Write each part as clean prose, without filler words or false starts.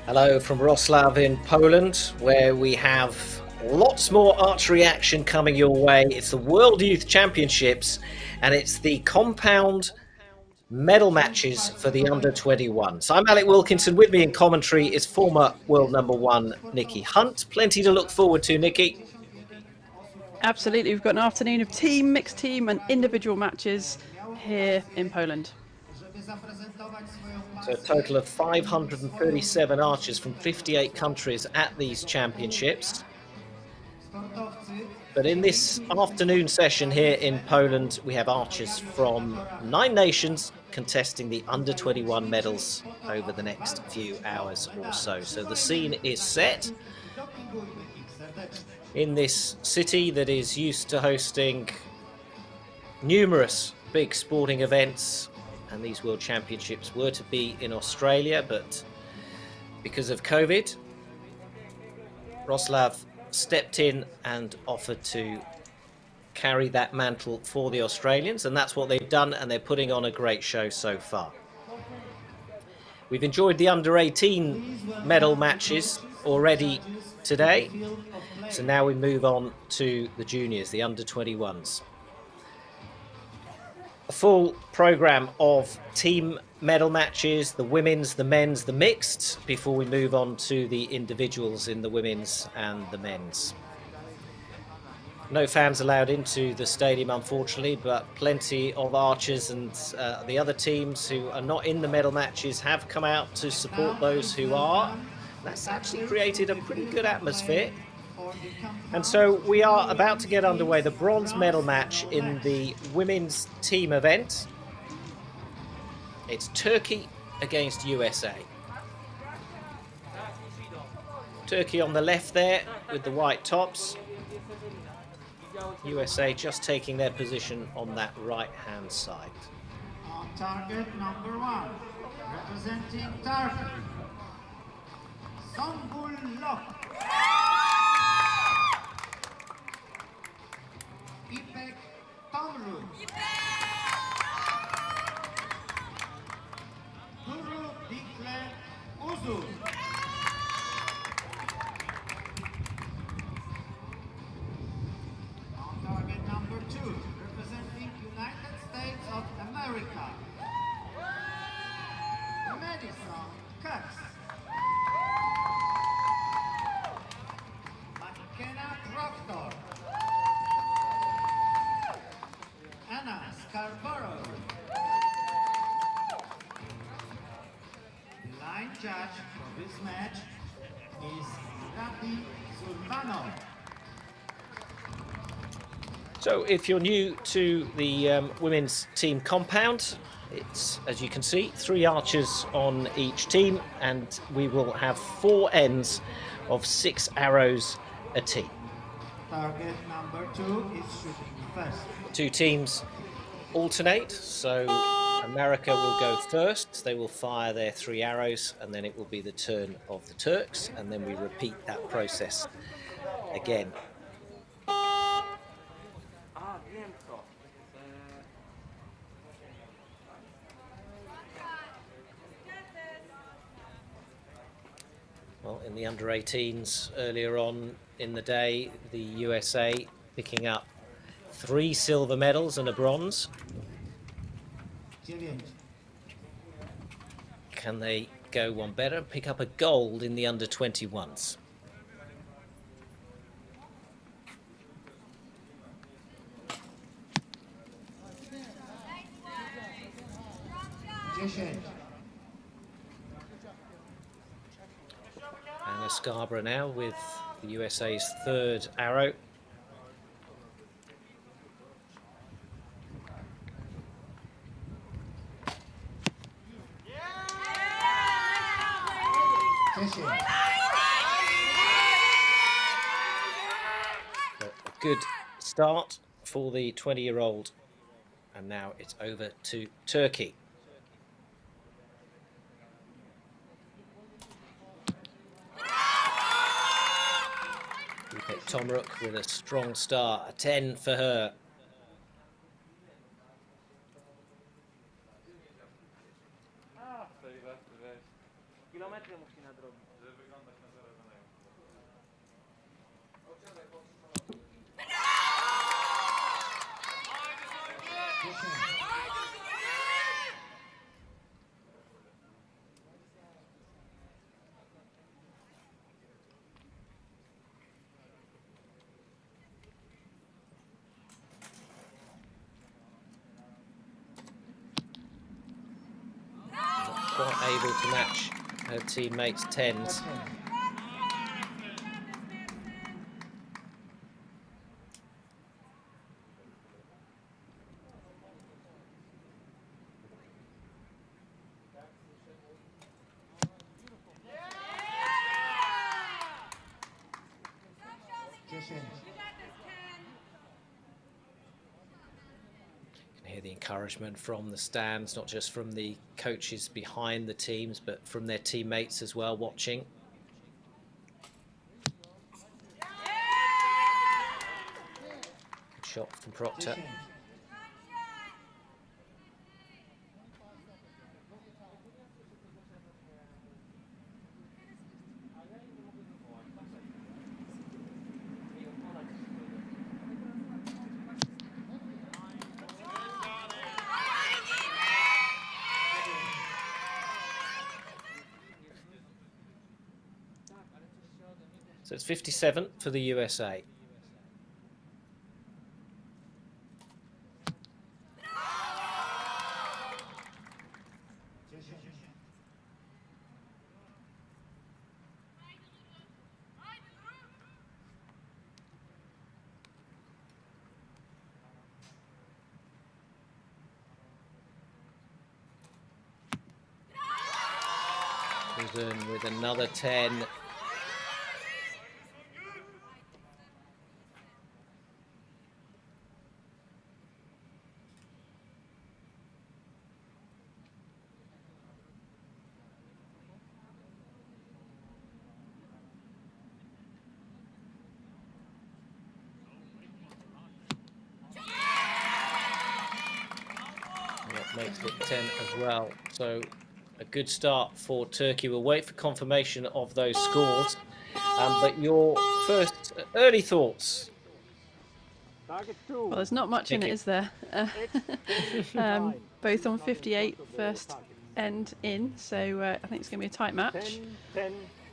Hello from Wroclaw in Poland, where we have lots more archery action coming your way. It's the World Youth Championships, and it's the compound medal matches for the under-21. So I'm Alec Wilkinson. With me in commentary is former world number one Nikki Hunt. Plenty to look forward to, Nikki. Absolutely. We've got an afternoon of team, mixed team and individual matches here in Poland. So a total of 537 archers from 58 countries at these championships. But in this afternoon session here in Poland, we have archers from 9 nations contesting the under-21 medals over the next few hours or so. So the scene is set in this city that is used to hosting numerous big sporting events, and these World Championships were to be in Australia, but because of COVID, Wroclaw stepped in and offered to carry that mantle for the Australians, and that's what they've done, and they're putting on a great show so far. We've enjoyed the under-18 medal matches already today, so now we move on to the juniors, the under-21s. A full programme of team medal matches, the women's, the men's, the mixed, before we move on to the individuals in the women's and the men's. No fans allowed into the stadium, unfortunately, but plenty of archers and the other teams who are not in the medal matches have come out to support those who are. That's actually created a pretty good atmosphere. And so we are about to get underway, the bronze medal match in the women's team event. It's Turkey against USA. Turkey on the left there with the white tops. USA just taking their position on that right-hand side. On target number 1, representing Turkey, Songul İpek Tomru, Guru Dikle Uzun, on target number 2, representing United States of America, Madison Cox, McKenna Proctor, Anna Scarborough. The line judge for this match is Rafi Zulfanov. So if you're new to the women's team compound, it's, as you can see, 3 archers on each team, and we will have 4 ends of 6 arrows a team. Target number 2 is shooting first. 2 teams alternate, so America will go first. They will fire their 3 arrows, and then it will be the turn of the Turks, and then we repeat that process again. Well, in the under-18s earlier on in the day, the USA picking up 3 silver medals and a bronze. Can they go one better and pick up a gold in the under-21s? Anna Scarborough now with the USA's 3rd arrow. A good start for the 20-year-old, and now it's over to Turkey. Tomruk with a strong start, a 10 for her. quite able to match her teammates' 10s. Hear the encouragement from the stands, not just from the coaches behind the teams, but from their teammates as well watching. Good shot from Proctor. So it's 57 for the USA. With another 10. That makes it 10 as well. So a good start for Turkey. We'll wait for confirmation of those scores. But your first early thoughts? Well, there's not much in it, is there? Both on 58 first end in, so I think it's going to be a tight match.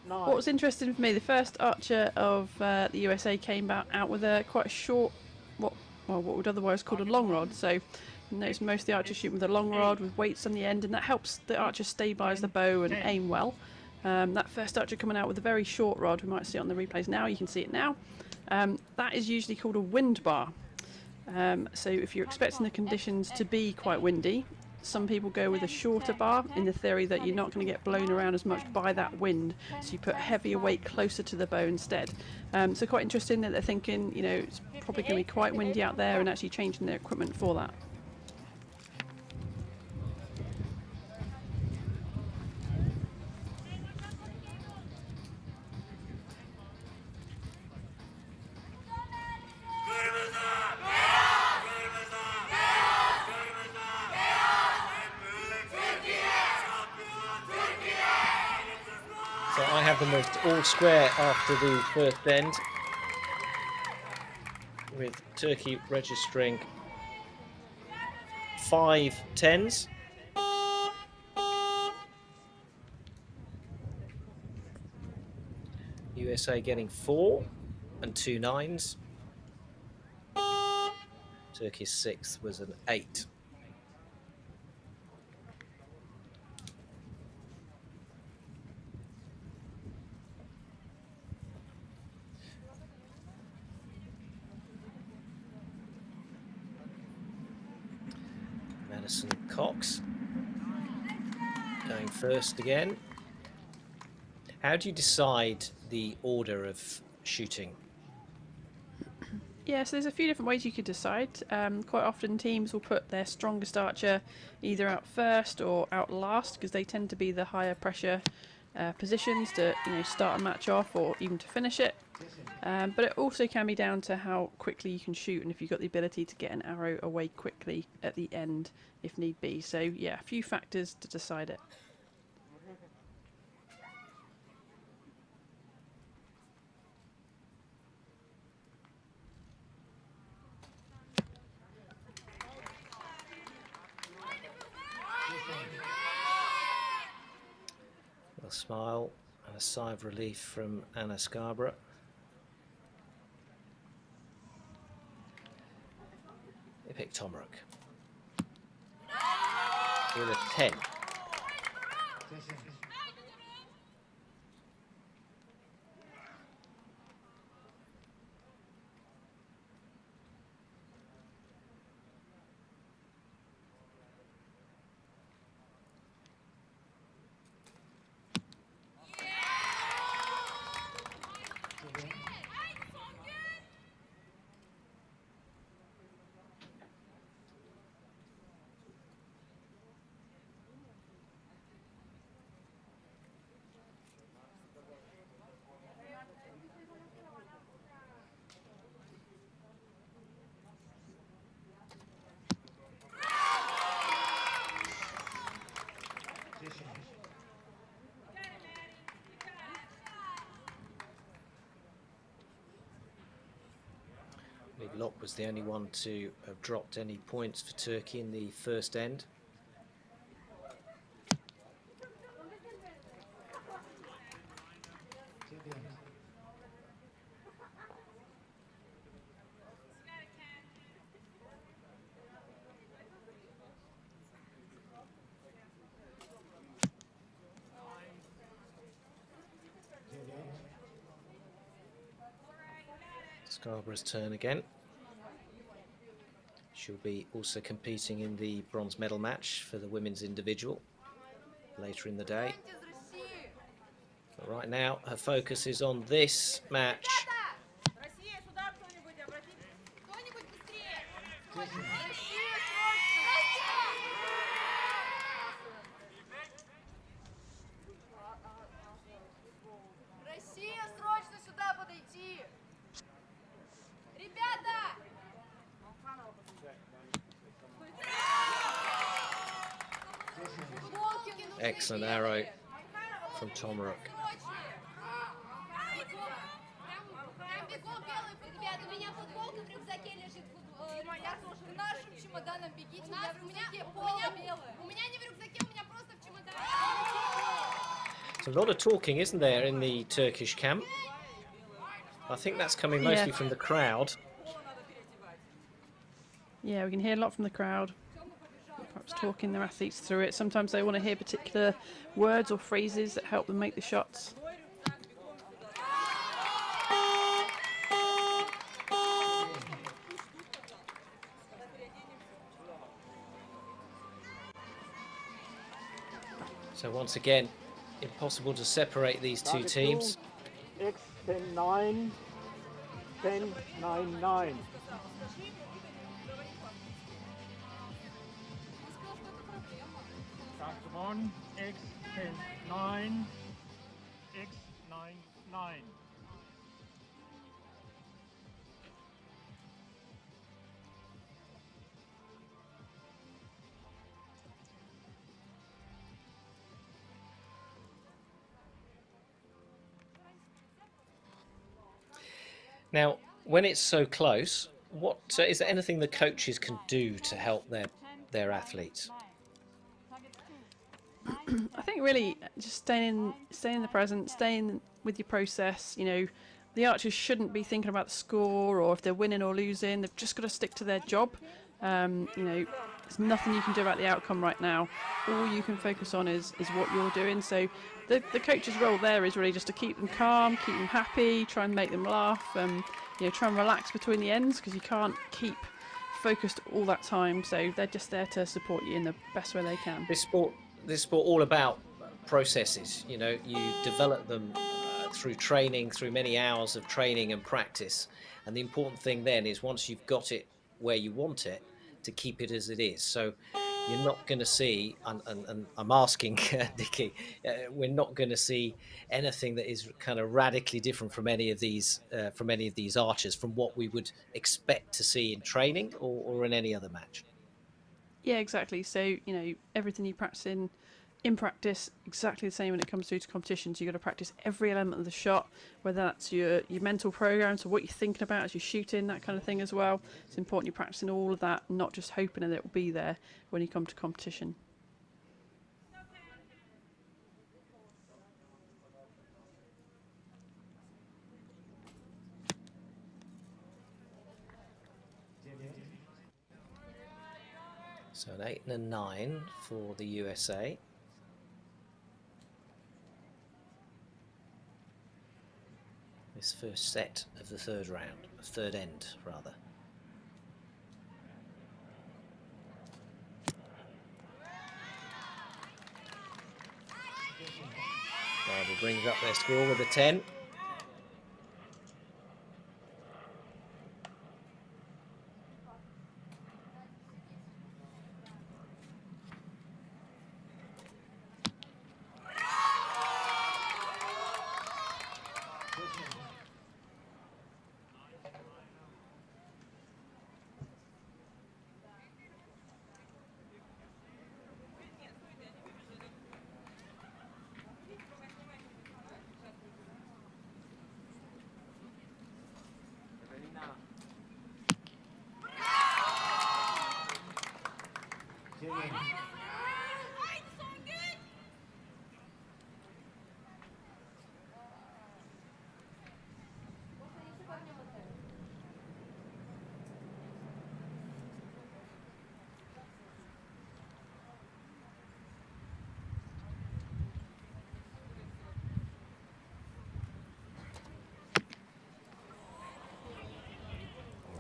What was interesting for me, the first archer of the USA came out with a quite a short, what would otherwise called a long rod. So you notice most of the archers shoot with a long rod with weights on the end, and that helps the archer stabilise the bow and aim well. That first archer coming out with a very short rod, we might see it on the replays now, you can see it now. That is usually called a wind bar. So if you're expecting the conditions to be quite windy, some people go with a shorter bar in the theory that you're not going to get blown around as much by that wind, so you put heavier weight closer to the bow instead. So quite interesting that they're thinking, you know, it's probably going to be quite windy out there and actually changing their equipment for that. So I have them as all square after the first end, with Turkey registering 5 10s. USA getting 4 and 2 9s. Turkey's 6th was an 8. Madison Cox going first again. How do you decide the order of shooting? Yeah, so there's a few different ways you could decide. Quite often teams will put their strongest archer either out first or out last, because they tend to be the higher pressure positions to, you know, start a match off or even to finish it. But it also can be down to how quickly you can shoot and if you've got the ability to get an arrow away quickly at the end if need be. So yeah, a few factors to decide it. A smile and a sigh of relief from Anna Scarborough. They pick Tomrook with a 10. Locke was the only one to have dropped any points for Turkey in the first end. Scarborough's turn again. She'll be also competing in the bronze medal match for the women's individual later in the day. But right now, her focus is on this match. Excellent arrow from Tomruk. There's a lot of talking, isn't there, in the Turkish camp? I think that's coming mostly from the crowd. Yeah, we can hear a lot from the crowd. Perhaps talking their athletes through it. Sometimes they want to hear particular words or phrases that help them make the shots. So once again, impossible to separate these two teams. X10-9, 10-9-9. Chapter 1, X10-9, X9-9. Now, when it's so close, what is there anything the coaches can do to help their athletes? I think really just staying in the present, staying with your process. You know, the archers shouldn't be thinking about the score or if they're winning or losing. They've just got to stick to their job. You know, there's nothing you can do about the outcome right now. All you can focus on is what you're doing. So the coach's role there is really just to keep them calm, keep them happy, try and make them laugh, you know, try and relax between the ends, because you can't keep focused all that time. So they're just there to support you in the best way they can. This sport all about processes. You know, you develop them through training, through many hours of training and practice. And the important thing then is once you've got it where you want it, to keep it as it is. So you're not going to see, and I'm asking Nikki, we're not going to see anything that is kind of radically different from any of these archers from what we would expect to see in training or in any other match. Yeah, exactly. So, you know, everything you practice in practice, exactly the same when it comes through to competitions. You've got to practice every element of the shot, whether that's your mental program, so what you're thinking about as you're shooting, that kind of thing as well. It's important you're practicing all of that, not just hoping that it will be there when you come to competition. So an 8 and a 9 for the USA. this first set of the third round, third end rather. Scarborough brings up their score with a 10.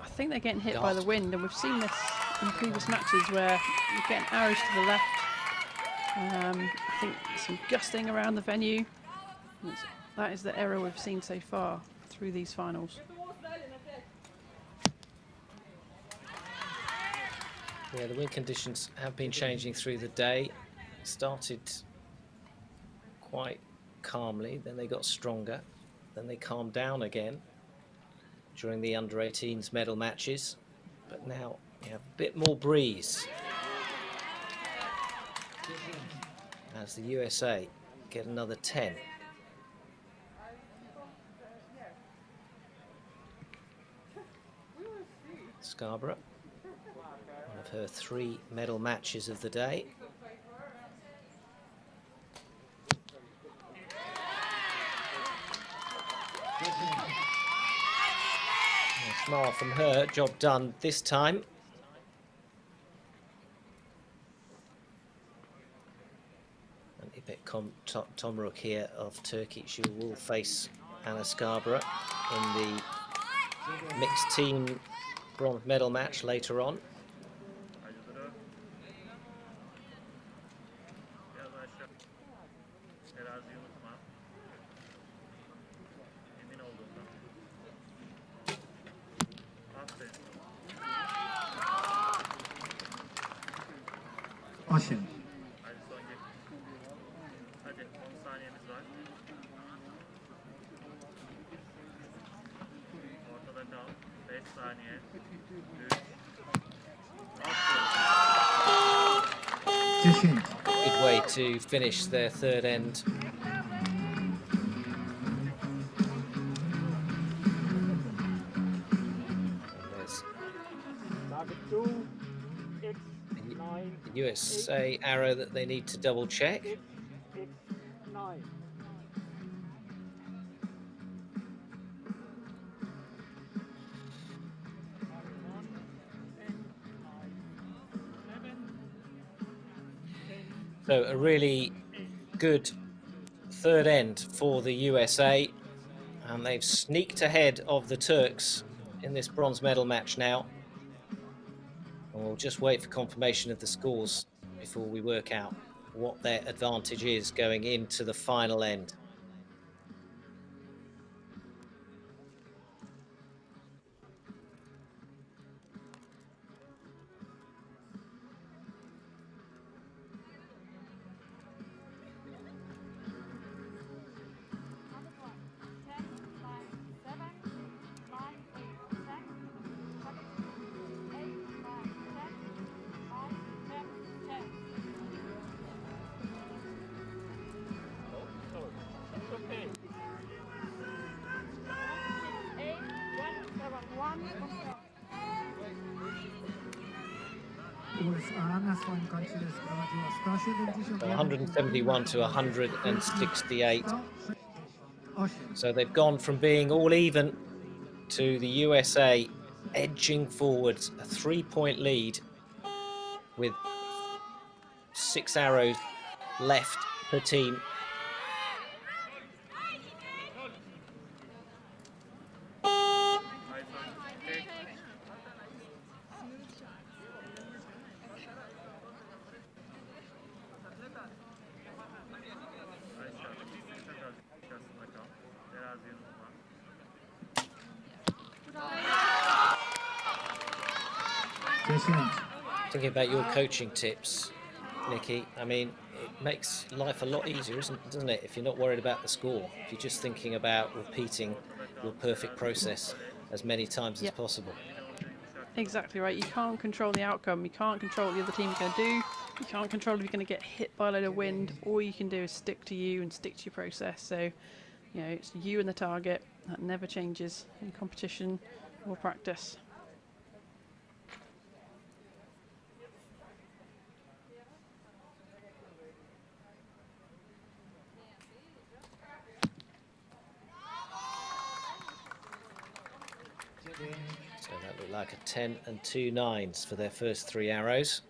I think they're getting hit by the wind, and we've seen this in previous matches where you're getting arrows to the left. I think some gusting around the venue. That is the error we've seen so far through these finals. Yeah, the wind conditions have been changing through the day. Started quite calmly, then they got stronger, then they calmed down again during the under-18s medal matches, but now we have a bit more breeze as the USA get another 10. Scarborough, one of her 3 medal matches of the day. A smile from her, job done this time. And İpek Tomruk here of Turkey. She will face Anna Scarborough in the mixed team bronze medal match later on. Aşın. Hadi 10 saniyemiz var. Ortada kal. 5 saniye. 3. Good way to finish their third end. The USA arrow that they need to double check. So a really good third end for the USA, and they've sneaked ahead of the Turks in this bronze medal match now. And we'll just wait for confirmation of the scores before we work out what their advantage is going into the final end. So 171 to 168. So they've gone from being all even to the USA edging forwards, a 3-point lead with 6 arrows left per team. Thinking about your coaching tips, Nikki, I mean, it makes life a lot easier, doesn't it? If you're not worried about the score, if you're just thinking about repeating your perfect process as many times as possible. Exactly right. You can't control the outcome. You can't control what the other team's going to do. You can't control if you're going to get hit by a load of wind. All you can do is stick to you and stick to your process. So, you know, it's you and the target. That never changes in competition or practice. So that looked like a 10 and 2 9s for their first 3 arrows.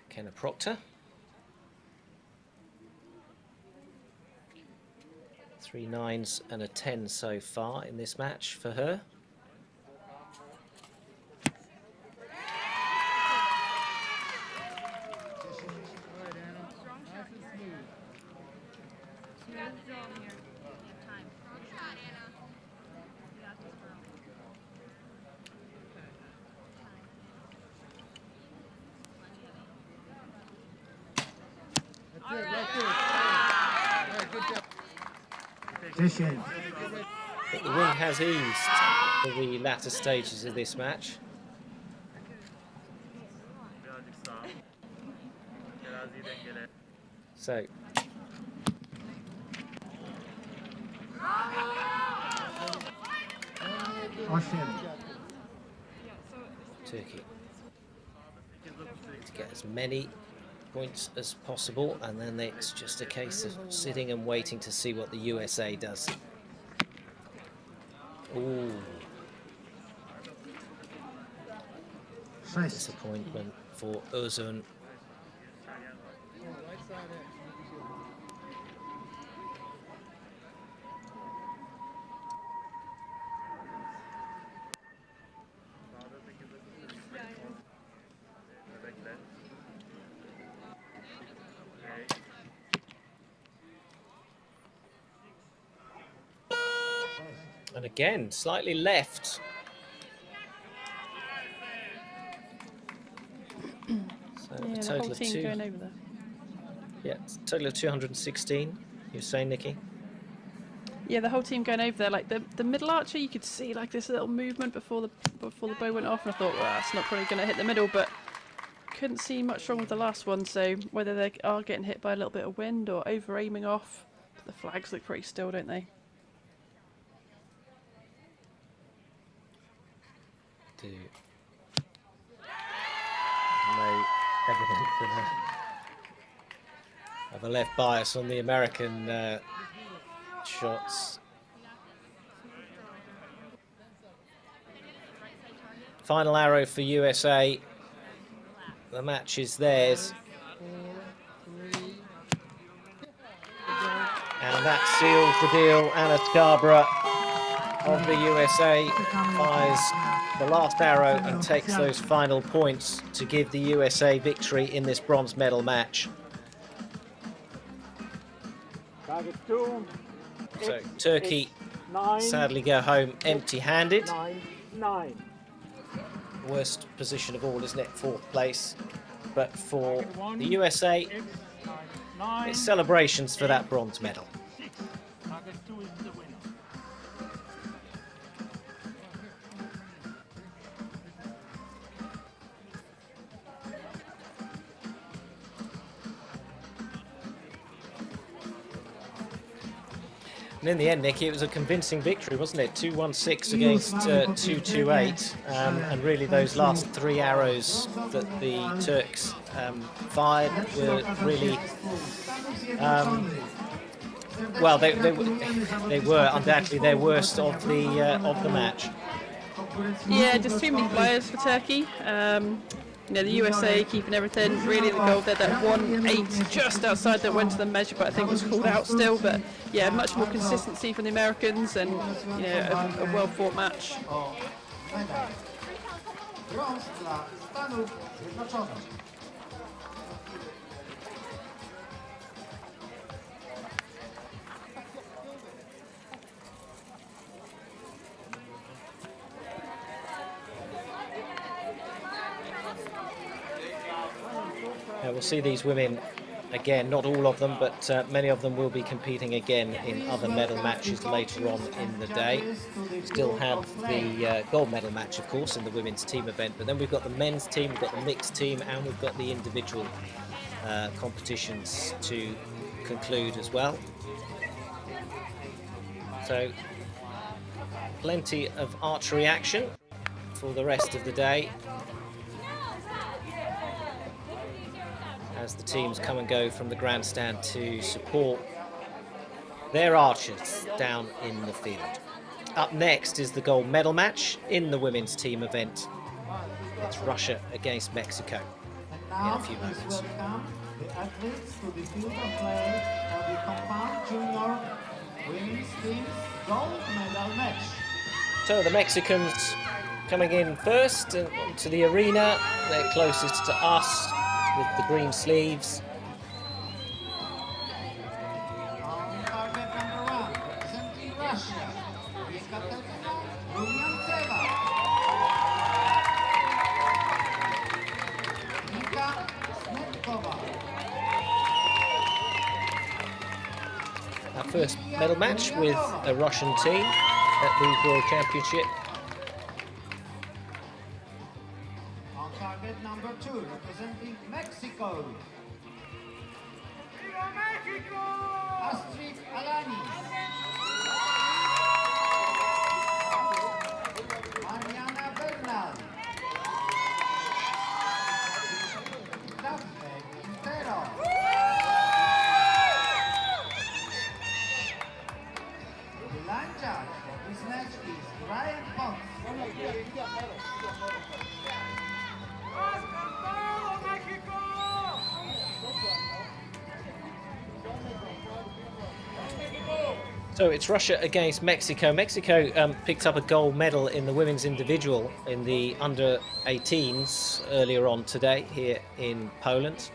Kenna Proctor. 3 9s and a 10 so far in this match for her. But the wind has eased for the latter stages of this match. So Turkey to get as many points as possible, and then it's just a case of sitting and waiting to see what the USA does. Ooh. Disappointment for Özun. And again, slightly left. So Yeah, a the total whole of team going over there. Yeah, total of 216. You're saying, Nikki? Yeah, the whole team going over there. Like the middle archer, you could see like this little movement before the bow went off, and I thought, well, that's not probably going to hit the middle, but couldn't see much wrong with the last one. So whether they are getting hit by a little bit of wind or over aiming off, the flags look pretty still, don't they? No evidence of a left bias on the American shots. Final arrow for USA. The match is theirs. And that seals the deal. Anna Scarborough of the USA fires the last arrow and takes those final points to give the USA victory in this bronze medal match. So Turkey sadly go home empty-handed. Worst position of all, isn't it? 4th place. But for the USA, it's celebrations for that bronze medal. And in the end, Nikki, it was a convincing victory, wasn't it? 2-1-6 against 2-2-8. And really those last 3 arrows that the Turks fired were really... well, they were undoubtedly their worst of the match. Yeah, just too many flyers for Turkey. you know, the USA keeping everything, really the gold there, that 1-8 just outside that went to the measure, but I think was called out still. But yeah, much more consistency from the Americans, and you know, a well fought match. Brąz dla Stanów Zjednoczonych. We'll see these women again, not all of them, but many of them will be competing again in other medal matches later on in the day. Still have the gold medal match, of course, in the women's team event, but then we've got the men's team, we've got the mixed team, and we've got the individual competitions to conclude as well. So plenty of archery action for the rest of the day, as the teams come and go from the grandstand to support their archers down in the field. Up next is the gold medal match in the women's team event. It's Russia against Mexico in a few moments. Welcome the athletes to the field of play for the compound junior women's team's gold medal match. So the Mexicans coming in first to the arena. They're closest to us with the green sleeves. On target number 1, representing Russia, Yekaterina Rumyantseva. Nika Smetkova. Our first medal match with a Russian team at the World Championship. On target number 2, representing Mexico. Astrid Alanis. Mariana Bernal. Daphne Quintero. The line judge for this match is Ryan Fox. So it's Russia against Mexico. Mexico picked up a gold medal in the women's individual in the under-18s earlier on today here in Poland.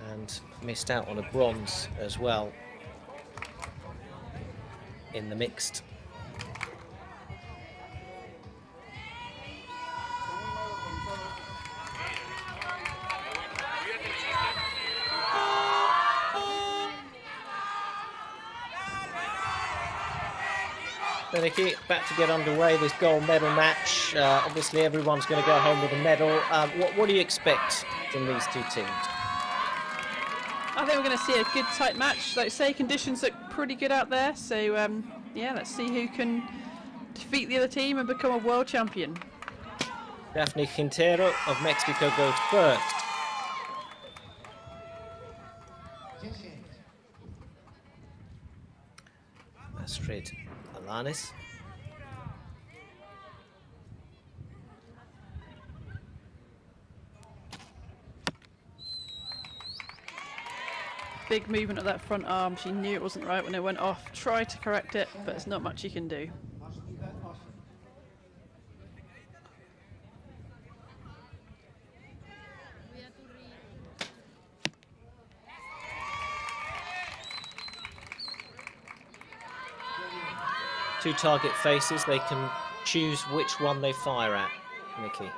And missed out on a bronze as well in the mixed. Beniki, back to get underway this gold medal match. Obviously everyone's going to go home with a medal. What do you expect from these two teams? I think we're going to see a good tight match. Like I say, conditions look pretty good out there, so yeah, let's see who can defeat the other team and become a world champion. Daphne Quintero of Mexico goes first. Astrid Alanis. Big movement of that front arm. She knew it wasn't right when it went off. Tried to correct it, but there's not much you can do. Two target faces, they can choose which one they fire at, Nikki.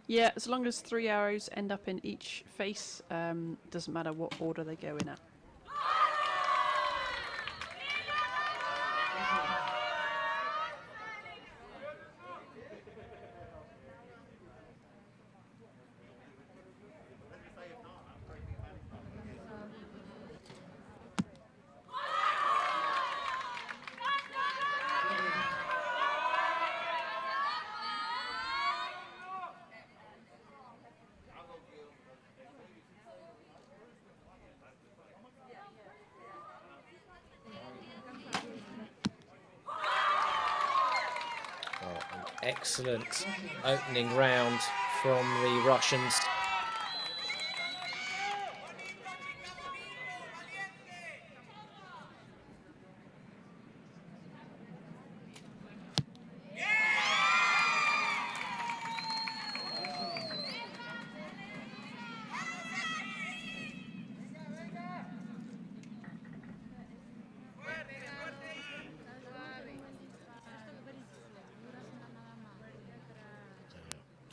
Yeah, as long as 3 arrows end up in each face, doesn't matter what order they go in at. excellent opening round from the Russians.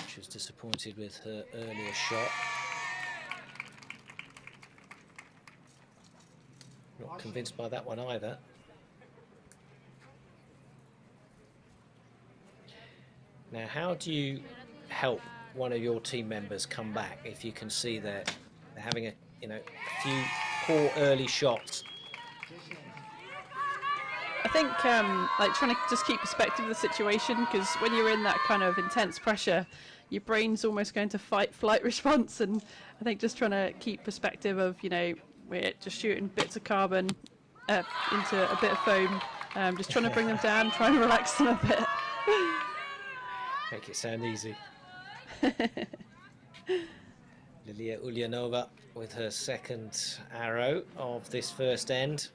She was disappointed with her earlier shot. Not convinced by that one either. Now, how do you help one of your team members come back if you can see they're having a few poor early shots? I think like trying to just keep perspective of the situation, because when you're in that kind of intense pressure, your brain's almost going to fight-flight response, and I think just trying to keep perspective of, we're just shooting bits of carbon into a bit of foam, just trying to bring them down, trying to relax them a bit. Make it sound easy. Lilia Ulyanova with her second arrow of this first end.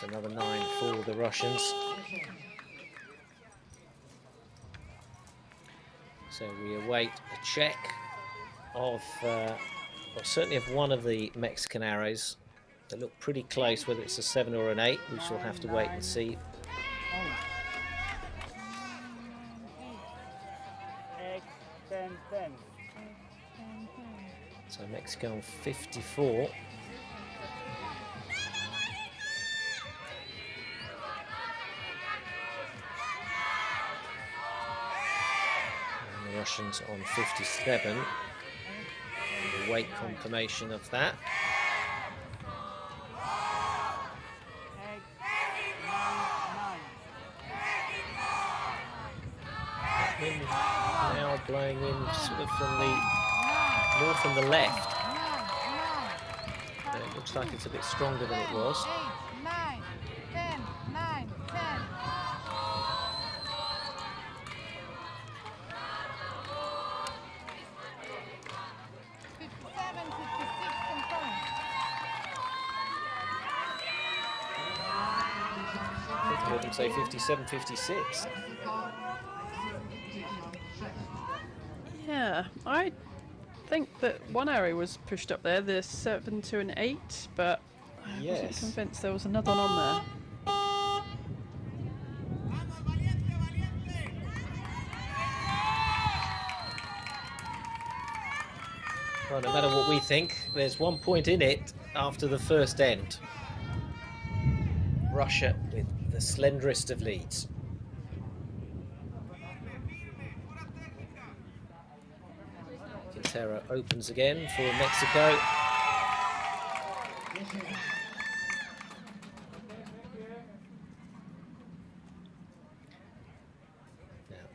Another 9 for the Russians. So we await a check of, well, certainly of one of the Mexican arrows. They look pretty close, whether it's a 7 or an 8. We shall have to wait and see. So Mexico on 54. Russians on 57. We'll wait confirmation of that. Now blowing in sort of more from the left. And it looks like it's a bit stronger than it was. 8, 9, 10, 9, 10. 57, 56, confirmed. I heard them say 57, 56. Yeah, I think that one arrow was pushed up there, the 7 to an 8, but I wasn't convinced there was another one on there. Well, no matter what we think, there's 1 point in it after the first end. Russia with the slenderest of leads. Quintero opens again for Mexico. Now,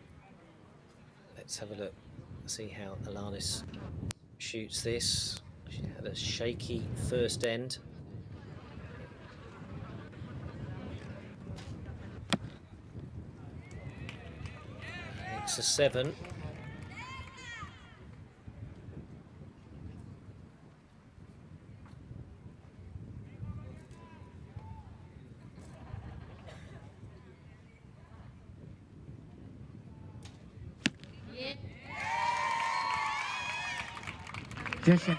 let's have a look, see how Alanis shoots this. She had a shaky first end. It's a 7. Jason.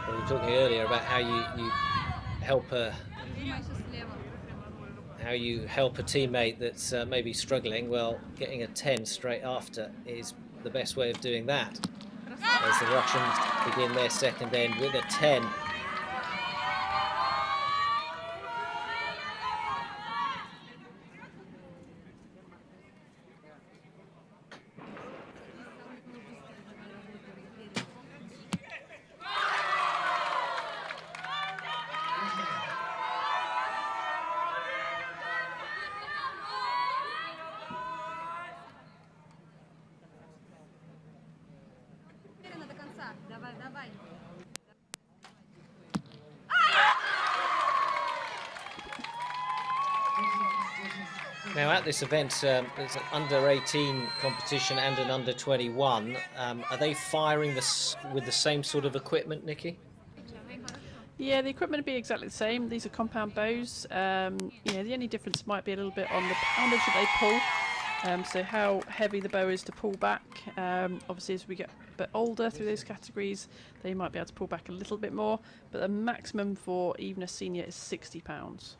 We were talking earlier about how you help a teammate that's maybe struggling. Well, getting a 10 straight after is the best way of doing that. As the Russians begin their second end with a 10. Now at this event, there's an under-18 competition and an under-21. Are they firing this with the same sort of equipment, Nikki? Yeah, the equipment would be exactly the same. These are compound bows. Yeah, the only difference might be a little bit on how much they pull. So how heavy the bow is to pull back. Obviously, as we get a bit older through those categories, they might be able to pull back a little bit more. But the maximum for even a senior is 60 pounds.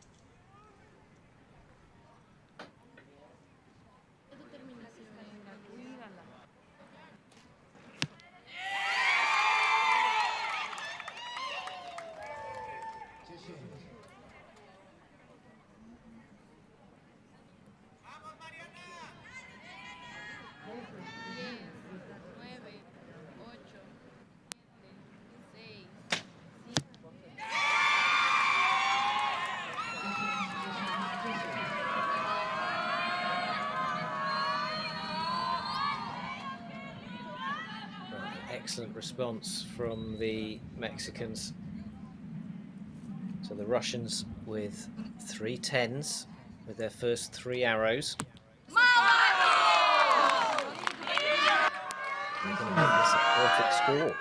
Excellent response from the Mexicans. So the Russians with 3 10s with their first 3 arrows. They're going to make this a perfect score.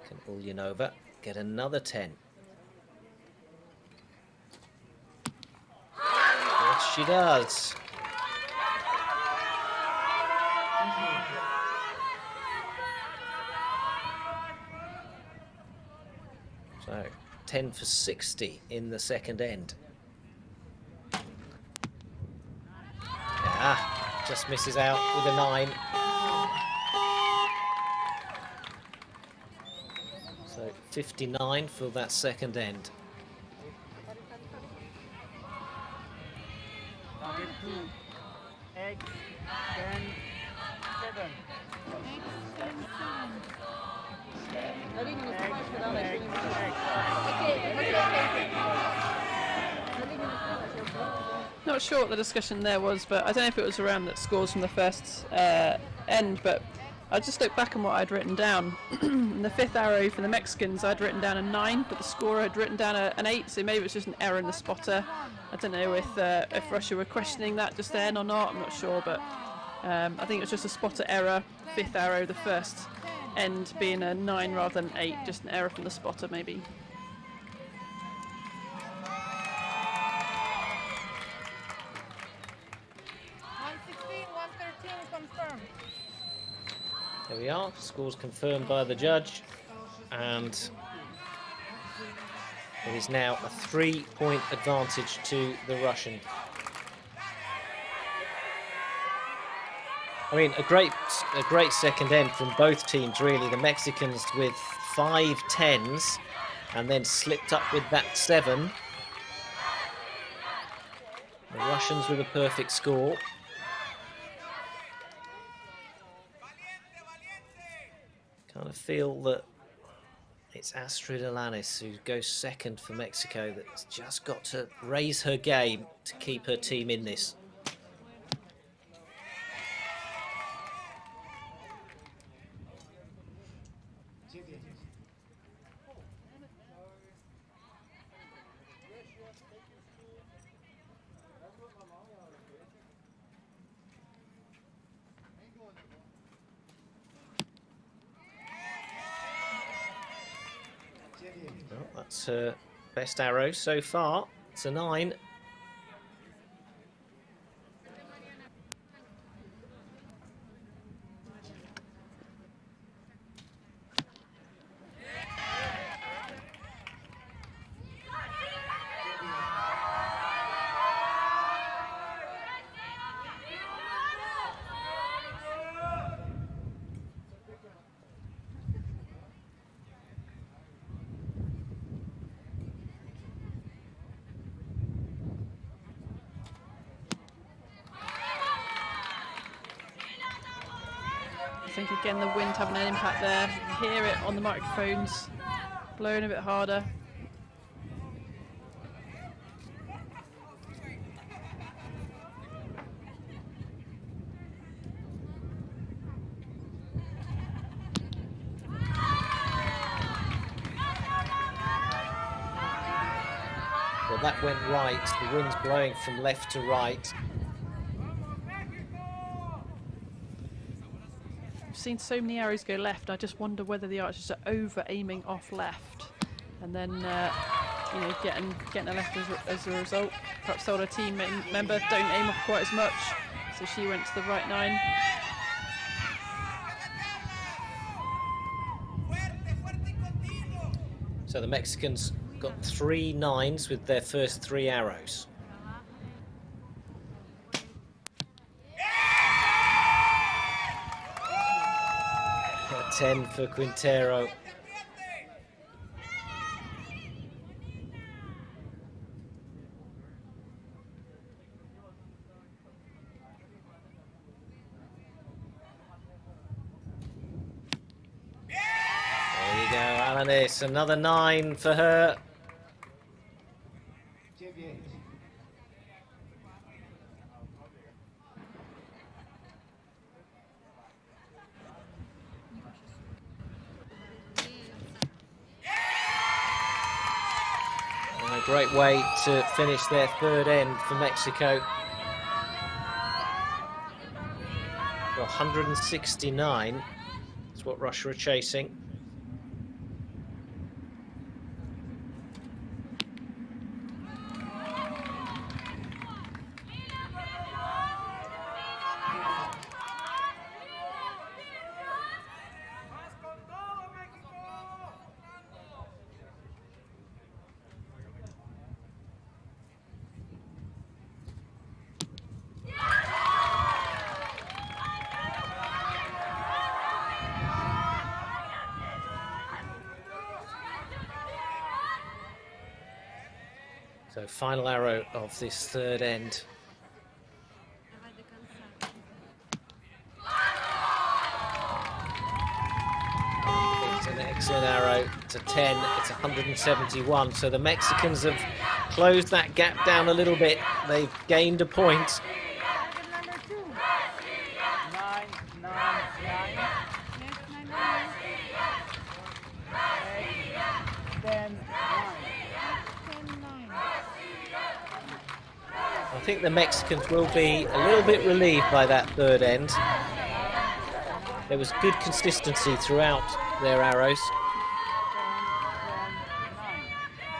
Can Ulyanova get another 10? Yes, she does. So 10 for 60 in the second end. Yeah, just misses out with a 9. So 59 for that second end. Target 2, X, 10, 7. Not sure what the discussion there was, but I don't know if it was around that scores from the first end, but I just looked back on what I'd written down. In the 5th arrow for the Mexicans, I'd written down a 9, but the scorer had written down an 8, so maybe it was just an error in the spotter. I don't know if Russia were questioning that just then or not, I'm not sure, but I think it was just a spotter error. 5th arrow, the first end being a 9 rather than 8, just an error from the spotter maybe. There we are, scores confirmed by the judge, and it is now a 3-point advantage to the Russian. I mean, a great second end from both teams, really. The Mexicans with 5 10s and then slipped up with that 7. The Russians with a perfect score. Kind of feel that it's Astrid Alanis who goes second for Mexico that's just got to raise her game to keep her team in this. Well, that's her best arrow so far. It's a 9. I think again the wind having an impact there. You can hear it on the microphones, blowing a bit harder. that went right. The wind's blowing from left to right. I've seen so many arrows go left. I just wonder whether the archers are over aiming off left, and then you know, getting a left as a result. Perhaps told her team member don't aim off quite as much, so she went to the right 9. So the Mexicans got 3 9s with their first 3 arrows. A 10 for Quintero. There you go, Alanis, another 9 for her. And a great way to finish their 3rd end for Mexico. 169 is what Russia are chasing. So final arrow of this 3rd end. It's an excellent arrow to 10. It's 171. So the Mexicans have closed that gap down a little bit. They've gained a point. Target number 2. 9, 9, 9. Yes, 9, 9. 8, 10, 9. 10, 9. I think the Mexicans will be a little bit relieved by that 3rd end. There was good consistency throughout their arrows. 10, 10,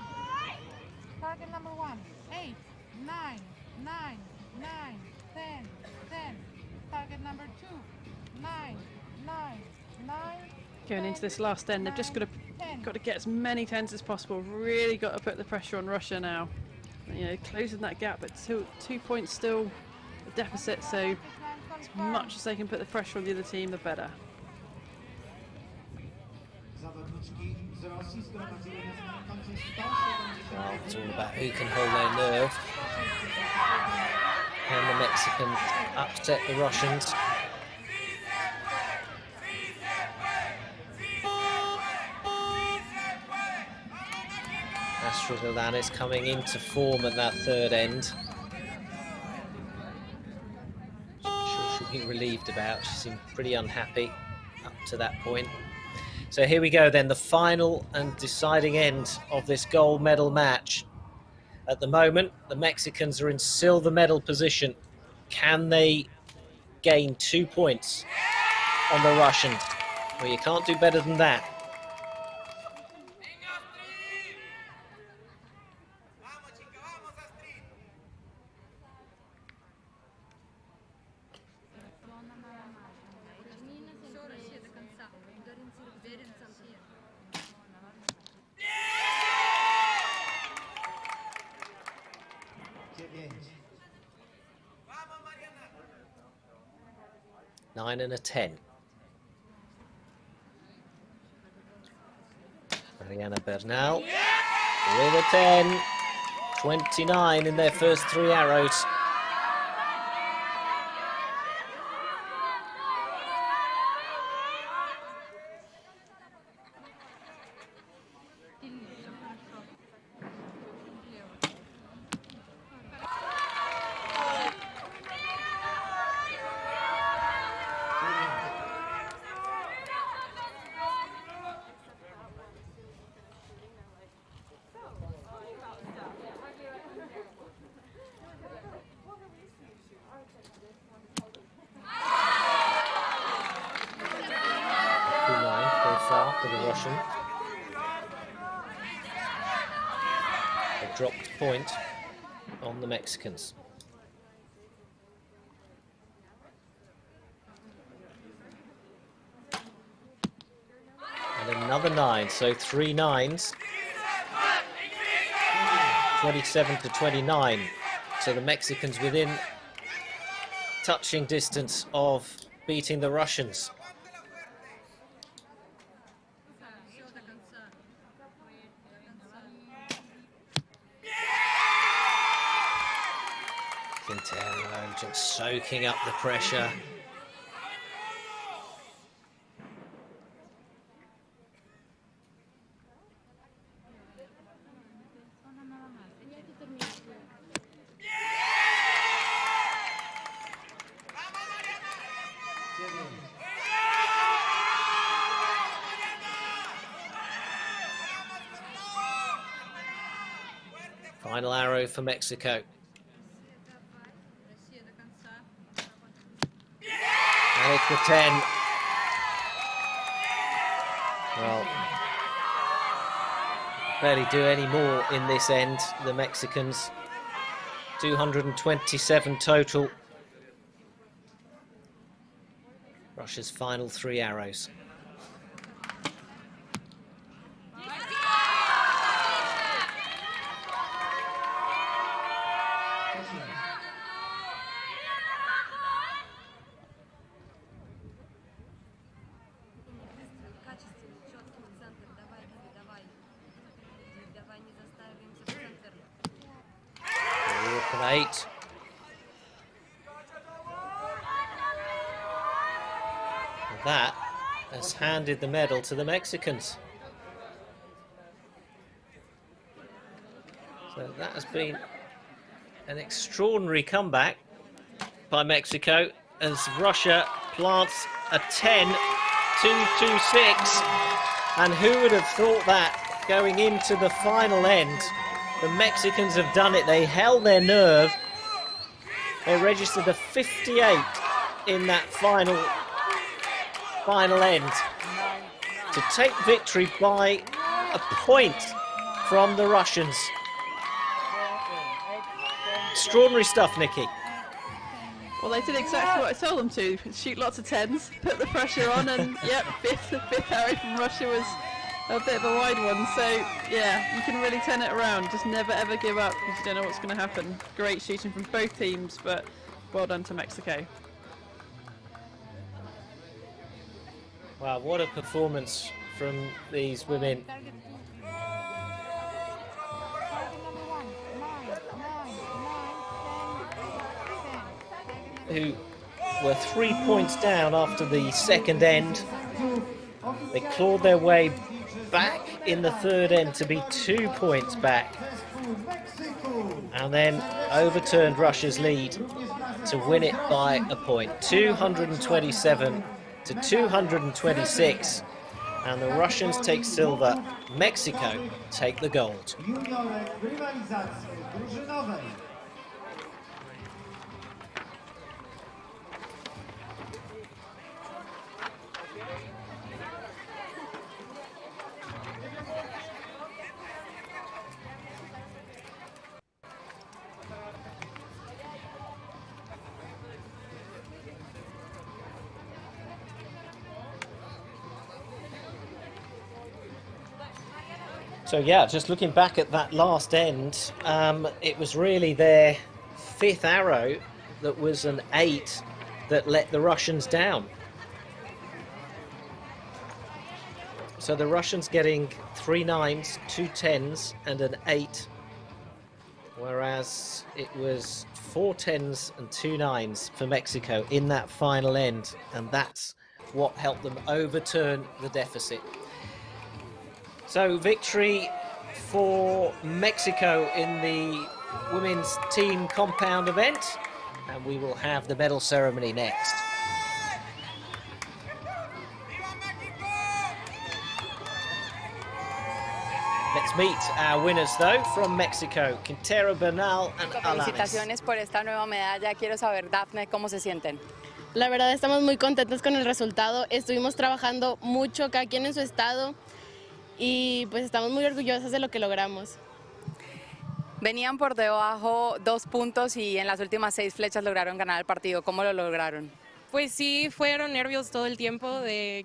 9. Target number 1. 8, 9, 9, 9, 10, 10. Target number 2. 9, 9, 9. Going into this last end, they've just got to get as many 10s as possible. Really got to put the pressure on Russia now. You know, closing that gap, but 2 points still a deficit. So as much as they can put the pressure on the other team, the better. Well, it's all about who can hold their nerve. Can the Mexicans upset the Russians? Alanis coming into form at that 3rd end. I'm sure she'll be relieved about. She seemed pretty unhappy up to that point. So here we go then, the final and deciding end of this gold medal match. At the moment, the Mexicans are in silver medal position. Can they gain 2 points on the Russians? Well, you can't do better than that. Nine and a 10. Mariana Bernal with a 10. 29 in their first 3 arrows. so far for the Russian. A dropped point on the Mexicans. And another 9, so 3 9s. 27 to 29. So the Mexicans within touching distance of beating the Russians. Quintero just soaking up the pressure. Final arrow for Mexico. And it's the 10. Well, barely do any more in this end, the Mexicans. 227 total. Russia's final 3 arrows. From 8. And that has handed the medal to the Mexicans. So that has been an extraordinary comeback by Mexico as Russia plants a 10-2-2-6. And who would have thought that going into the final end? The Mexicans have done it. They held their nerve. They registered a 58 in that final end to take victory by a point from the Russians. Extraordinary stuff, Nikki. Well, they did exactly what I told them to. Shoot lots of 10s, put the pressure on, and yep, fifth arrow from Russia was a bit of a wide one. So yeah, you can really turn it around. Just never ever give up because you don't know what's going to happen. Great shooting from both teams, but well done to Mexico. Wow, what a performance from these women. Who were 3 points down after the second end. They clawed their way back in the third end to be 2 points back, and then overturned Russia's lead to win it by a point, 227 to 226, and the Russians take silver, Mexico take the gold. So yeah, just looking back at that last end, it was really their 5th arrow that was an 8 that let the Russians down. So the Russians getting 3 9s, 2 10s and an 8, whereas it was 4 10s and 2 9s for Mexico in that final end, and that's what helped them overturn the deficit. So victory for Mexico in the women's team compound event, and we will have the medal ceremony next. Let's meet our winners though from Mexico, Quintero, Bernal and Alanis. Felicitaciones por esta nueva medalla. Quiero saber, Dafne, ¿cómo se sienten? La verdad estamos muy contentos con el resultado. Estuvimos trabajando mucho, cada quien en su estado, y pues estamos muy orgullosas de lo que logramos. Venían por debajo 2 puntos y en las últimas 6 flechas lograron ganar el partido. ¿Cómo lo lograron? Pues sí, fueron nervios todo el tiempo,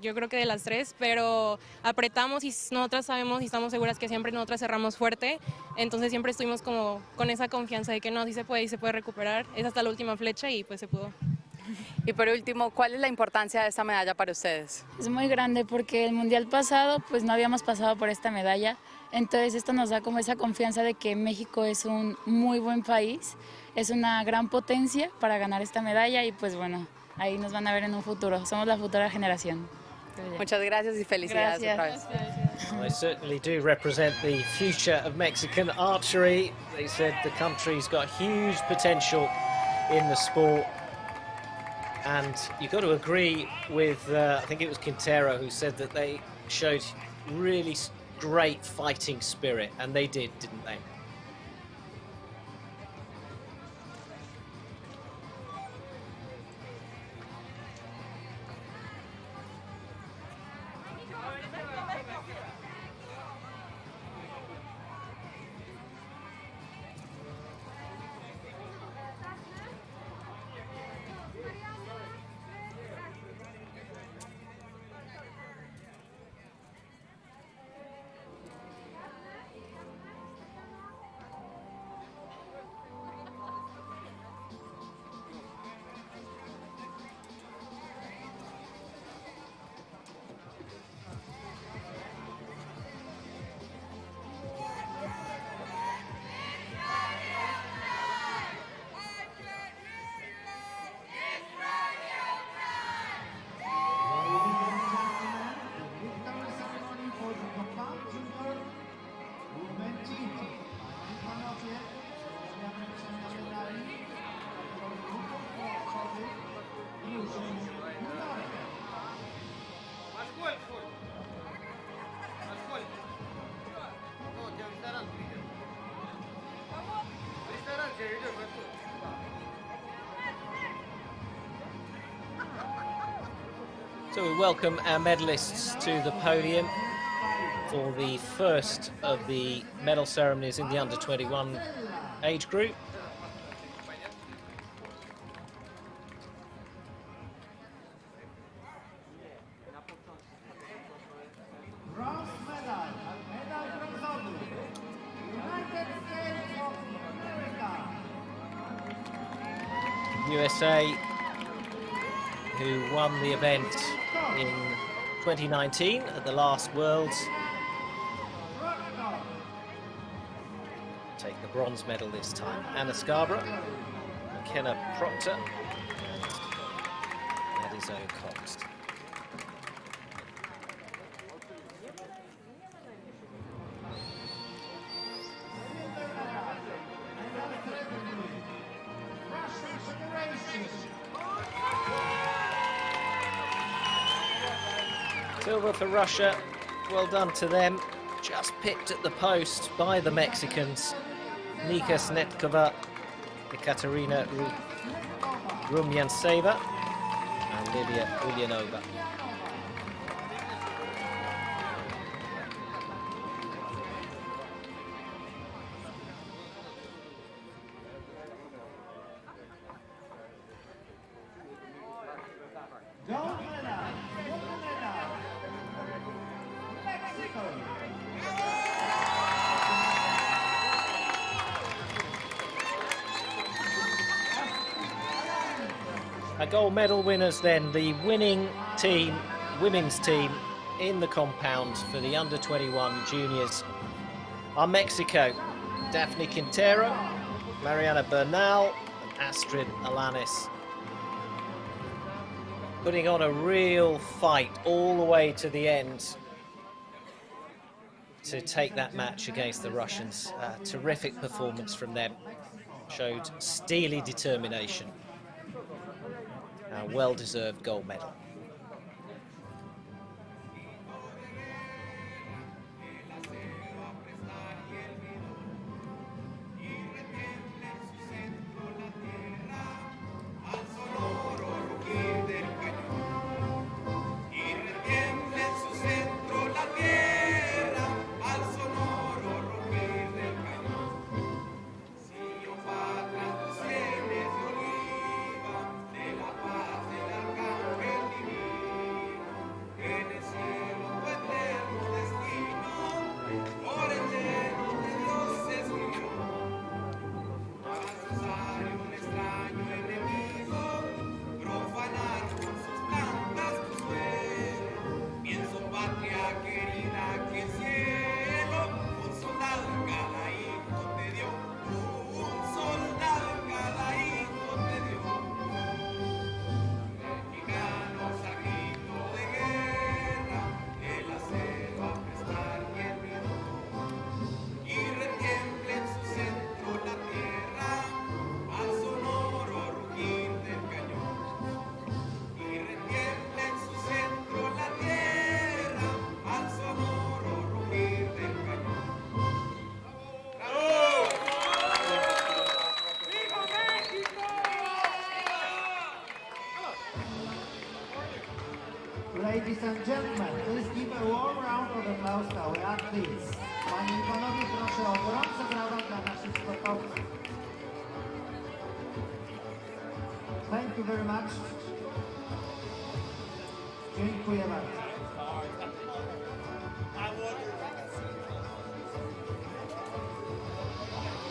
yo creo que de las 3, pero apretamos y nosotras sabemos y estamos seguras que siempre nosotras cerramos fuerte, entonces siempre estuvimos como con esa confianza de que no, sí se puede y se puede recuperar, es hasta la última flecha y pues se pudo. Y por último, ¿cuál es la importancia de esta medalla para ustedes? Es muy grande porque el mundial pasado pues no habíamos pasado por esta medalla, entonces esto nos da como esa confianza de que México es un muy buen país, es una gran potencia para ganar esta medalla y pues bueno, ahí nos van a ver en un futuro, somos la futura generación. Muchas gracias y felicidades otra vez. They certainly do represent the future of Mexican archery. They said the country's got huge potential in the sport. And you've got to agree with, I think it was Quintero who said that they showed really great fighting spirit, and they did, didn't they? So we welcome our medalists to the podium for the first of the medal ceremonies in the under-21 age group. Bronze medal, medal brązowy, United States of America. USA, who won the event in 2019 at the last Worlds, take the bronze medal this time. Anna Scarborough, McKenna Proctor, and Eddie Zoe Cox. Silver for Russia, well done to them. Just picked at the post by the Mexicans. Nika Snetkova, Ekaterina Rumyanseva, and Lilia Ulyanova. Gold medal, silver medal, Mexico. Our gold medal winners then, the winning team, women's team in the compound for the under-21 juniors are Mexico, Daphne Quintero, Mariana Bernal and Astrid Alanis. Putting on a real fight all the way to the end to take that match against the Russians. Terrific performance from them. Showed steely determination. A well-deserved gold medal. Ladies and gentlemen, please give a warm round of applause to our athletes. Panie i panowie, proszę o gorące brawa dla naszych sportowców. Thank you very much. Dziękuję bardzo.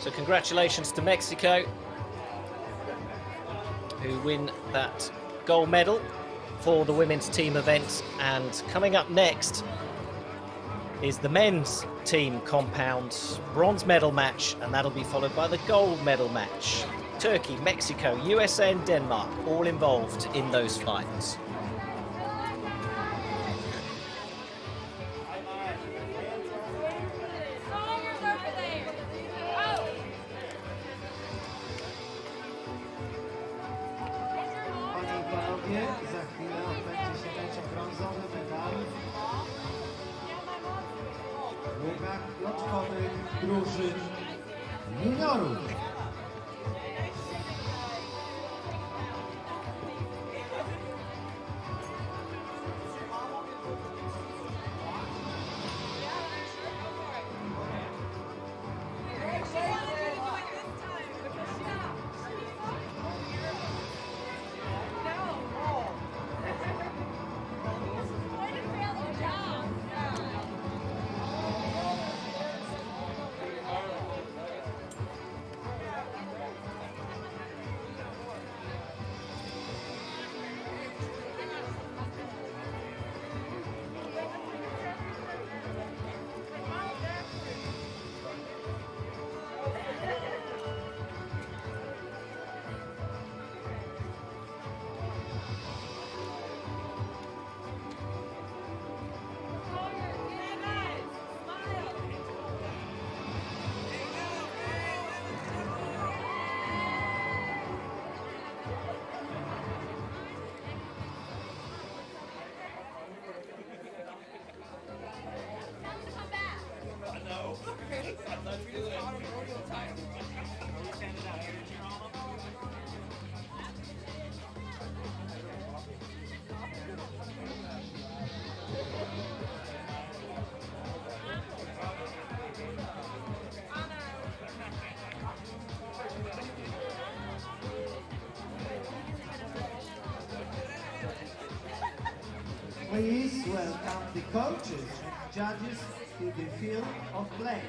So congratulations to Mexico, who win that gold medal for the women's team event. And coming up next is the men's team compound bronze medal match, and that'll be followed by the gold medal match. Turkey, Mexico, USA and Denmark all involved in those finals. Za chwilę odbędzie się mecz o brązowy medal w łukach loczkowych drużyn juniorów. Please welcome the coaches and judges to the field of play.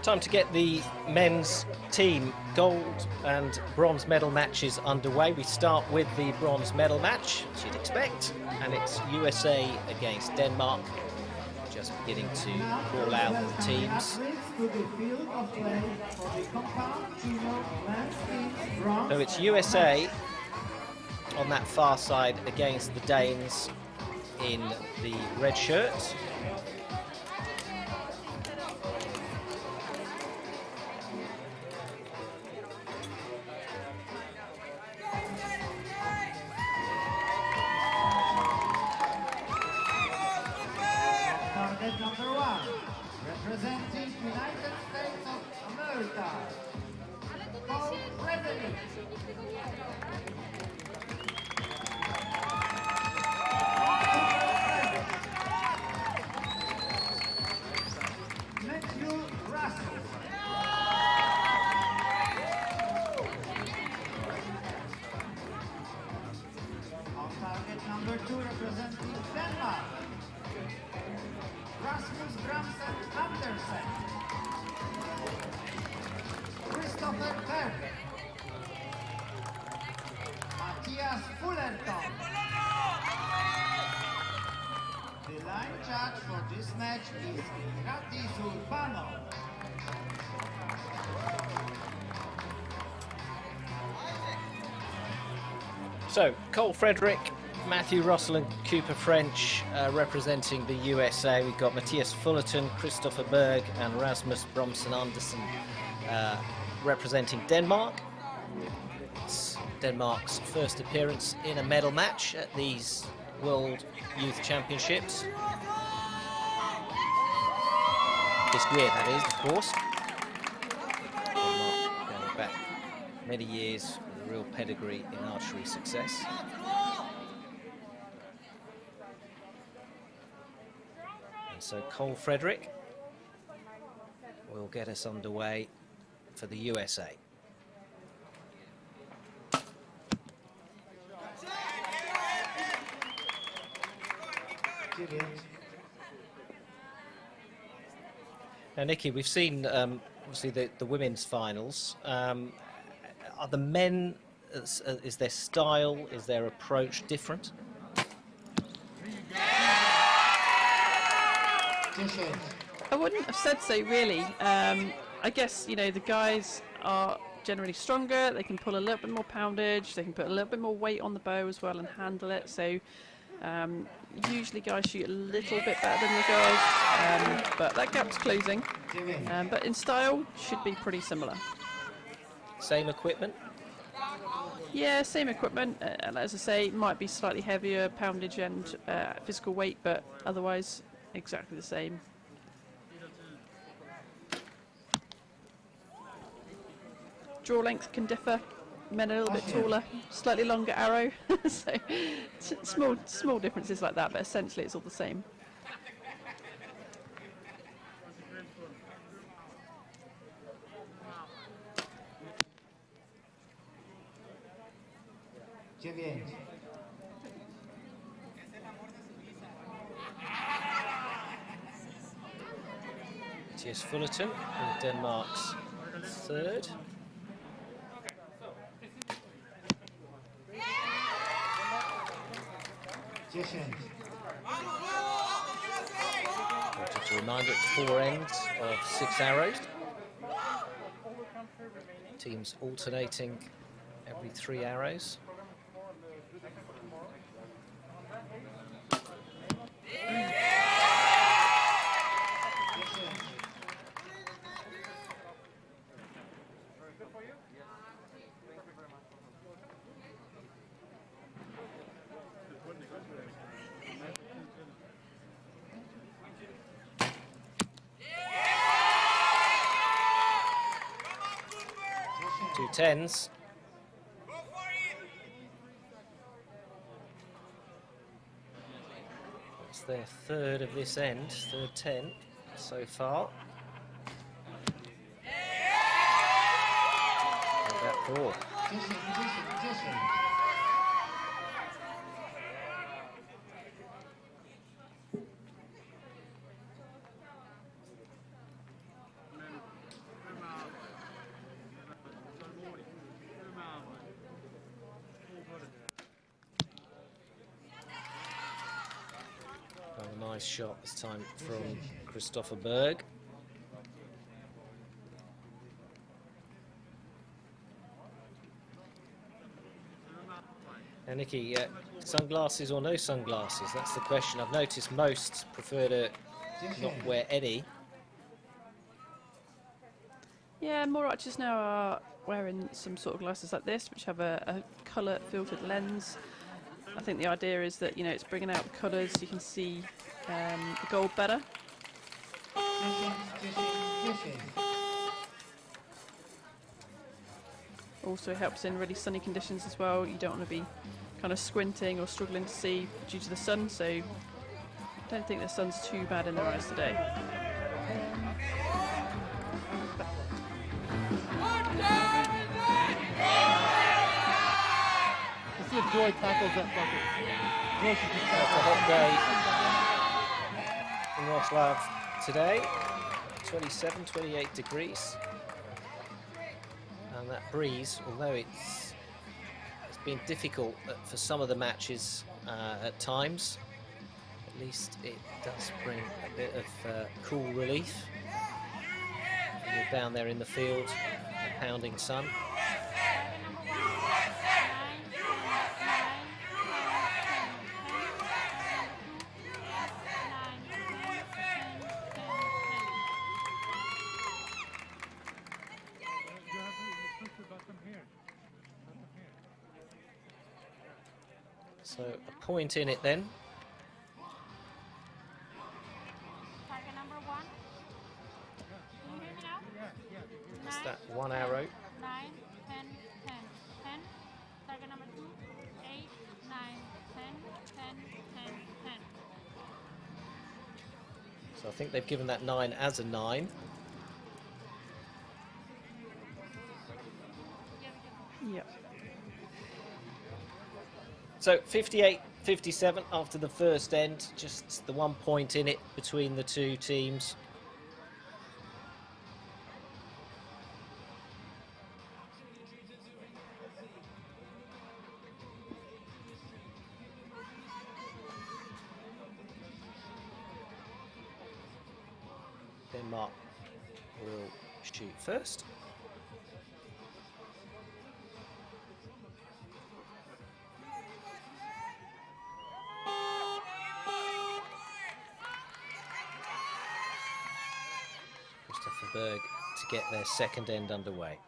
Time to get the men's team gold and bronze medal matches underway. We start with the bronze medal match, as you'd expect, and it's USA against Denmark. Just beginning to call out the teams. So it's USA on that far side against the Danes in the red shirts. Number 1, representing United States of America, co-president. Matthew Russell. On target number 2, representing Denmark, Rasmus Gramsen Andersen, Christopher Berg, Matthias Fullerton. The line judge for this match is Rati Zurbano. So, Cole Frederick, Matthew Russell and Cooper French representing the USA. We've got Matthias Fullerton, Christopher Berg and Rasmus Bromsen Andersen representing Denmark. It's Denmark's first appearance in a medal match at these World Youth Championships. this year, that is, of course. Going back many years with a real pedigree in archery success. And so Cole Frederick will get us underway for the USA. Now, Nikki, we've seen obviously the women's finals. Are the men, is their style, is their approach different? I wouldn't have said so, really. I guess, you know, the guys are generally stronger, they can pull a little bit more poundage, they can put a little bit more weight on the bow as well and handle it. So usually guys shoot a little bit better than the girls, but that gap's closing. But in style, should be pretty similar. Same equipment? Yeah, same equipment. And as I say, it might be slightly heavier poundage and physical weight, but otherwise exactly the same. Draw length can differ. Men are a little bit taller, slightly longer arrow. So small differences like that, but essentially it's all the same. Mathias Fullerton, in Denmark's third. Just a reminder, it's 4 ends of 6 arrows. Teams alternating every 3 arrows. Two 10s. That's their third of this end, third 10 so far. And that 4. Nice shot this time from Christopher Berg. Now, Nikki, sunglasses or no sunglasses? That's the question. I've noticed most prefer to not wear any. Yeah, more archers now are wearing some sort of glasses like this, which have a colour filtered lens. I think the idea is that, you know, it's bringing out the colours so you can see the gold better. Also helps in really sunny conditions as well. You don't want to be kind of squinting or struggling to see due to the sun, so I don't think the sun's too bad in their eyes today. Let's see if Joy tackles that bucket. Joy should be It's a hot day in Wroclaw today, 27, 28 degrees. And that breeze, although it's been difficult for some of the matches at times, at least it does bring a bit of cool relief. You're down there in the field, the pounding sun. So a point in it then. Target number 1. So I think they've given that 9 as a 9. Yep. So 58-57 after the first end, just the 1 point in it between the two teams. Denmark will shoot first. Christopher Berg to get their second end underway.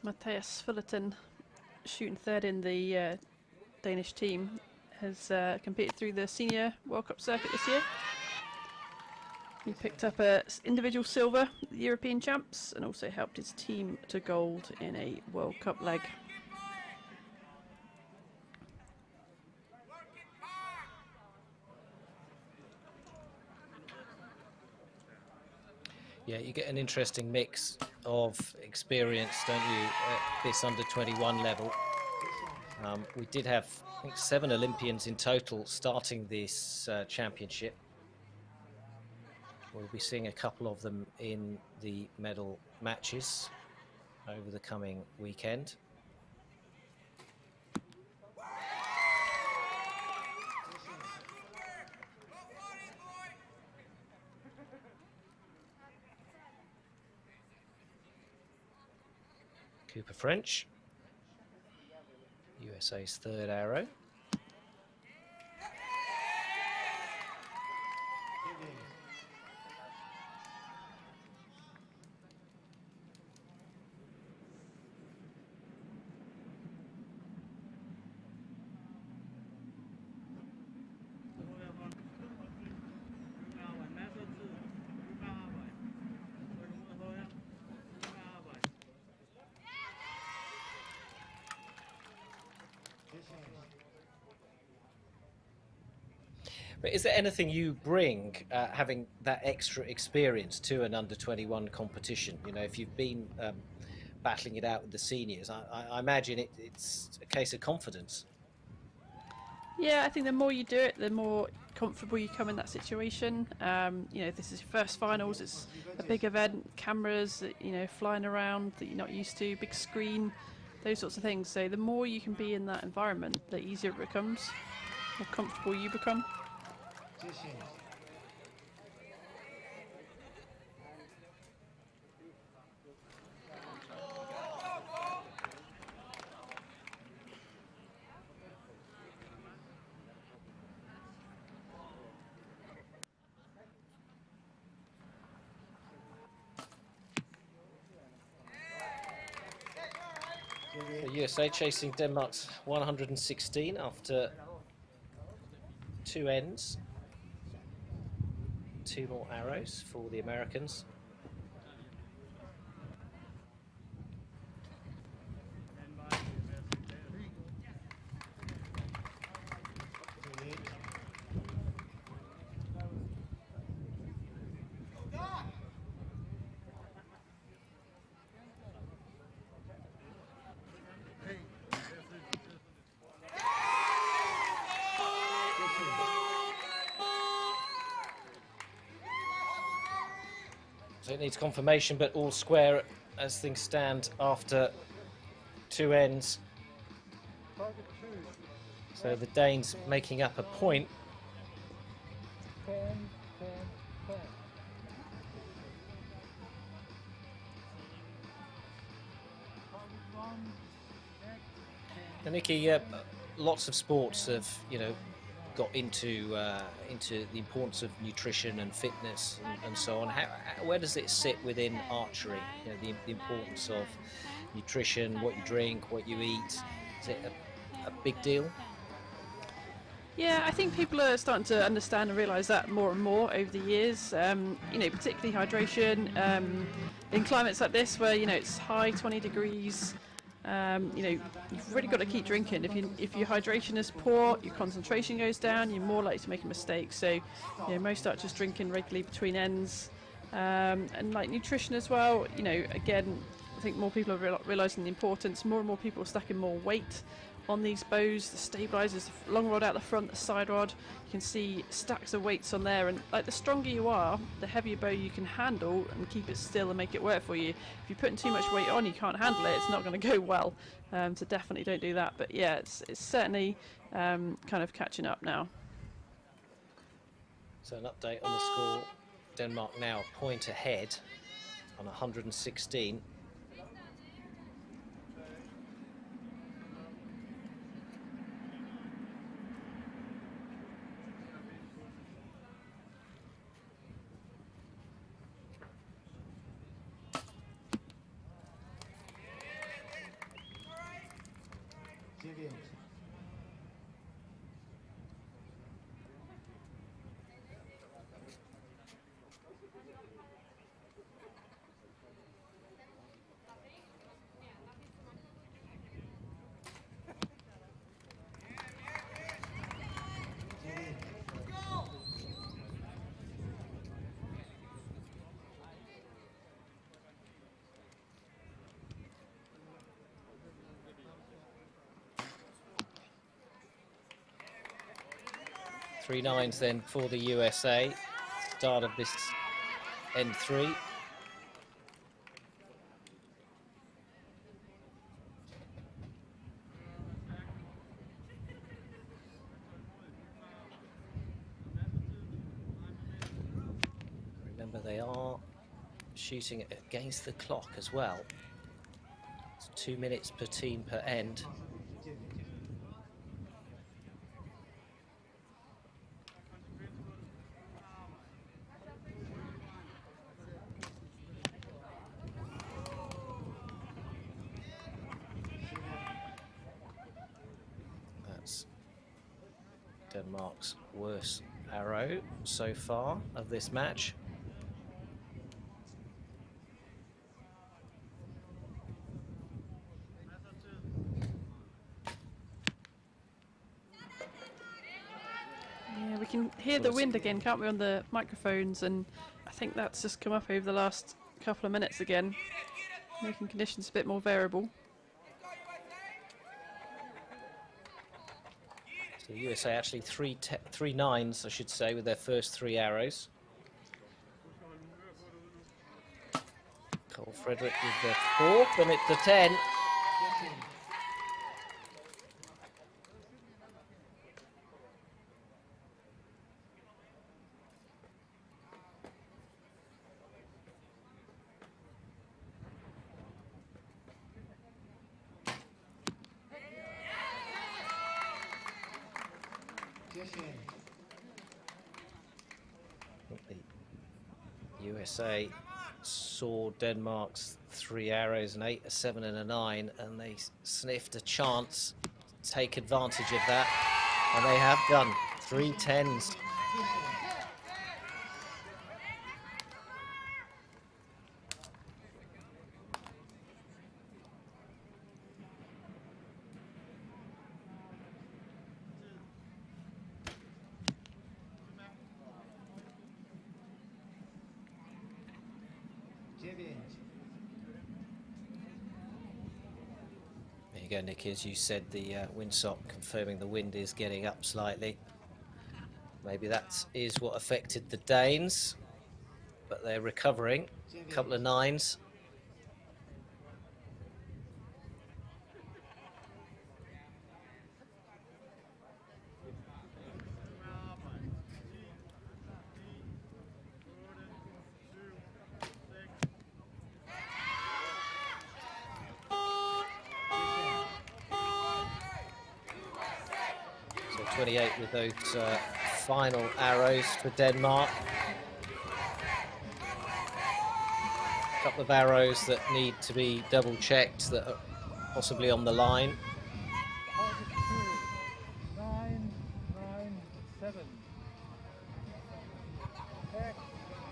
Matthias Fullerton, shooting third in the Danish team, has competed through the Senior World Cup circuit this year. He picked up a individual silver at the European Champs and also helped his team to gold in a World Cup leg. Yeah, you get an interesting mix of experience, don't you, at this under-21 level. We did have, I think, 7 Olympians in total starting this championship. We'll be seeing a couple of them in the medal matches over the coming weekend. Cooper French, USA's third arrow. But is there anything you bring, having that extra experience, to an under-21 competition? You know, if you've been battling it out with the seniors, I imagine it's a case of confidence. Yeah, I think the more you do it, the more comfortable you come in that situation. You know, this is your first finals, it's a big event, cameras, you know, flying around that you're not used to, big screen, those sorts of things. So the more you can be in that environment, the easier it becomes, the more comfortable you become. The USA chasing Denmark's 116 after 2 ends. 2 more arrows for the Americans. So it needs confirmation, but all square as things stand after 2 ends. So the Danes making up a point. And Nikki, lots of sports have, got into the importance of nutrition and fitness and so on. Where does it sit within archery? The importance of nutrition, what you drink, what you eat. Is it a big deal? Yeah, I think people are starting to understand and realise that more and more over the years. Particularly hydration. In climates like this, where it's high 20 degrees, you've really got to keep drinking. If your hydration is poor, your concentration goes down. You're more likely to make a mistake. So, most archers drinking regularly between ends, and like nutrition as well. Again, I think more people are realising the importance. More and more people are stacking more weight on these bows, the stabilizers, the long rod out the front, the side rod. You can see stacks of weights on there, and like the stronger you are, the heavier bow you can handle and keep it still and make it work for you. If you're putting too much weight on, you can't handle it, it's not going to go well. So definitely don't do that. But yeah, it's certainly kind of catching up now. So an update on the score. Denmark now a point ahead on 116. Three nines then for the USA. Start of this end three. Remember, they are shooting against the clock as well. It's 2 minutes per team per end. Denmark's worst arrow so far of this match. Yeah, we can hear the wind again, can't we, on the microphones, and I think that's just come up over the last couple of minutes again, making conditions a bit more variable. So the USA actually three nines, I should say, with their first three arrows. Cole Frederick with their fourth, and it's a 10. The USA saw Denmark's three arrows, an 8, a 7 and a 9, and they sniffed a chance to take advantage of that, and they have done. 3 10s. There you go, Nick. As you said, the windsock confirming the wind is getting up slightly. Maybe that is what affected the Danes, but they're recovering. A couple of 9s. 28 with those final arrows for Denmark. A couple of arrows that need to be double checked that are possibly on the line. 9, 9, 7. Back,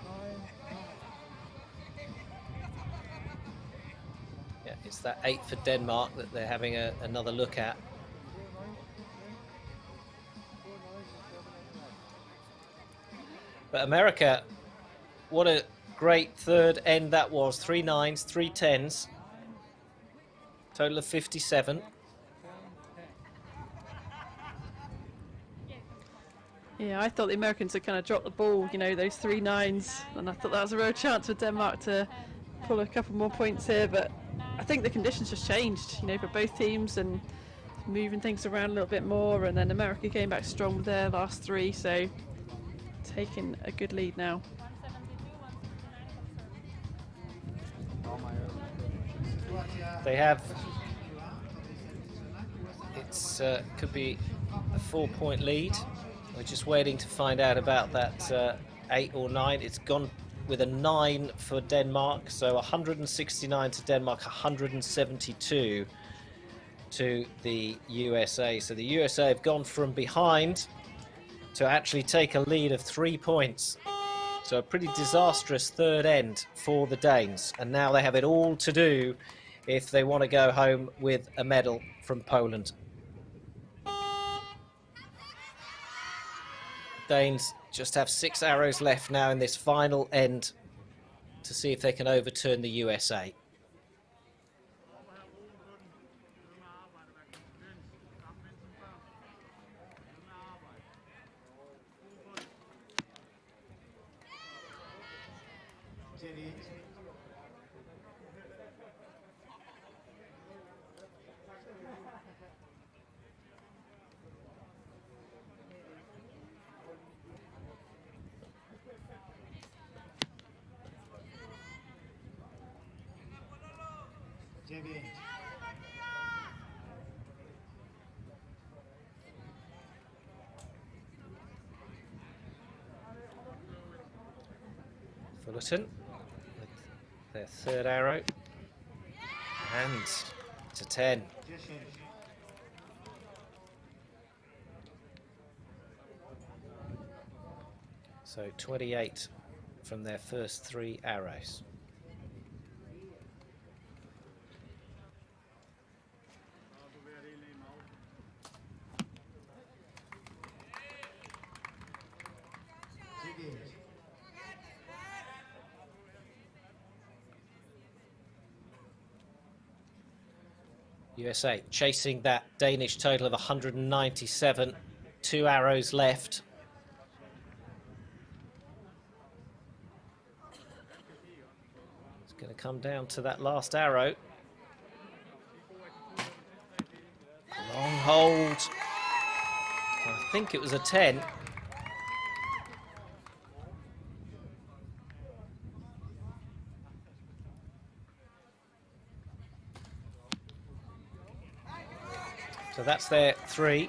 9, 9. Yeah, it's that 8 for Denmark that they're having another look at. But America, what a great third end that was. 3 9s, 3 10s. Total of 57. Yeah, I thought the Americans had kind of dropped the ball, you know, those 3 9s, and I thought that was a real chance for Denmark to pull a couple more points here, but I think the conditions just changed, you know, for both teams, and moving things around a little bit more, and then America came back strong with their last 3, so taking a good lead now. They have, it's could be a 4-point lead. We're just waiting to find out about that 8 or 9. It's gone with a 9 for Denmark, so 169 to Denmark, 172 to the USA. So the USA have gone from behind to actually take a lead of 3 points. So a pretty disastrous third end for the Danes. And now they have it all to do if they want to go home with a medal from Poland. Danes just have 6 arrows left now in this final end to see if they can overturn the USA. Fullerton with their third arrow, and to 10. So 28 from their first 3 arrows. USA chasing that Danish total of 197, 2 arrows left. It's going to come down to that last arrow. Long hold. I think it was a 10. So that's their 3.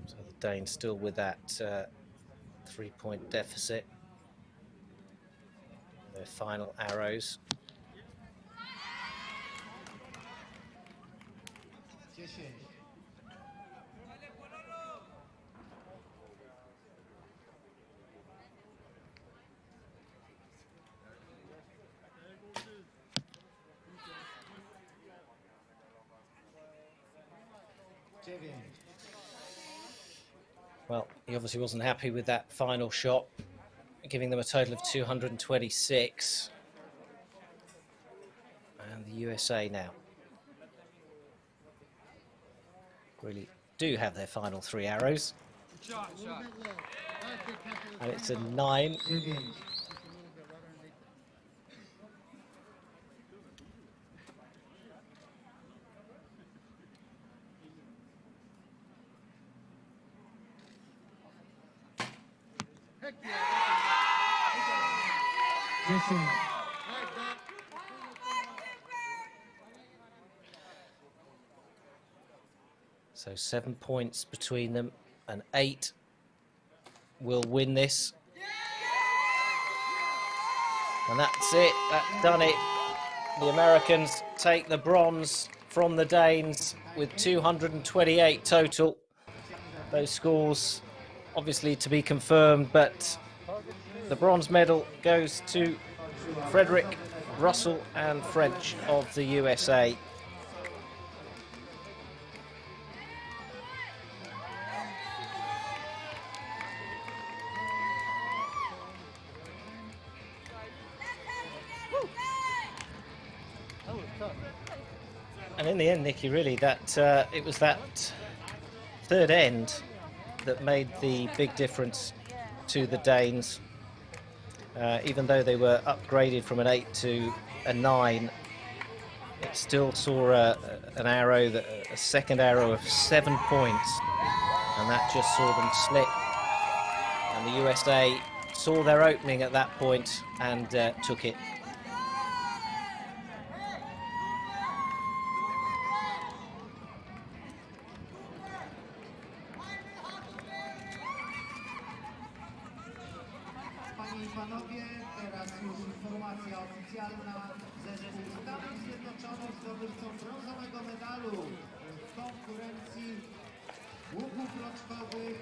So the Danes still with that 3-point deficit. Their final arrows. Well, he obviously wasn't happy with that final shot, giving them a total of 226. And the USA now really do have their final 3 arrows. And it's a 9. 10. So 7 points between them, and 8 will win this. And that's it, that's done it. The Americans take the bronze from the Danes with 228 total. Those scores obviously to be confirmed, but the bronze medal goes to Frederick, Russell and French of the USA. And in the end, Nikki, really, that it was that third end that made the big difference to the Danes. Even though they were upgraded from an 8 to a 9, it still saw an arrow, a second arrow of 7 points, and that just saw them slip. And the USA saw their opening at that point and took it. Panie i Panowie, teraz już informacja oficjalna. Zespół Stanów Zjednoczonych zdobywcą brązowego medalu w konkurencji łuków roczkowych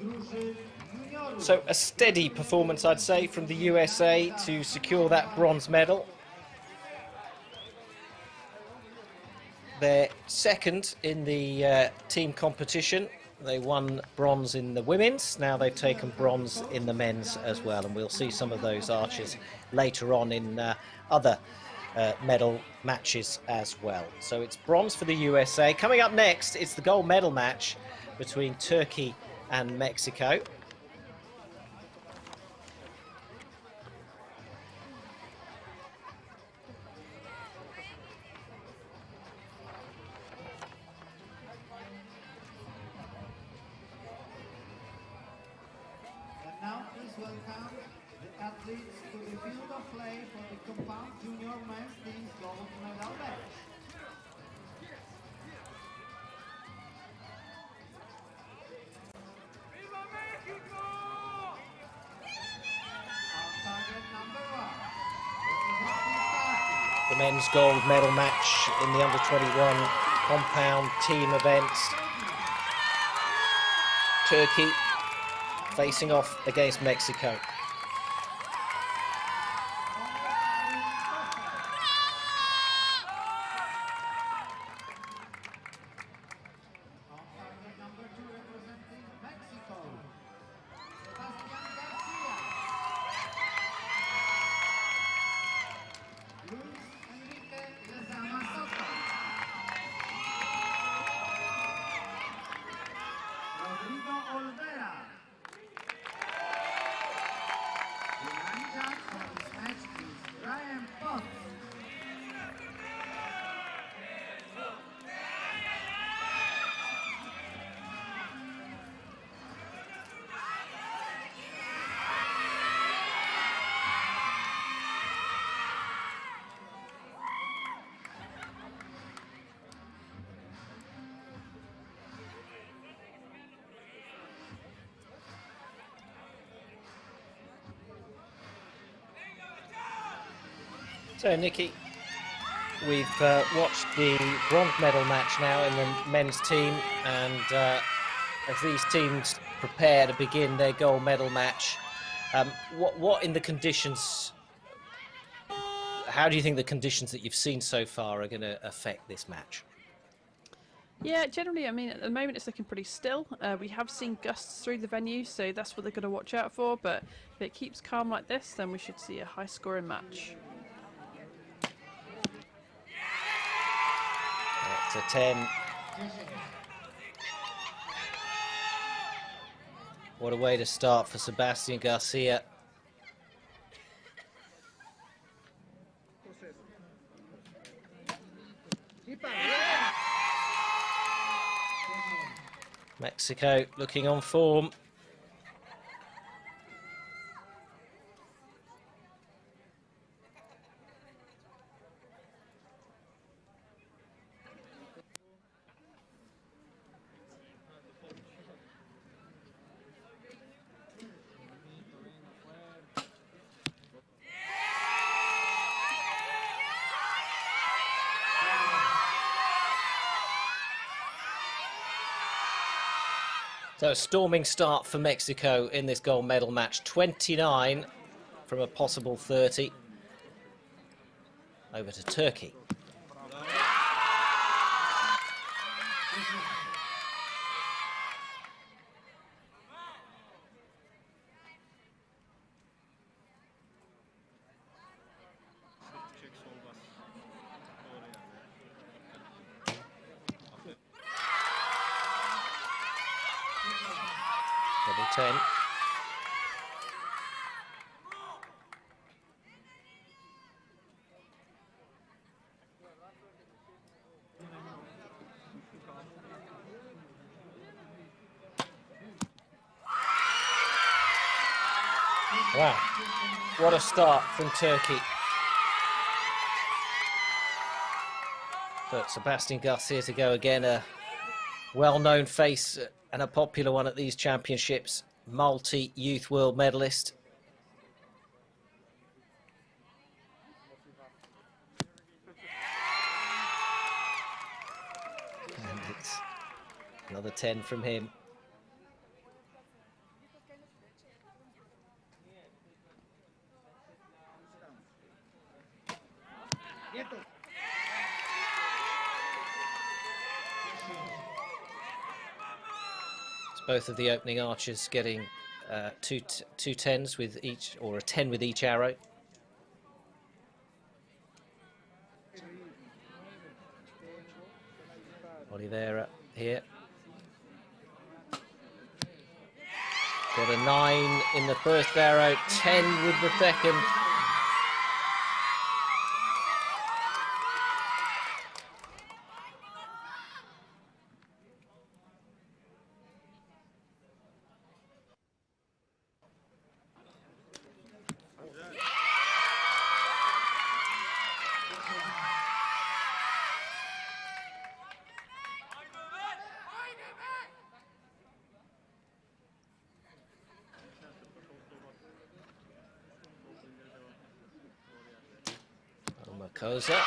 drużyn juniorów. So a steady performance, I'd say, from the USA to secure that bronze medal. They're second in the team competition. They won bronze in the women's, now they've taken bronze in the men's as well, and we'll see some of those archers later on in other medal matches as well. So it's bronze for the USA. Coming up next, it's the gold medal match between Turkey and Mexico. Now please welcome the athletes to the field of play for the compound junior men's team's gold medal match. ¡Viva México! On target number 1. Representing The men's gold medal match in the under-21 compound team events. Turkey facing off against Mexico. on target number 2 representing Mexico. Sebastian Garcia. Luis Enrique Lezama Soto. Rodrigo Olvera. The line judge for this match is Ryan Potts. So, Nikki, we've watched the bronze medal match now in the men's team, and as these teams prepare to begin their gold medal match, what in the conditions, how do you think the conditions that you've seen so far are going to affect this match? Yeah, generally, I mean, at the moment it's looking pretty still. We have seen gusts through the venue, so that's what they're going to watch out for, but if it keeps calm like this, then we should see a high-scoring match. That's a 10. What a way to start for Sebastian Garcia. Mexico looking on form. So a storming start for Mexico in this gold medal match. 29 from a possible 30. Over to Turkey. Double 10. Wow, what a start from Turkey. But Sebastian Garcia to go again, a well-known face and a popular one at these championships, multi-youth world medalist. And it's another 10 from him. Both of the opening archers getting two 10s with each, or a 10 with each arrow. Oliveira here. Got a 9 in the first arrow, 10 with the second. Koza.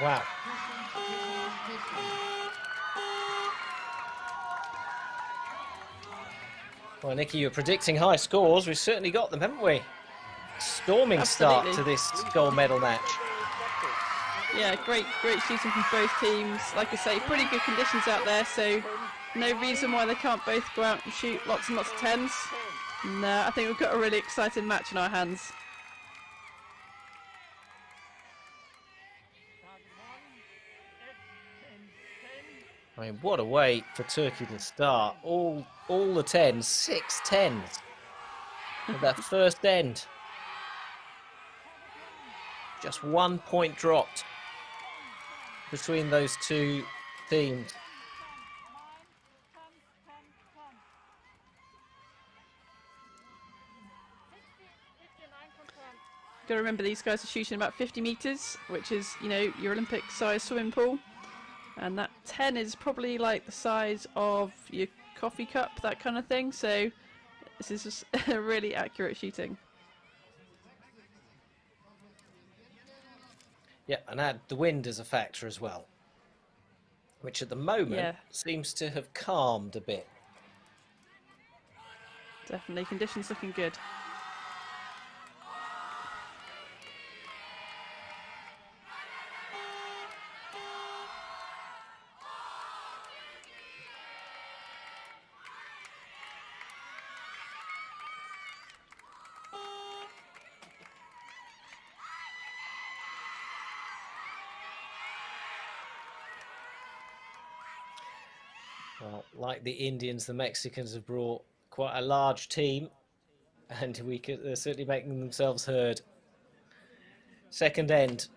Wow. Well, Nikki, you're predicting high scores. We've certainly got them, haven't we? Storming Absolutely. start to this gold medal match. Yeah, great shooting from both teams. Like I say, pretty good conditions out there, so no reason why they can't both go out and shoot lots and lots of 10s. And I think we've got a really exciting match in our hands. I mean, what a way for Turkey to start. All the 10s, 6 10s at that first end. Just 1 point dropped between those two teams. Got to remember these guys are shooting about 50 meters, which is, you know, your Olympic size swimming pool. And that 10 is probably like the size of your coffee cup, that kind of thing. So this is just really accurate shooting. Yeah, and add the wind as a factor as well, which at the moment seems to have calmed a bit. Definitely, conditions looking good. Well, like the Indians, the Mexicans have brought quite a large team, and they're certainly making themselves heard. Second end.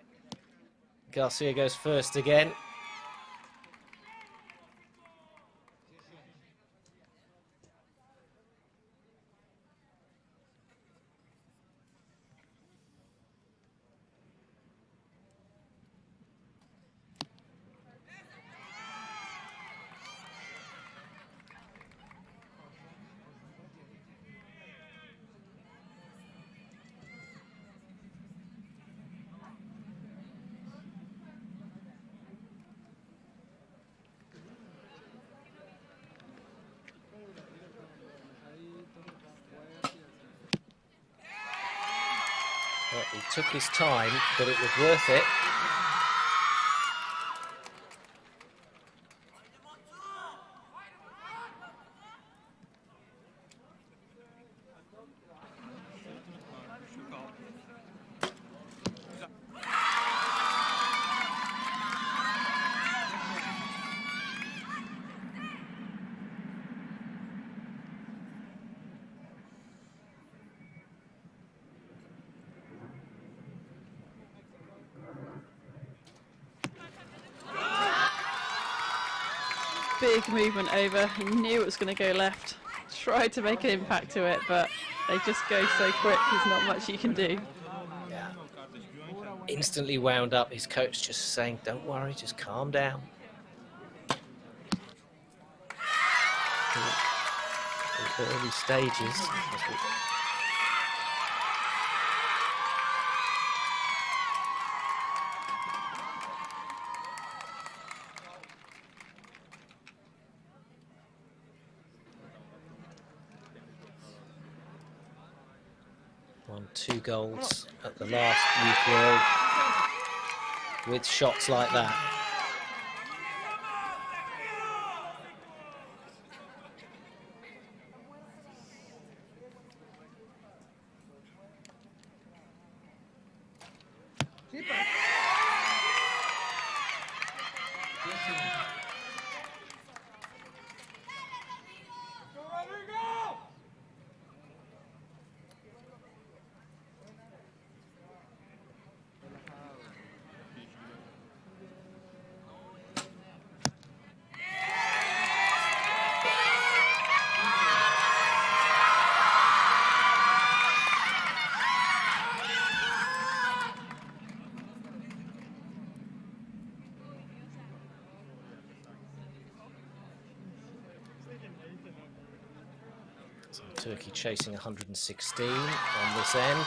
Garcia goes first again. He took his time, but it was worth it. Big movement over. He knew it was going to go left. Tried to make an impact to it, but they just go so quick. There's not much you can do. Yeah. Instantly wound up. His coach just saying, "Don't worry, just calm down." The early stages. Won 2 golds at the last Youth World with shots like that. Turkey chasing 116 on this end.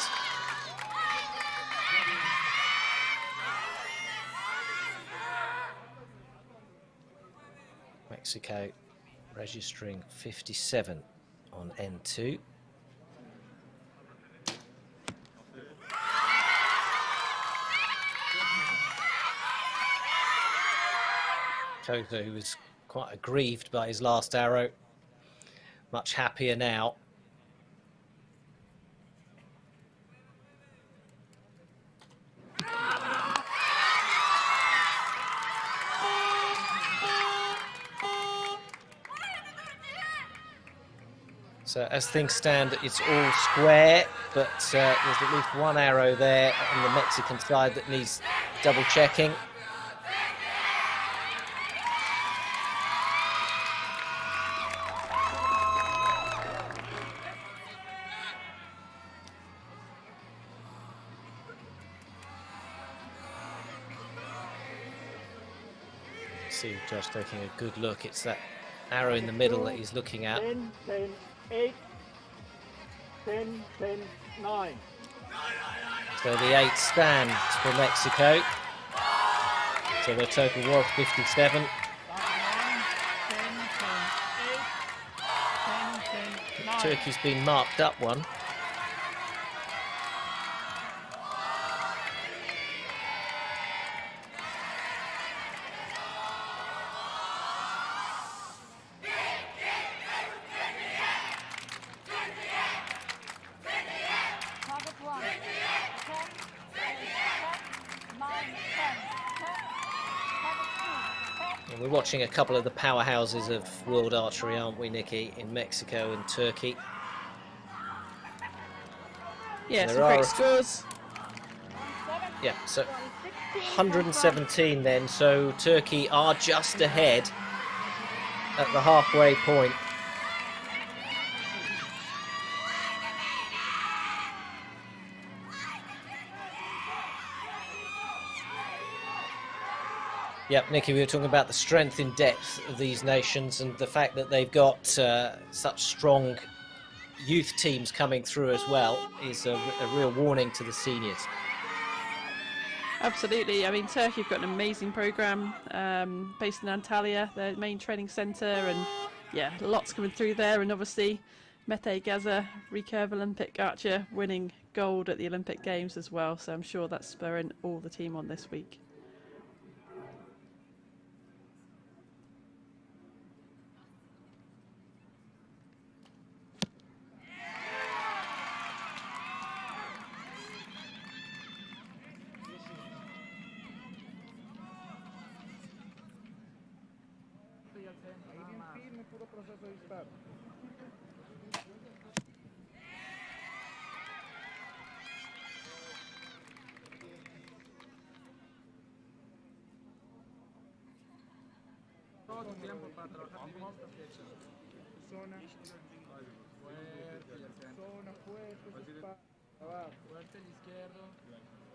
Mexico registering 57 on N2. Toto, who was quite aggrieved by his last arrow, much happier now. So as things stand, it's all square, but there's at least one arrow there on the Mexican side that needs double checking. See Josh taking a good look. It's that arrow in the middle that he's looking at. 10, 10, 8, 10, 10, 9. So the 8 stands for Mexico. So their total was 57. 10, 10, 9. Turkey's been marked up one. We're watching a couple of the powerhouses of world archery, aren't we, Nikki, in Mexico and Turkey? Yeah, some great scores. Yeah, so 117 then, so Turkey are just ahead at the halfway point. Yep, Nikki, we were talking about the strength in depth of these nations and the fact that they've got such strong youth teams coming through as well is a real warning to the seniors. Absolutely. I mean, Turkey have got an amazing programme based in Antalya, their main training centre, and yeah, lots coming through there. And obviously, Mete Gaza, Recurve Olympic archer, winning gold at the Olympic Games as well. So I'm sure that's spurring all the team on this week. Tiempo para trabajar en esta flecha. Zona. Zona fuerte. Fuerte el izquierdo.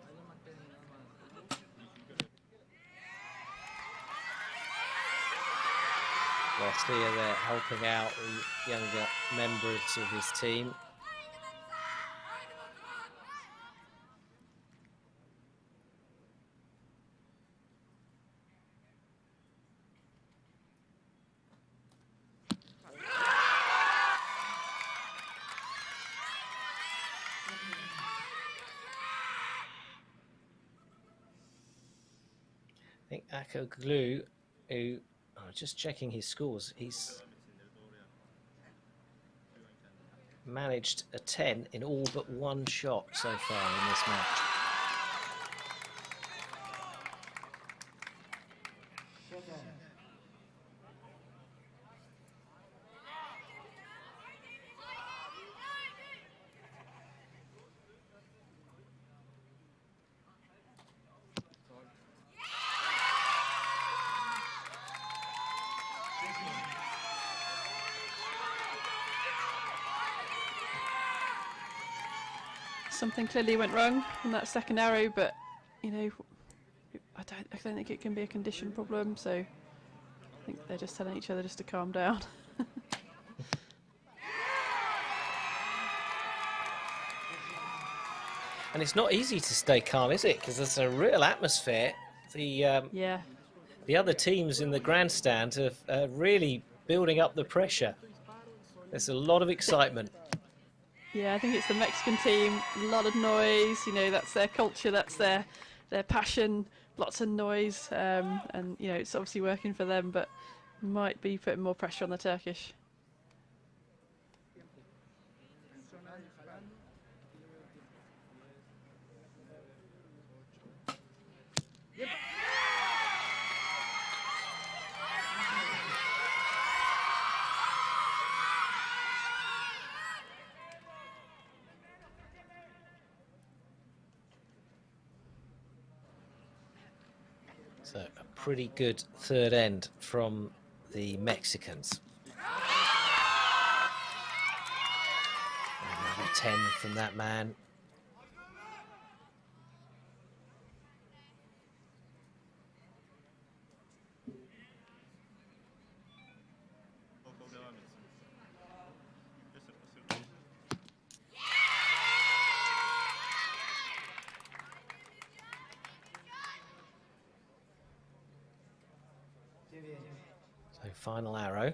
Ahí lo mantén nada más. Garcia there helping out the younger members of his team. I think Akoglu, who, just checking his scores, he's managed a 10 in all but one shot so far in this match. Something clearly went wrong on that second arrow, but you know, I don't think it can be a condition problem. So I think they're just telling each other just to calm down. And it's not easy to stay calm, is it? Because there's a real atmosphere. Yeah. The other teams in the grandstand are really building up the pressure. There's a lot of excitement. Yeah, I think it's the Mexican team. A lot of noise. You know, that's their culture. That's their passion. Lots of noise, and you know, it's obviously working for them, but might be putting more pressure on the Turkish. So a pretty good third end from the Mexicans. Another 10 from that man. So final arrow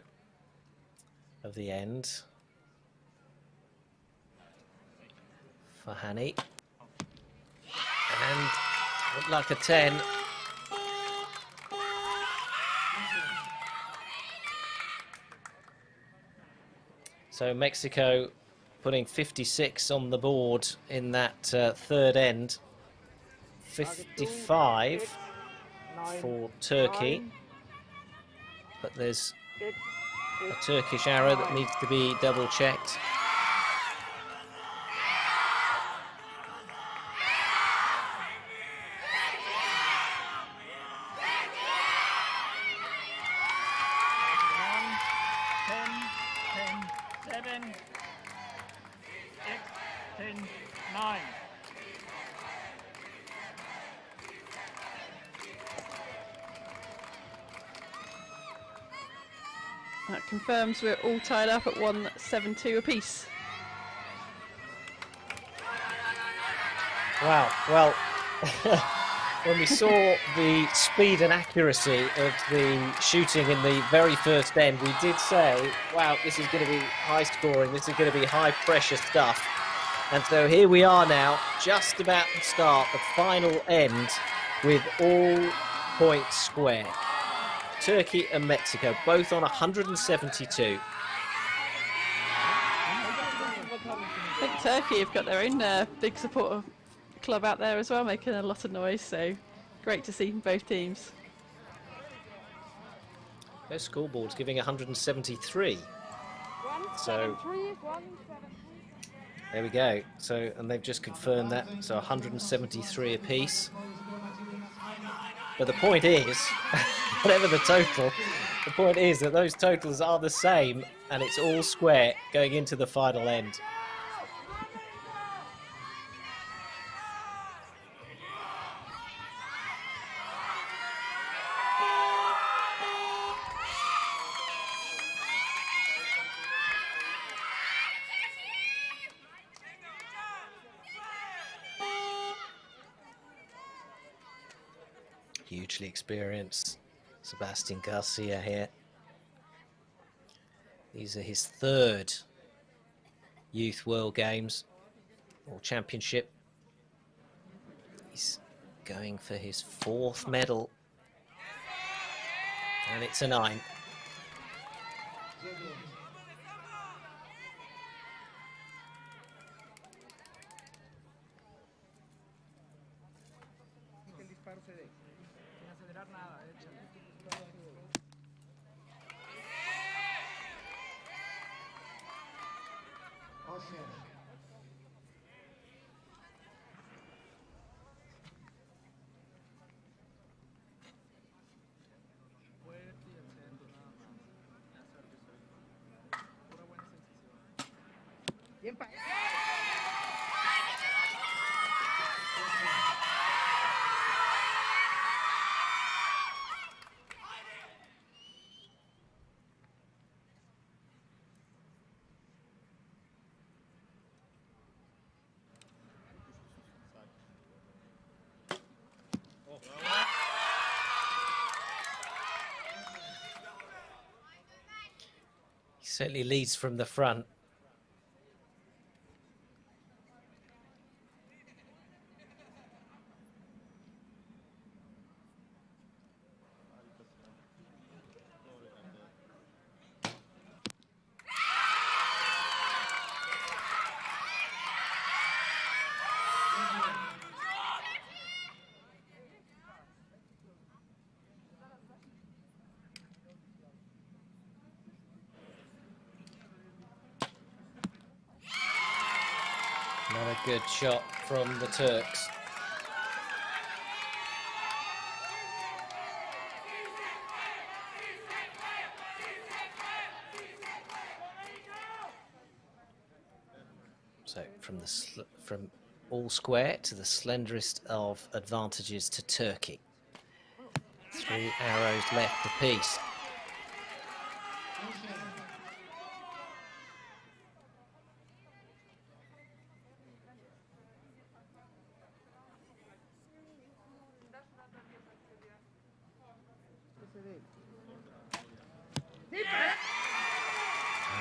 of the end for Hani, and looked like a 10. So Mexico putting 56 on the board in that third end. 55 for Turkey. But there's a Turkish arrow that needs to be double checked. That confirms we're all tied up at 172 apiece. Wow, well, when we saw the speed and accuracy of the shooting in the very first end, we did say, wow, this is going to be high scoring, this is going to be high pressure stuff. And so here we are now, just about to start the final end with all points square. Turkey and Mexico, both on 172. I think Turkey have got their own big supporter club out there as well, making a lot of noise, so great to see from both teams. Those scoreboards giving 173. So there we go. So, and they've just confirmed that. So 173 apiece. But the point is, whatever the total, the point is that those totals are the same, and it's all square going into the final end. Hugely experienced Sebastian Garcia here. These are his third Youth World Games or Championship. He's going for his fourth medal, and it's a 9. He certainly leads from the front. Another good shot from the Turks. So from all square to the slenderest of advantages to Turkey. 3 arrows left apiece.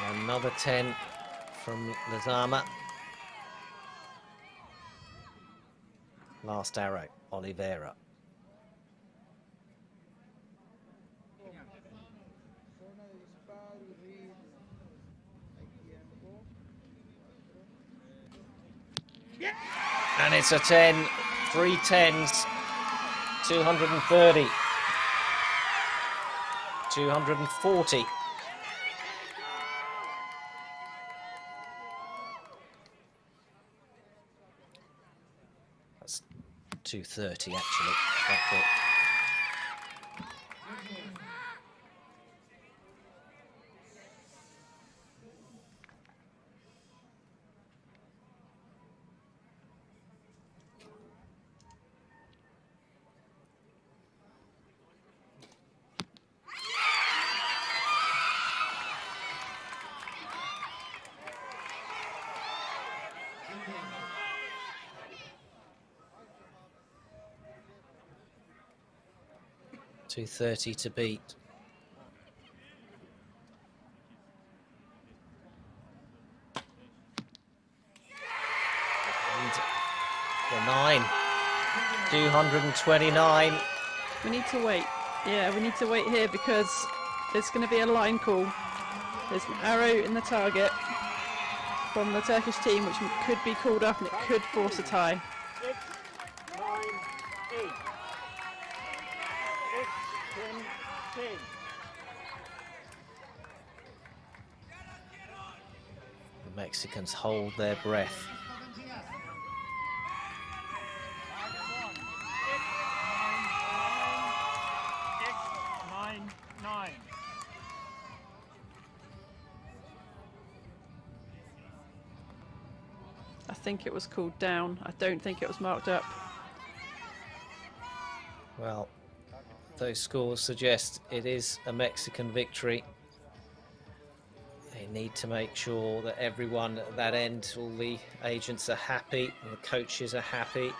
And another 10 from Lazama. Last arrow, Oliveira. And it's a 10, 3 10s, 230, 240. That's 230 actually. That's it. 2:30 to beat. And the 9, 229. We need to wait. Yeah, we need to wait here because there's going to be a line call. There's an arrow in the target from the Turkish team, which could be called up and it could force a tie. 6, 9, 8. 6, 10, 10. The Mexicans hold their breath. I think it was called down. I don't think it was marked up. Well, those scores suggest it is a Mexican victory. They need to make sure that everyone at that end, all the agents are happy and the coaches are happy.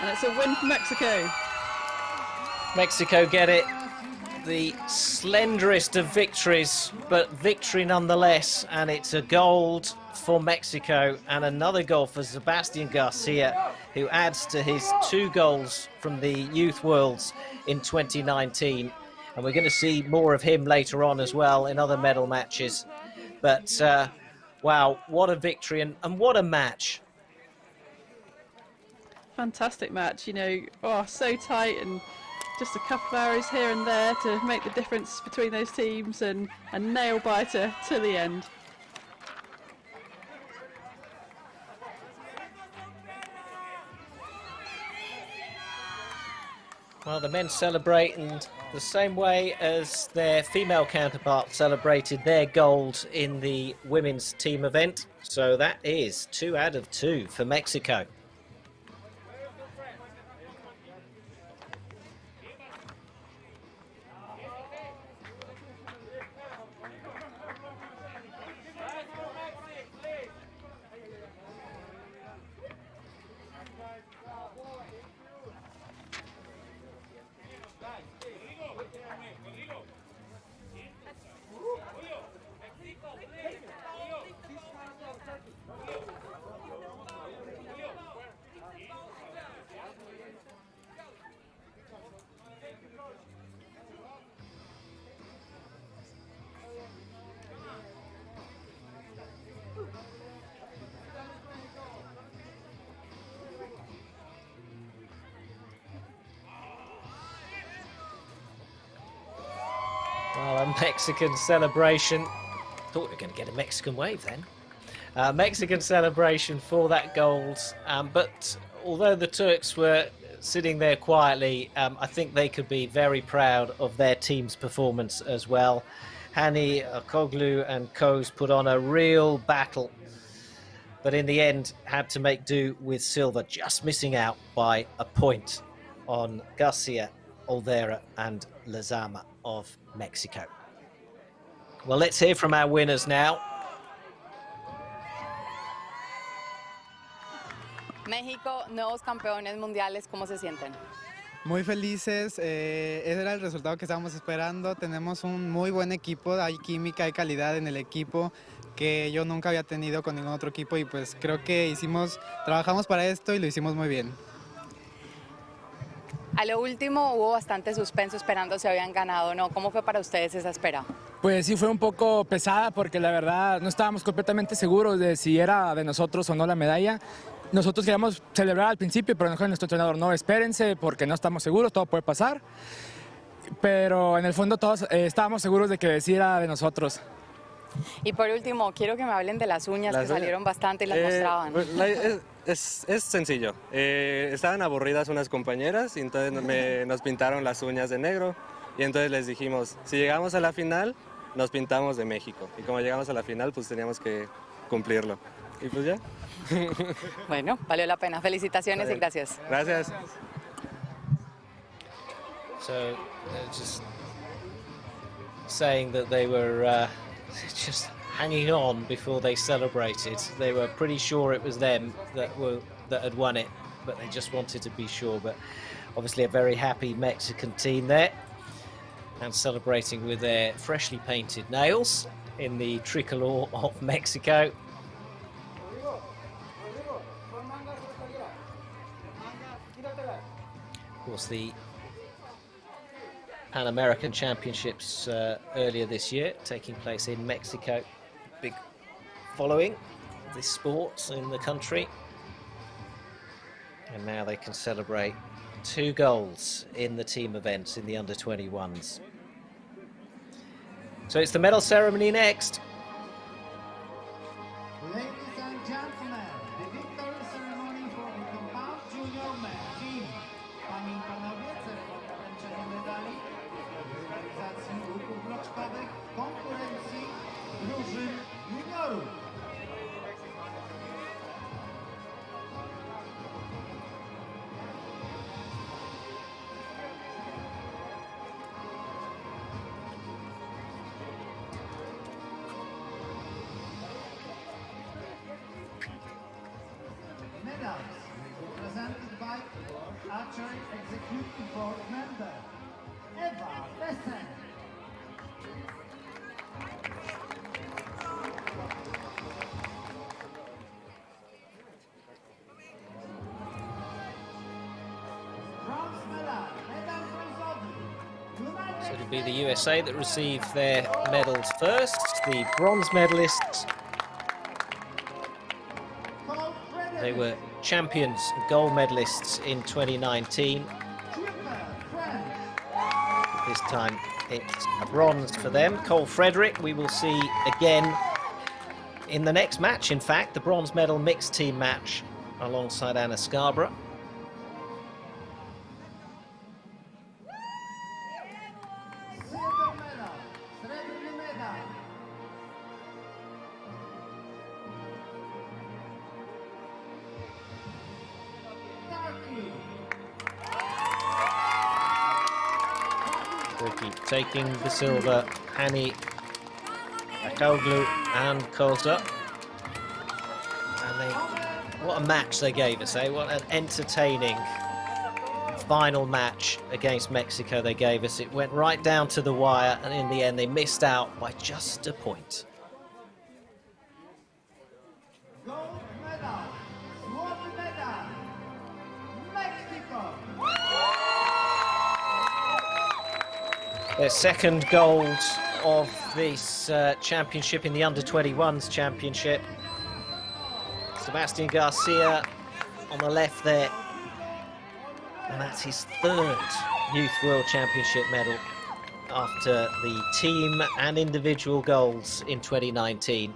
And it's a win for Mexico. Mexico get it. The slenderest of victories, but victory nonetheless. And it's a gold for Mexico and another goal for Sebastian Garcia, who adds to his 2 goals from the Youth Worlds in 2019. And we're going to see more of him later on as well in other medal matches. But wow, what a victory and what a match. Fantastic match, you know, oh, so tight, and just a couple of arrows here and there to make the difference between those teams, and a nail biter to the end. Well, the men celebrate in the same way as their female counterparts celebrated their gold in the women's team event. So that is 2 out of 2 for Mexico. Well, a Mexican celebration. Thought we were going to get a Mexican wave then. Mexican celebration for that gold. But although the Turks were sitting there quietly, I think they could be very proud of their team's performance as well. Hani, Koglu and Koz put on a real battle, but in the end had to make do with silver, just missing out by a point on Garcia, Olvera and Lezama of Mexico. Well, let's hear from our winners now. México, nuevos campeones mundiales, ¿cómo se sienten? Muy felices, ese era el resultado que estábamos esperando. Tenemos un muy buen equipo, hay química, hay calidad en el equipo que yo nunca había tenido con ningún otro equipo, y pues creo que trabajamos para esto y lo hicimos muy bien. A lo último hubo bastante suspenso esperando si habían ganado o no. ¿Cómo fue para ustedes esa espera? Pues sí, fue un poco pesada porque la verdad no estábamos completamente seguros de si era de nosotros o no la medalla. Nosotros queríamos celebrar al principio, pero nuestro entrenador no, espérense porque no estamos seguros, todo puede pasar. Pero en el fondo todos estábamos seguros de que sí era de nosotros. Y por último, quiero que me hablen de las uñas que salieron bastante y las mostraban. Es sencillo. Estaban aburridas unas compañeras y entonces nos pintaron las uñas de negro. Y entonces les dijimos, si llegamos a la final, nos pintamos de México. Y como llegamos a la final, pues teníamos que cumplirlo. Y pues ya. Bueno, valió la pena. Felicitaciones y gracias. Gracias. So just saying that they were just hanging on before they celebrated. They were pretty sure it was them that had won it, but they just wanted to be sure. But obviously a very happy Mexican team there, and celebrating with their freshly painted nails in the tricolor of Mexico. Of course, the Pan American Championships earlier this year taking place in Mexico. Big following of this sport in the country. And now they can celebrate 2 golds in the team events in the under-21s. So it's the medal ceremony next. Ladies and gentlemen, the victory ceremony for the compound junior men team. Panie i panowie, ceremonia wręczenia medali w realizacji ruchów bloczkowych konkurencji drużyn juniorów. Medals presented by World Archery Executive Board member Eva Besen. Bronze medal, medal brązowy. So it'll be the USA that receive their medals first. The bronze medalists, they were champions and gold medalists in 2019. This time it's a bronze for them. Cole Frederick we will see again in the next match, in fact, the bronze medal mixed team match alongside Anna Scarborough. Silver medal, srebrny medal. Turkey taking the silver, Hani, Akoglu and Koza. And what a match they gave us, eh? What an entertaining final match against Mexico they gave us. It went right down to the wire, and in the end they missed out by just a point. Gold medal, złoty medal, Mexico. Their second gold of this championship in the under-21s championship. Sebastian Garcia on the left there. And that's his 3rd Youth World Championship medal after the team and individual golds in 2019.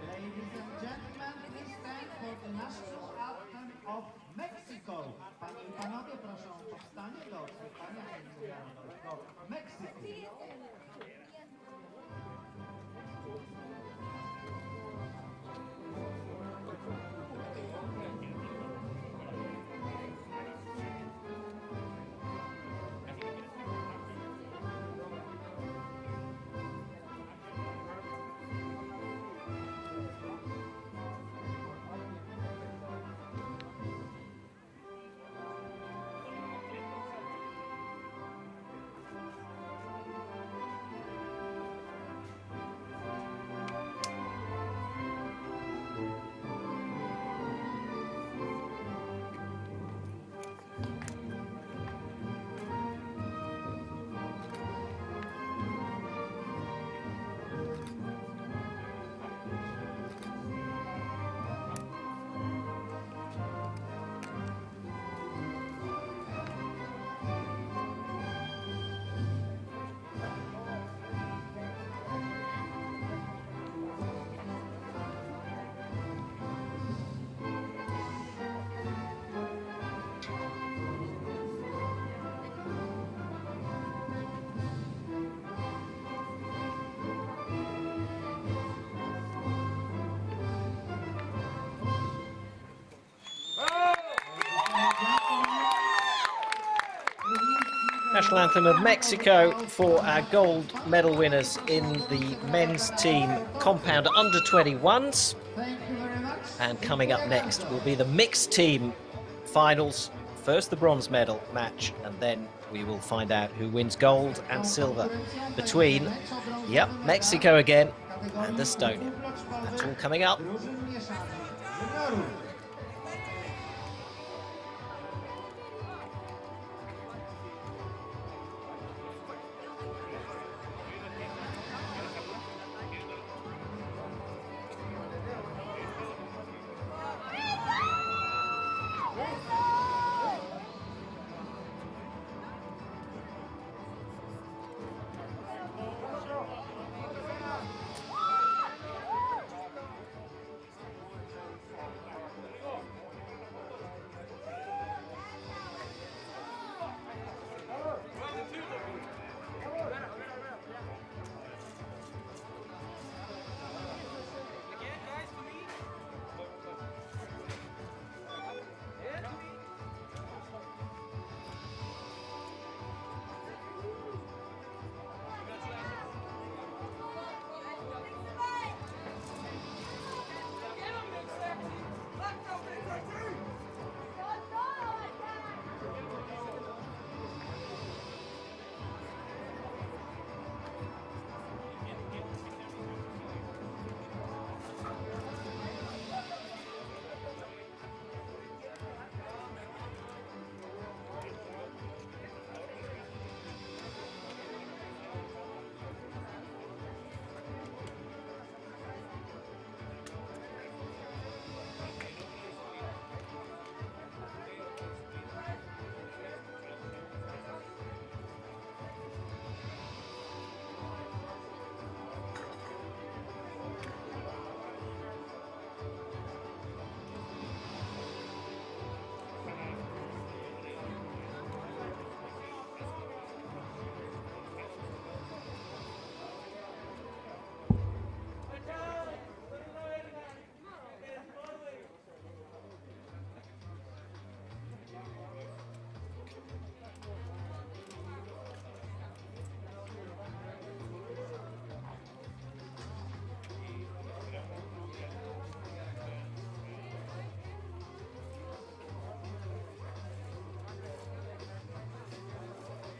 Ladies and gentlemen, please stand for the national anthem of Mexico. Panie i panowie, proszę o powstanie do odsłuchania hymnu narodowego Meksyku. National anthem of Mexico for our gold medal winners in the men's team compound under-21s. And coming up next will be the mixed team finals. First the bronze medal match, and then we will find out who wins gold and silver between, yep, Mexico again and Estonia. That's all coming up.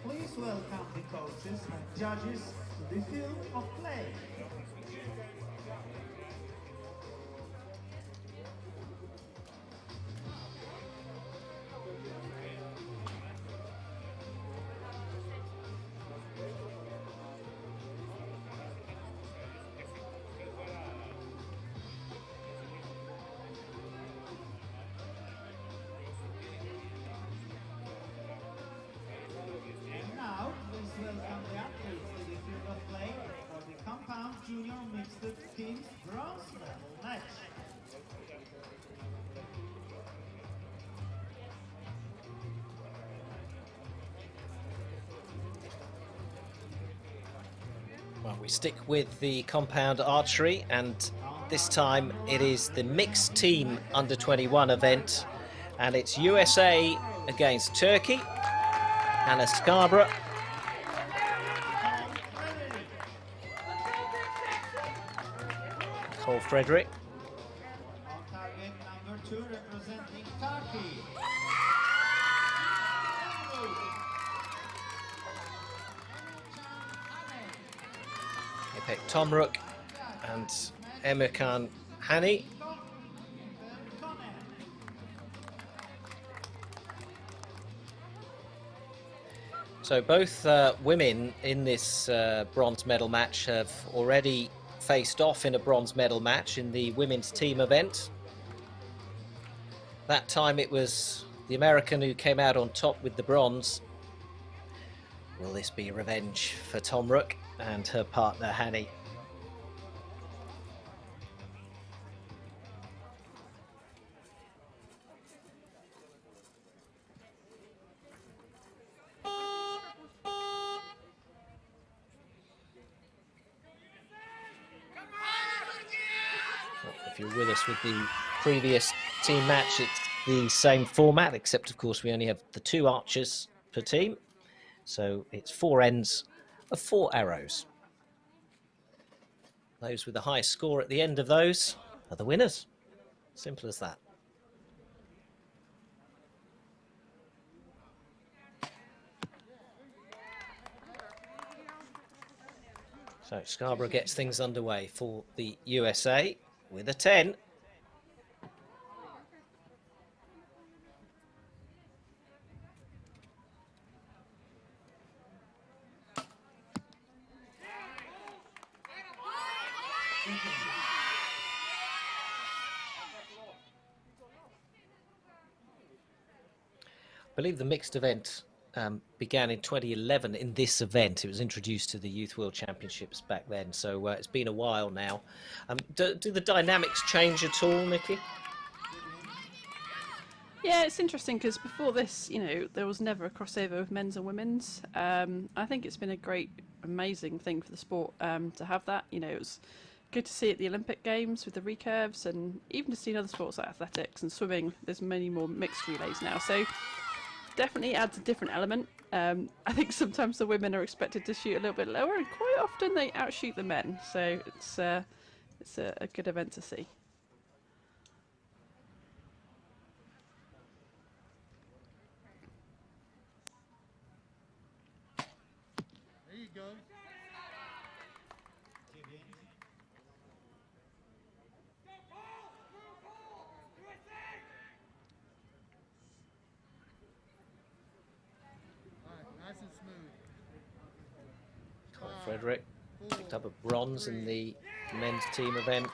Please welcome the coaches and judges to the field of play. Junior mixed teams bronze medal match. Well, we stick with the compound archery, and this time it is the mixed team under-21 event, and it's USA against Turkey. Anna Scarborough. Cole Frederick. On target number 2 representing Turkey. Ipek Tomruk and Emirkan Hani. So both women in this bronze medal match have already faced off in a bronze medal match in the women's team event. That time it was the American who came out on top with the bronze. Will this be revenge for Tomruk and her partner Hani? If you're with us with the previous team match, it's the same format, except of course we only have the 2 archers per team. So it's 4 ends of 4 arrows. Those with the highest score at the end of those are the winners. Simple as that. So Scarborough gets things underway for the USA with a 10. I believe the mixed event began in 2011 in this event. It was introduced to the Youth World Championships back then, so it's been a while now. Do the dynamics change at all, Nikki? Yeah, it's interesting because before this, you know, there was never a crossover of men's and women's. I think it's been a great, amazing thing for the sport to have that. You know, it was good to see at the Olympic Games with the recurves, and even to see in other sports like athletics and swimming. There's many more mixed relays now, so definitely adds a different element. I think sometimes the women are expected to shoot a little bit lower, and quite often they outshoot the men. So it's a good event to see. There you go. Nice and smooth. Colin Frederick picked up a bronze in the men's team event.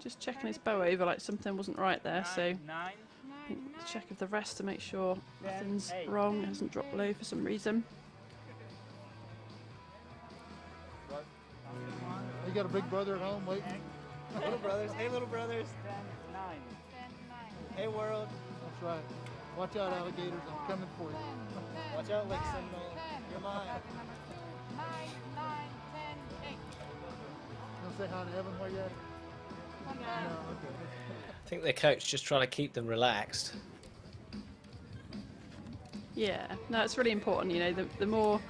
Just checking his bow over, like something wasn't right there, so check of the rest to make sure nothing's wrong, it hasn't dropped low for some reason. You got a big brother at home waiting? Little brothers, hey little brothers. 10-9. Hey world. That's right. Watch out, alligators, I'm coming for you. Watch out, Lixon, you're mine. 9, 9, 10, 8. You want to say hi to Evan while you're at it? No, okay. I think their coach just trying to keep them relaxed. Yeah, no, it's really important, you know, the more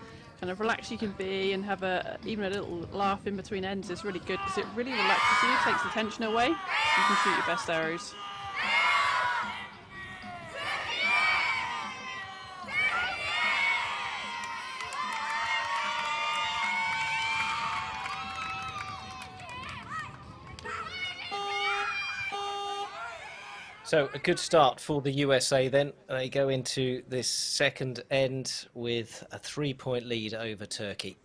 kind of relaxed you can be and have even a little laugh in between ends is really good, because it really relaxes you, takes the tension away, you can shoot your best arrows. So a good start for the USA then. They go into this second end with a 3-point lead over Turkey.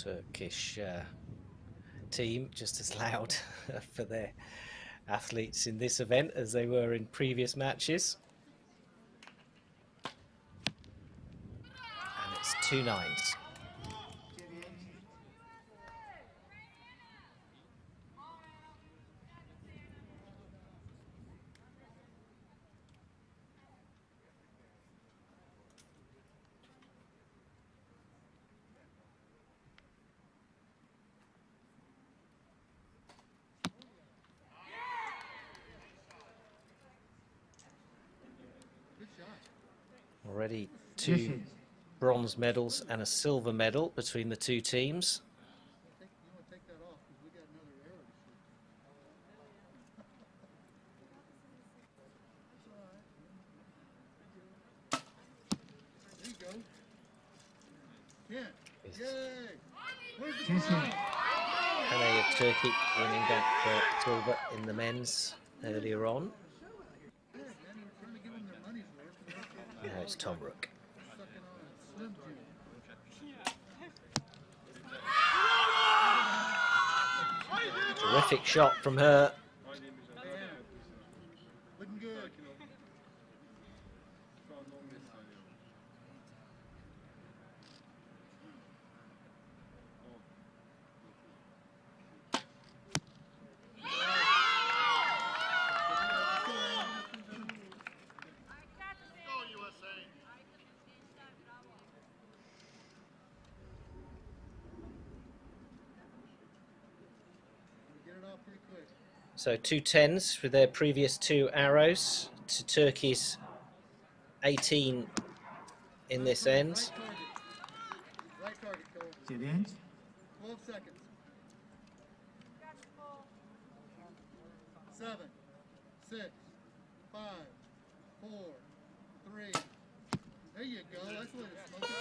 Turkish team just as loud for their athletes in this event as they were in previous matches. And it's 2 9s. Already 2 bronze medals and a silver medal between the two teams. Haney of Turkey winning that silver in the men's earlier on. Now it's Tomruk. Terrific shot from her. So 2 10s for their previous 2 arrows to Turkey's 18 in this end. 9. 12 seconds. 7, 6, 5, 4, 3. There you go. That's what it's smoking.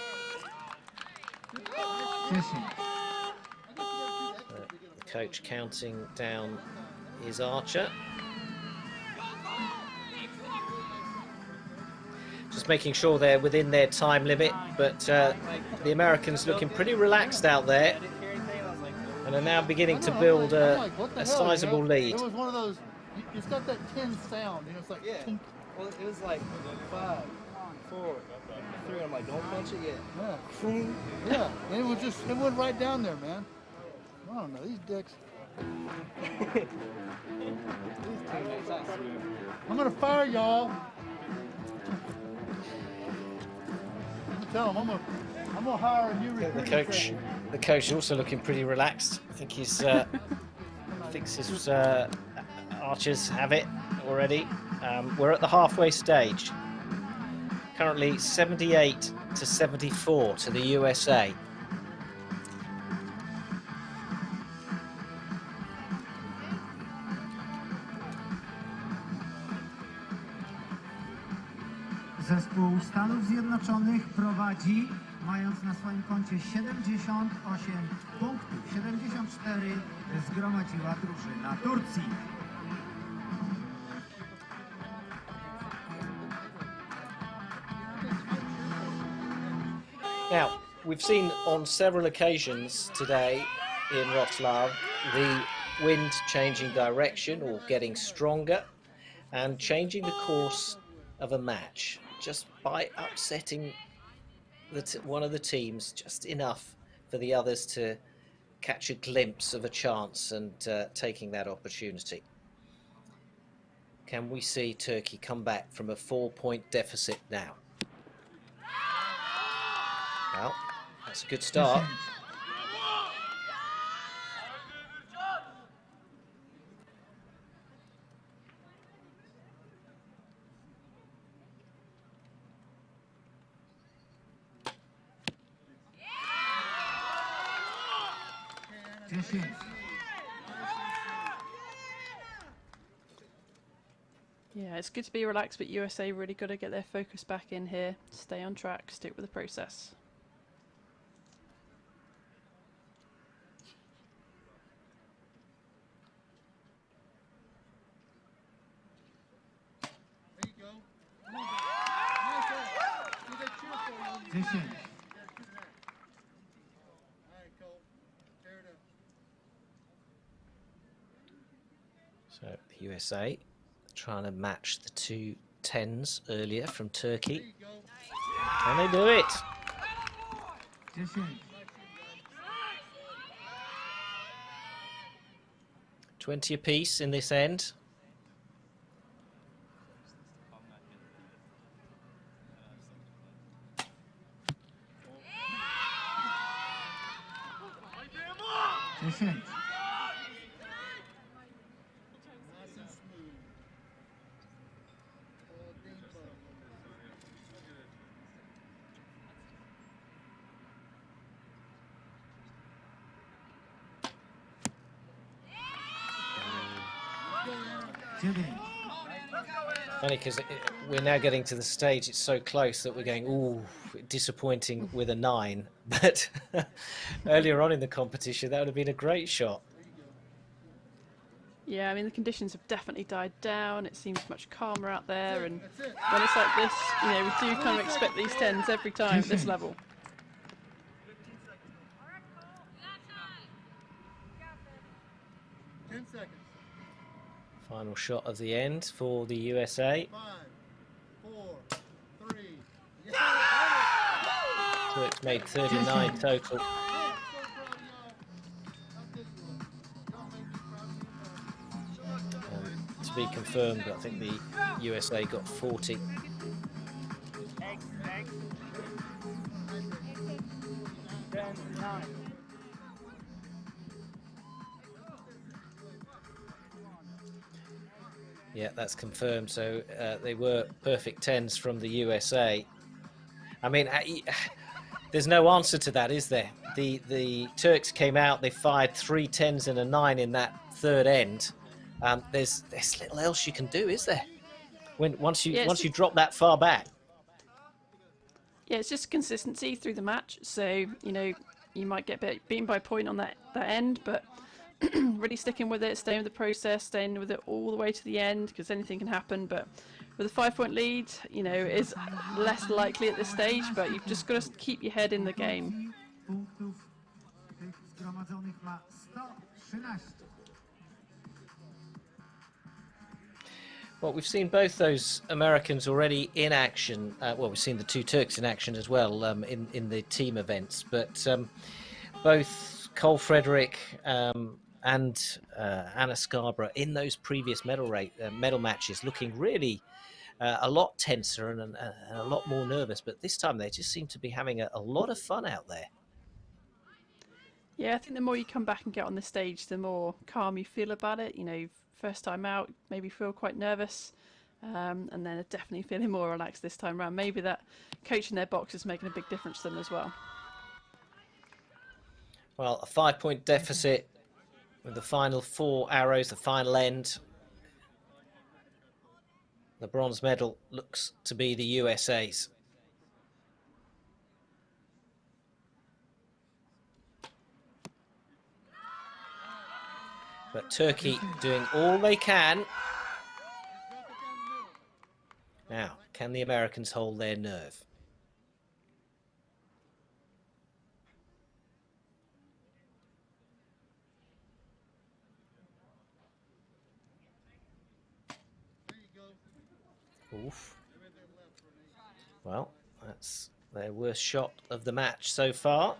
The coach counting down his archer. Just making sure they're within their time limit, but the Americans looking pretty relaxed out there and are now beginning to build a sizable lead. It was one of those, it's got that 10 sound, you know, it's like, yeah. Well, it was like 5, 4, 3. I'm like, don't punch it yet. Yeah. Yeah. And it was just, it went right down there, man. I don't know, these dicks. I'm gonna fire y'all. Tell them I'm gonna hire a new recruiter. The coach is also looking pretty relaxed. I think he's thinks his archers have it already. We're at the halfway stage. Currently 78 to 74 to the USA. Zespół Stanów Zjednoczonych prowadzi, mając na swoim koncie 78 punktów. 74 zgromadziła drużyna Turcji. Now, we've seen on several occasions today in Wroclaw the wind changing direction or getting stronger and changing the course of a match just by upsetting one of the teams just enough for the others to catch a glimpse of a chance and taking that opportunity. Can we see Turkey come back from a 4-point deficit now? Well, that's a good start. Yeah, it's good to be relaxed, but USA really got to get their focus back in here, stay on track, stick with the process. There you go. Come on, nice. Do they cheer for you? 10. All right, Cole. Tear it up. So the USA trying to match the 2 10s earlier from Turkey. Can they do it? 20 apiece in this end. Funny because we're now getting to the stage, it's so close that we're going, ooh, disappointing with a 9. But earlier on in the competition, that would have been a great shot. Yeah, I mean, the conditions have definitely died down. It seems much calmer out there. And when it's like this, you know, we do kind of expect these 10s every time at this level. Final shot of the end for the USA. 5, 4, 3. Turks made 39 total. To be confirmed, I think the USA got 40. Yeah, that's confirmed. So they were perfect 10s from the USA. I mean, there's no answer to that, is there? The Turks came out, they fired 3 10s and a 9 in that third end. There's little else you can do, is there? Once you drop that far back. Yeah, it's just consistency through the match. So, you know, you might get beaten by a point on that end, but really sticking with it, staying with the process, staying with it all the way to the end, because anything can happen. But with a 5-point lead, you know, it is less likely at this stage, but you've just got to keep your head in the game. Well, we've seen both those Americans already in action. Well, we've seen the 2 Turks in action as well in the team events. But both Cole Frederick and Anna Scarborough in those previous medal matches looking really a lot tenser and a lot more nervous. But this time they just seem to be having a lot of fun out there. Yeah, I think the more you come back and get on the stage, the more calm you feel about it. You know, first time out, maybe feel quite nervous, and then are definitely feeling more relaxed this time around. Maybe that coach in their box is making a big difference to them as well. Well, a 5-point deficit with the final 4 arrows, the final end. The bronze medal looks to be the USA's. But Turkey doing all they can. Now, can the Americans hold their nerve? Oof. Well, that's their worst shot of the match so far.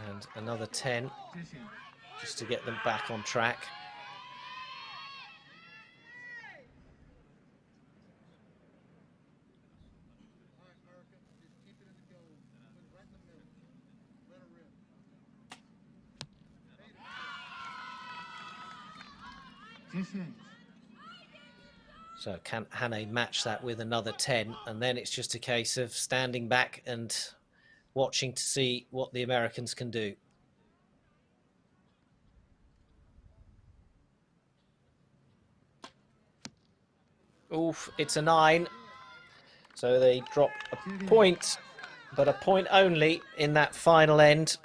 And another 10 just to get them back on track. So can Hannay match that with another 10? And then it's just a case of standing back and watching to see what the Americans can do. Oof, it's a 9. So they drop a point, but a point only in that final end.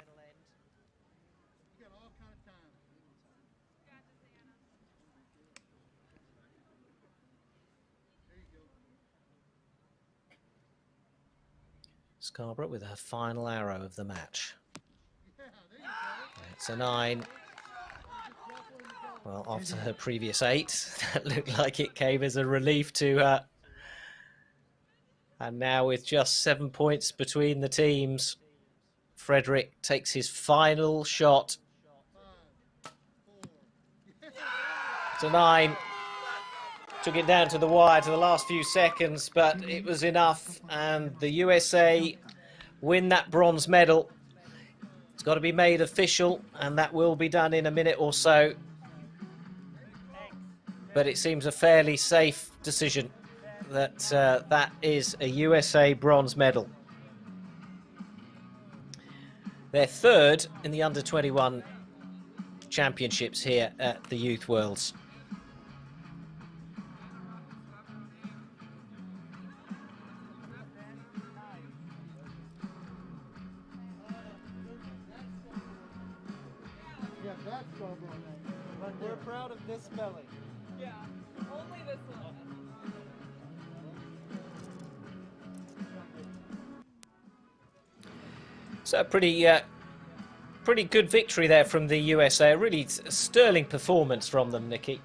Scarborough with her final arrow of the match. It's a 9. Well, after her previous 8, that looked like it came as a relief to her. And now with just 7 points between the teams, Frederick takes his final shot. It's a 9. Took it down to the wire to the last few seconds, but it was enough. And the USA win that bronze medal. It's got to be made official, and that will be done in a minute or so. But it seems a fairly safe decision. that that is a USA bronze medal. They're third in the under-21 championships here at the Youth Worlds. Yeah, that's problem. But we're proud of this spelling. Yeah, only this one. So a pretty good victory there from the USA. A really sterling performance from them, Nikki.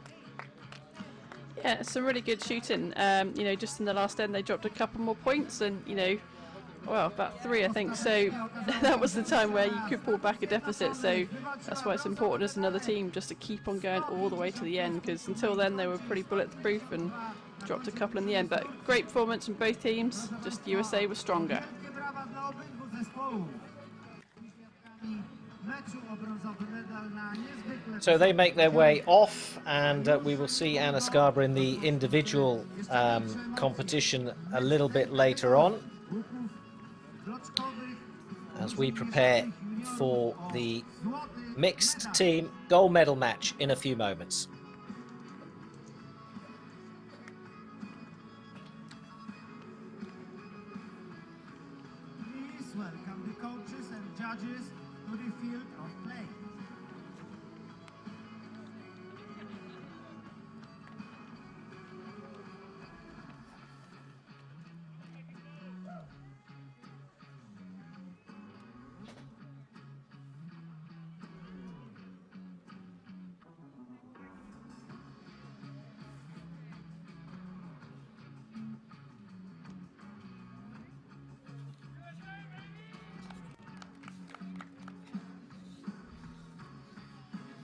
Yeah, some really good shooting. You know, just in the last end they dropped a couple more points, and you know, well, about 3 I think. So that was the time where you could pull back a deficit. So that's why it's important as another team just to keep on going all the way to the end, because until then they were pretty bulletproof and dropped a couple in the end. But great performance from both teams. Just USA was stronger. So they make their way off, and we will see Anna Scarborough in the individual competition a little bit later on, as we prepare for the mixed team gold medal match in a few moments. Please welcome the coaches and judges to the field of play.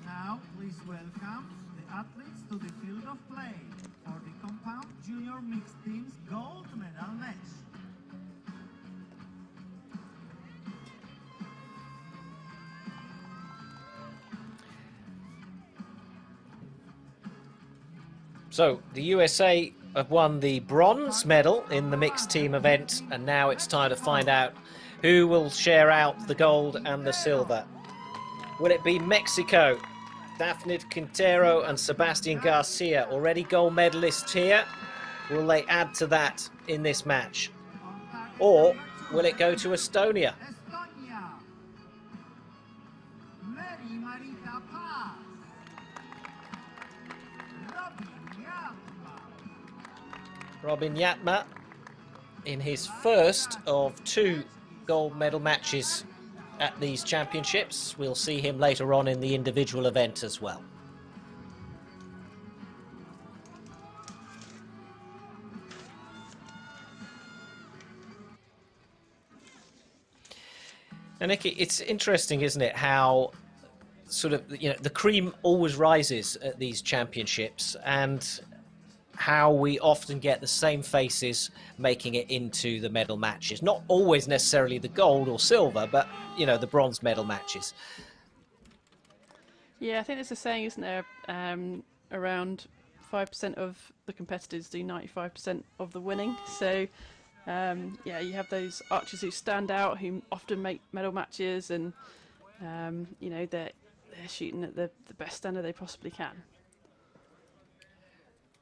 Now, please welcome the athletes to the field of play for the compound junior mixed teams gold medal match. So the USA have won the bronze medal in the mixed team event, and now it's time to find out who will share out the gold and the silver. Will it be Mexico? Daphne Quintero and Sebastian Garcia, already gold medalists here. Will they add to that in this match? Or will it go to Estonia? Robin Yetma in his first of 2 gold medal matches at these championships. We'll see him later on in the individual event as well. And Nikki, it's interesting, isn't it, how sort of, you know, the cream always rises at these championships, and how we often get the same faces making it into the medal matches. Not always necessarily the gold or silver, but, you know, the bronze medal matches. Yeah, I think there's a saying, isn't there, around 5% of the competitors do 95% of the winning. So, yeah, you have those archers who stand out, who often make medal matches, and, you know, they're shooting at the best standard they possibly can.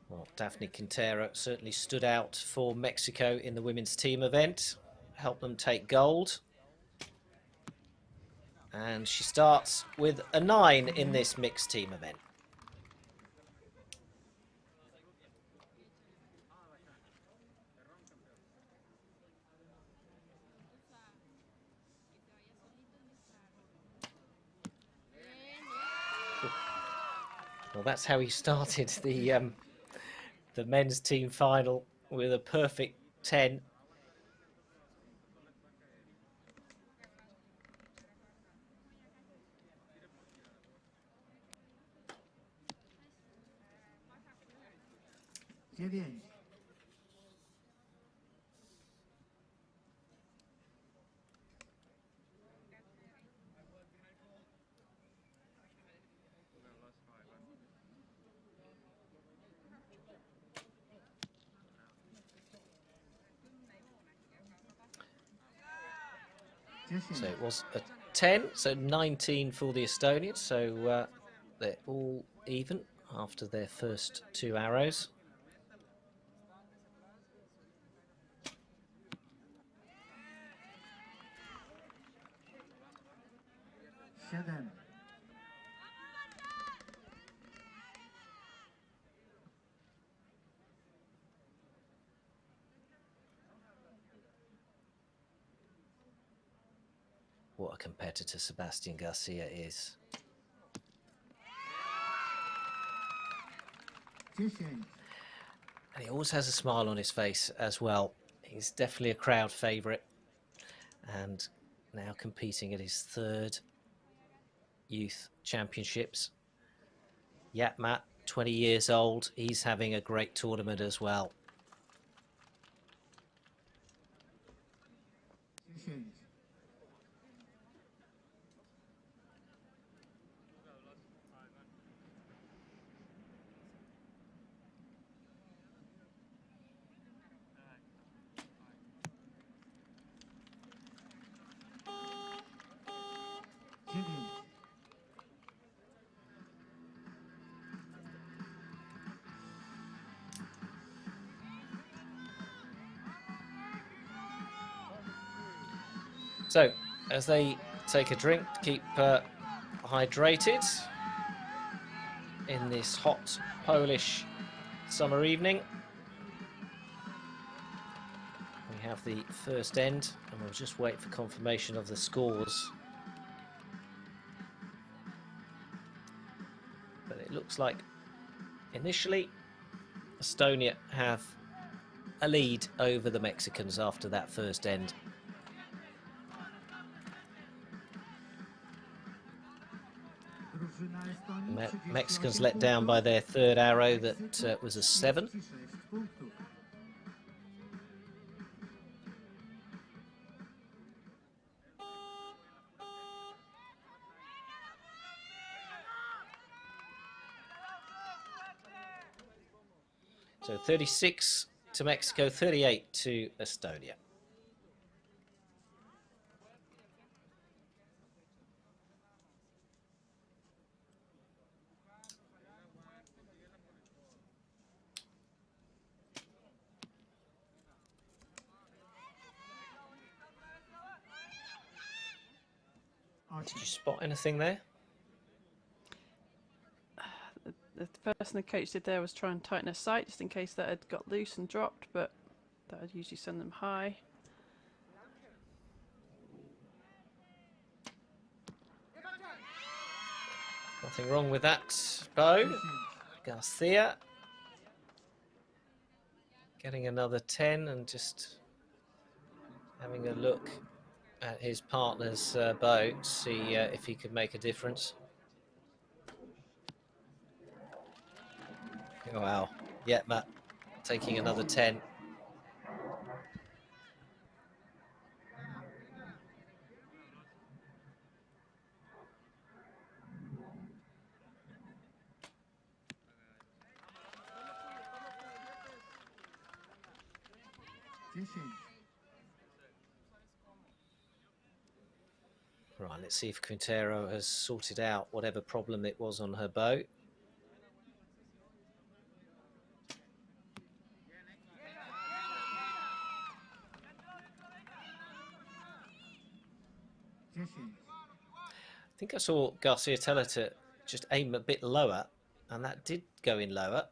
Well, Daphne Quintero certainly stood out for Mexico in the women's team event, helped them take gold. And she starts with a 9 in this mixed team event. Well, that's how he started the men's team final, with a perfect 10. So it was a 10, so 19 for the Estonians. So they're all even after their first 2 arrows. What a competitor Sebastian Garcia is. And he always has a smile on his face as well. He's definitely a crowd favourite. And now competing at his 3rd Youth Championships. Yetma, 20 years old. He's having a great tournament as well. So, as they take a drink, keep hydrated in this hot Polish summer evening. We have the first end, and we'll just wait for confirmation of the scores. But it looks like initially Estonia have a lead over the Mexicans after that first end. Mexicans let down by their 3rd arrow that was a 7. So 36 to Mexico, 38 to Estonia. Did you spot anything there? The first thing the coach did there was try and tighten her sight just in case that had got loose and dropped, but that would usually send them high. Nothing wrong with that bow. Garcia getting another 10 and just having a look at his partner's bow to see if he could make a difference. Oh, wow, Yetma taking another 10. Right, let's see if Quintero has sorted out whatever problem it was on her bow. I think I saw Garcia tell her to just aim a bit lower, and that did go in lower.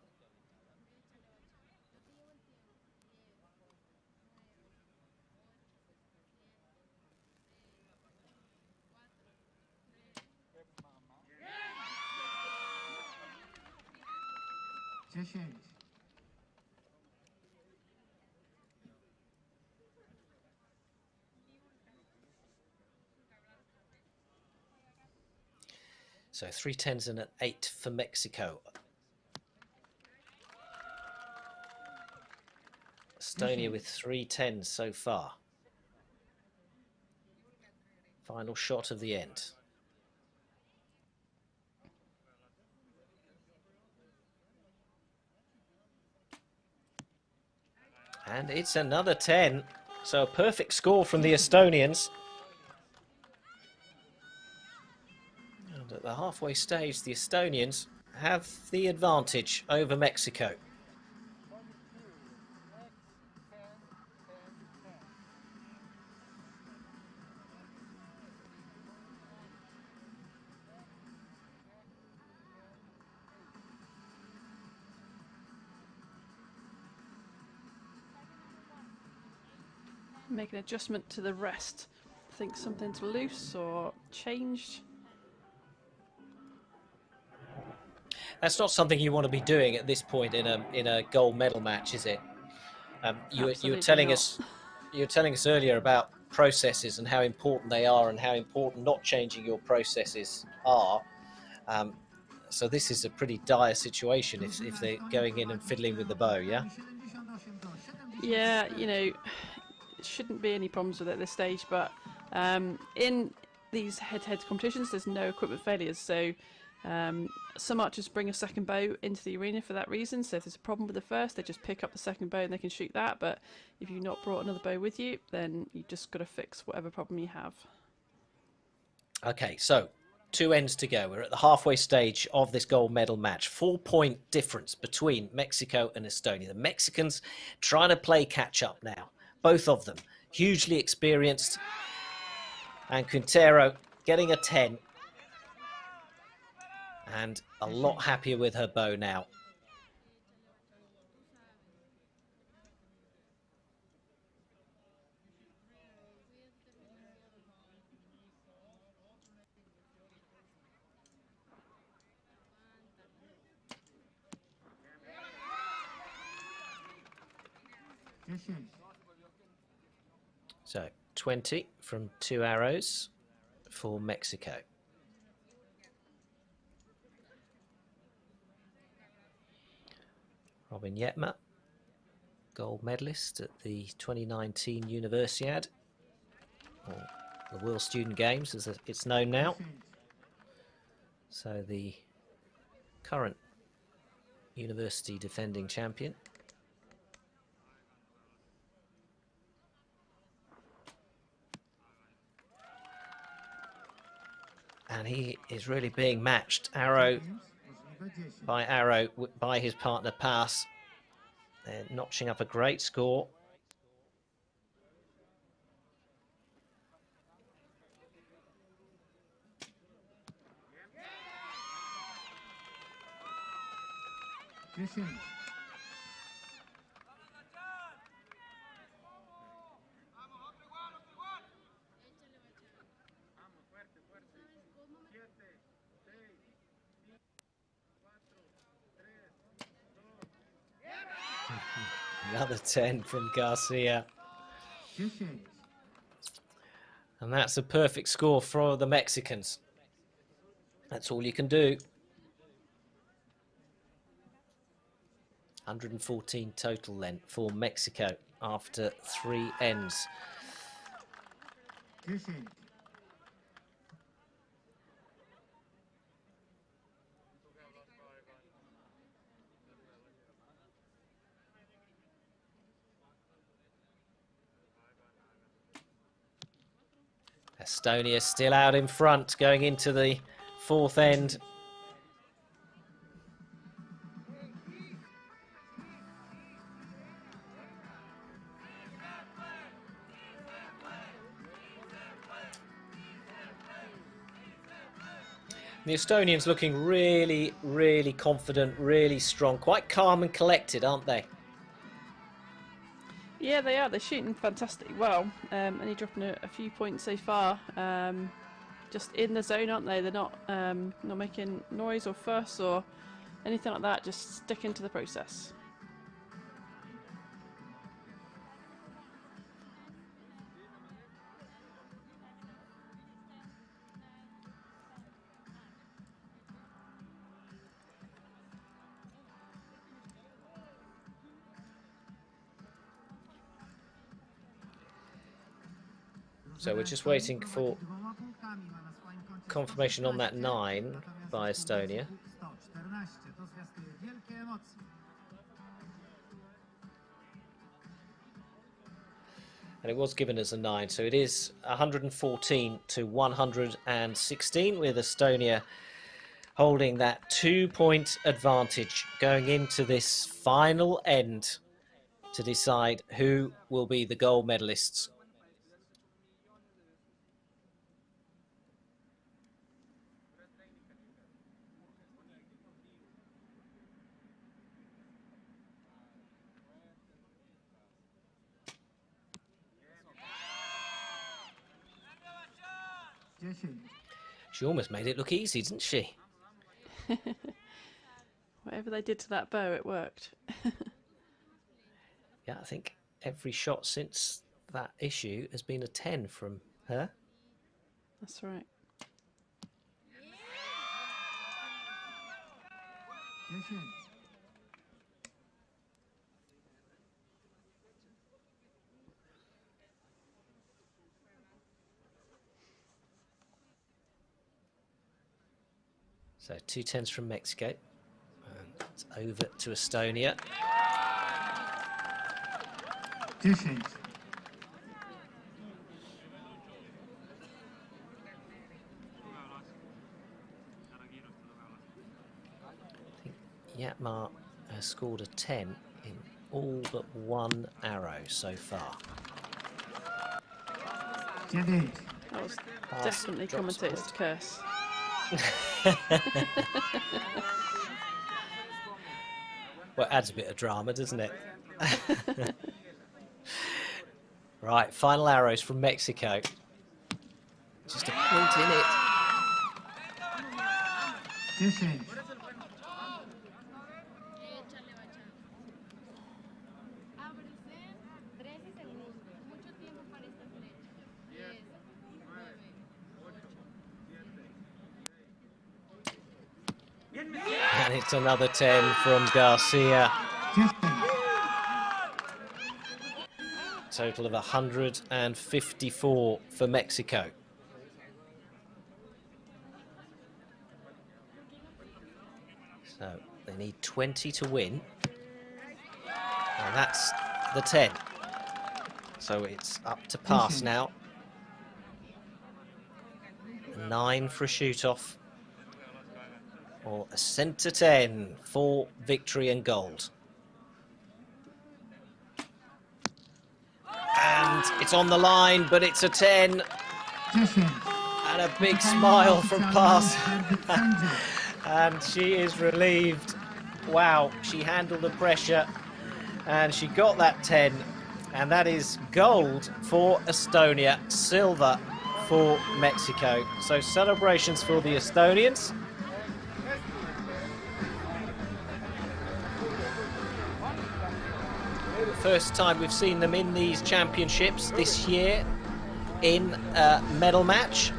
So 3 10s and an 8 for Mexico. Estonia with 3 10s so far. Final shot of the end. And it's another 10. So a perfect score from the Estonians. halfway stage, the Estonians have the advantage over Mexico. Make an adjustment to the rest. Think something's loose or changed. That's not something you want to be doing at this point in a gold medal match, is it? You were telling us earlier about processes and how important they are, and how important not changing your processes are. So this is a pretty dire situation if they're going in and fiddling with the bow, yeah? Yeah, you know, it shouldn't be any problems with it at this stage, but in these head-to-head competitions, there's no equipment failures, so some archers bring a second bow into the arena for that reason. So if there's a problem with the first, they just pick up the second bow and they can shoot that. But if you've not brought another bow with you, then you've just got to fix whatever problem you have. Okay, so 2 ends to go. We're at the halfway stage of this gold medal match. 4-point difference between Mexico and Estonia. The Mexicans trying to play catch up now. Both of them hugely experienced. And Quintero getting a 10. And a lot happier with her bow now. So 20 from 2 arrows for Mexico. Robin Yetma, gold medalist at the 2019 Universiad, or the World Student Games as it's known now. So the current university defending champion. And he is really being matched arrow by arrow by his partner Pass. They're notching up a great score. Another 10 from Garcia. And that's a perfect score for the Mexicans. That's all you can do. 114 total then for Mexico after 3 ends. Estonia still out in front going into the 4th end. The Estonians looking really, really confident, really strong, quite calm and collected, aren't they? Yeah, they are. They're shooting fantastically well. Only dropping a few points so far. Just in the zone, aren't they? They're not making noise or fuss or anything like that. Just sticking to the process. So we're just waiting for confirmation on that 9 by Estonia. And it was given as a 9, so it is 114 to 116 with Estonia holding that 2-point advantage going into this final end to decide who will be the gold medalists. She almost made it look easy, didn't she? Whatever they did to that bow, it worked. Yeah, I think every shot since that issue has been a 10 from her. That's right. So 2 10s from Mexico. And it's over to Estonia. 10. Yetma has scored a 10 in all but one arrow so far. That was definitely commentator's curse. Well, it adds a bit of drama, doesn't it? Right, final arrows from Mexico. Just a point in it. 10. And it's another 10 from Garcia. Total of 154 for Mexico. So they need 20 to win. And that's the 10. So it's up to pass now. 9 for a shoot-off. Or a centre 10 for victory and gold. And it's on the line, but it's a 10. And a big smile from Pass. And she is relieved. Wow, she handled the pressure and she got that 10. And that is gold for Estonia, silver for Mexico. So celebrations for the Estonians. First time we've seen them in these championships this year in a medal match.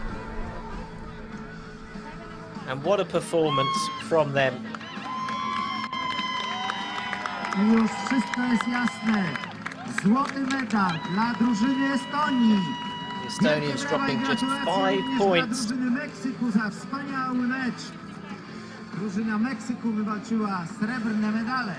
And what a performance from them. Już wszystko jest jasne. Złoty medal dla drużyny Estonii. The Estonians dropping just 5 points. Drużyny Meksyku za wspaniały mecz. Drużyna Meksyku wywalczyła srebrne medale.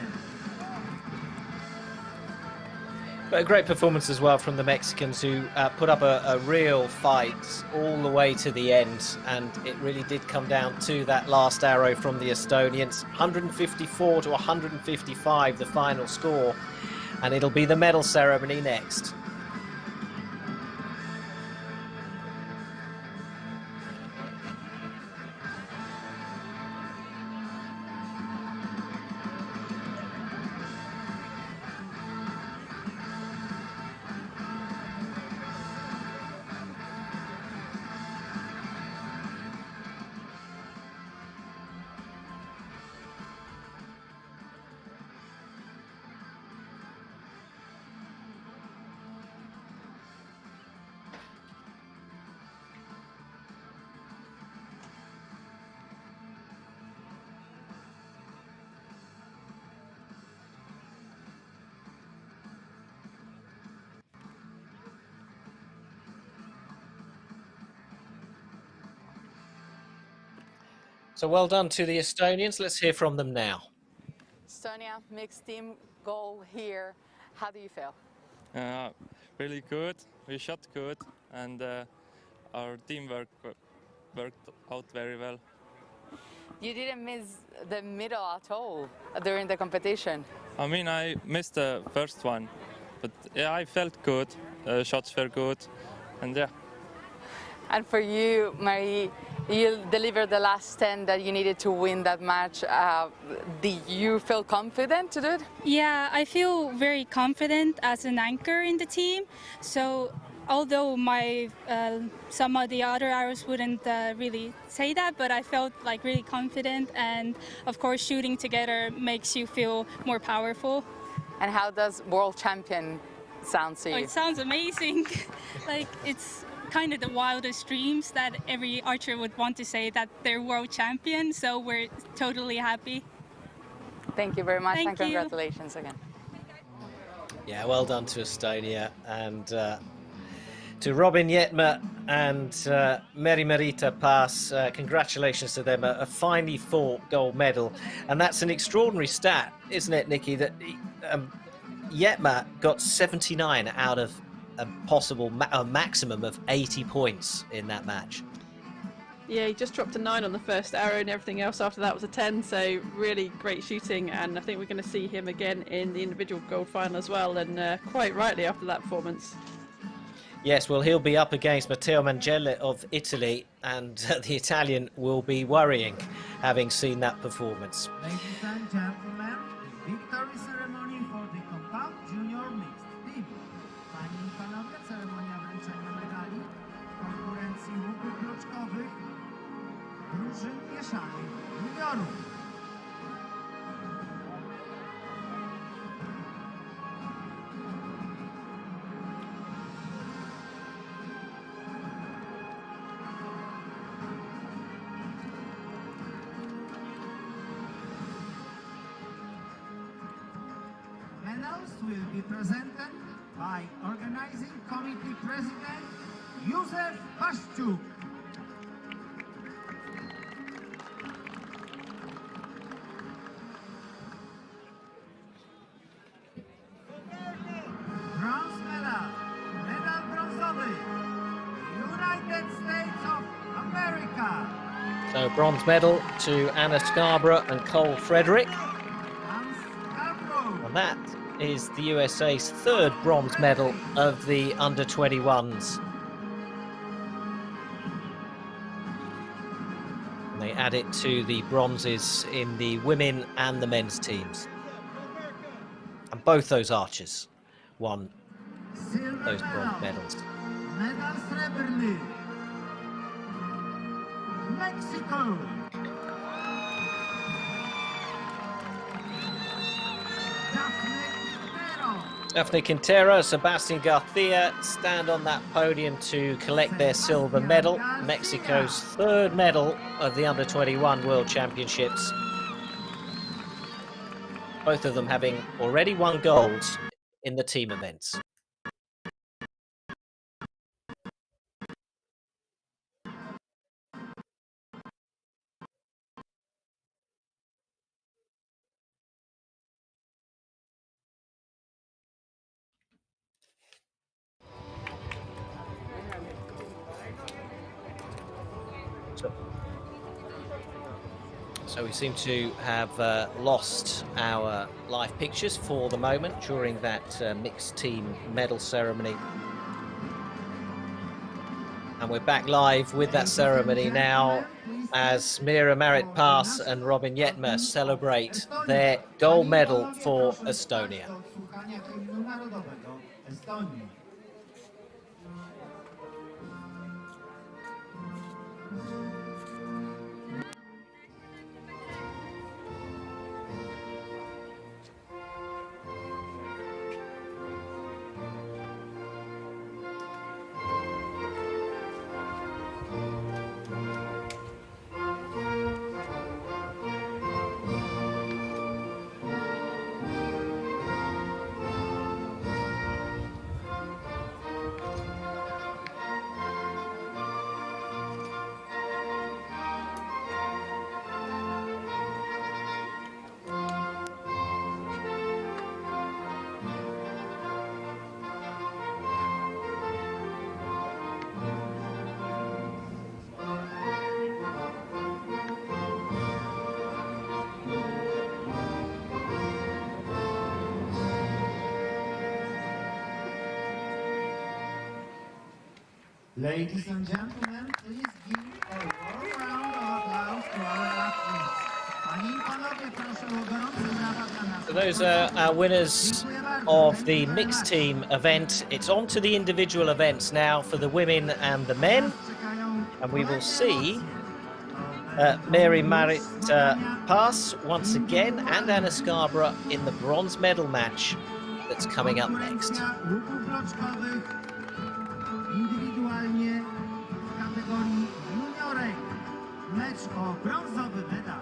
But a great performance as well from the Mexicans, who put up a real fight all the way to the end, and it really did come down to that last arrow from the Estonians. 154 to 155 the final score, and it'll be the medal ceremony next. So well done to the Estonians. Let's hear from them now. Estonia mixed team goal here. How do you feel? Really good. We shot good, and our teamwork worked out very well. You didn't miss the middle at all during the competition. I mean, I missed the first one, but yeah, I felt good. Shots were good, and yeah. And for you, Marie, you delivered the last 10 that you needed to win that match. Did you feel confident to do it? Yeah, I feel very confident as an anchor in the team. So although my some of the other arrows wouldn't really say that, but I felt like really confident, and of course shooting together makes you feel more powerful. And how does world champion sound to you? Oh, it sounds amazing. Like, it's kind of the wildest dreams that every archer would want to say that they're world champion, so we're totally happy. Thank you very much. Thank and you. Congratulations again. Yeah, well done to Estonia, and to Robin Yetma and Meri-Merita Pass. Congratulations to them, a finely fought gold medal. And that's an extraordinary stat, isn't it, Nikki, that Yetma got 79 out of a possible maximum of 80 points in that match. Yeah, he just dropped a 9 on the first arrow, and everything else after that was a 10, so really great shooting, and I think we're going to see him again in the individual gold final as well, and quite rightly after that performance. Yes, well, he'll be up against Matteo Mangelle of Italy, and the Italian will be worrying, having seen that performance. Ladies and gentlemen, the victory ceremony for the compound junior mixed team. Panie i panowie, ceremonia wręczenia medali w konkurencji łuków bloczkowych drużyn mieszanych juniorów. Medals will be presented by Organizing Committee President Józef Paszczuk. Bronze medal, medal brązowy, United States of America. So bronze medal to Anna Scarborough and Cole Frederick. And that is the USA's third bronze medal of the under-21s. And they add it to the bronzes in the women and the men's teams. And both those archers won those bronze medals. Medal srebrny, Mexico. Daphne Quintero, Sebastian Garcia stand on that podium to collect their silver medal. Mexico's third medal of the under-21 World Championships. Both of them having already won golds in the team events. So we seem to have lost our live pictures for the moment during that mixed team medal ceremony. And we're back live with that ceremony now as Meri-Merita Pass and Robin Yetma celebrate their gold medal for Estonia. Ladies and gentlemen, please give a warm round of applause to our athletes. Panie i panowie, proszę o gorące brawa dla nas. So those are our winners of the mixed team event. It's on to the individual events now for the women and the men. And we will see Mary Marit Pass once again and Anna Scarborough in the bronze medal match that's coming up next. Łuków bloczkowych indywidualnie w kategorii juniorek. Mecz o brązowy medal.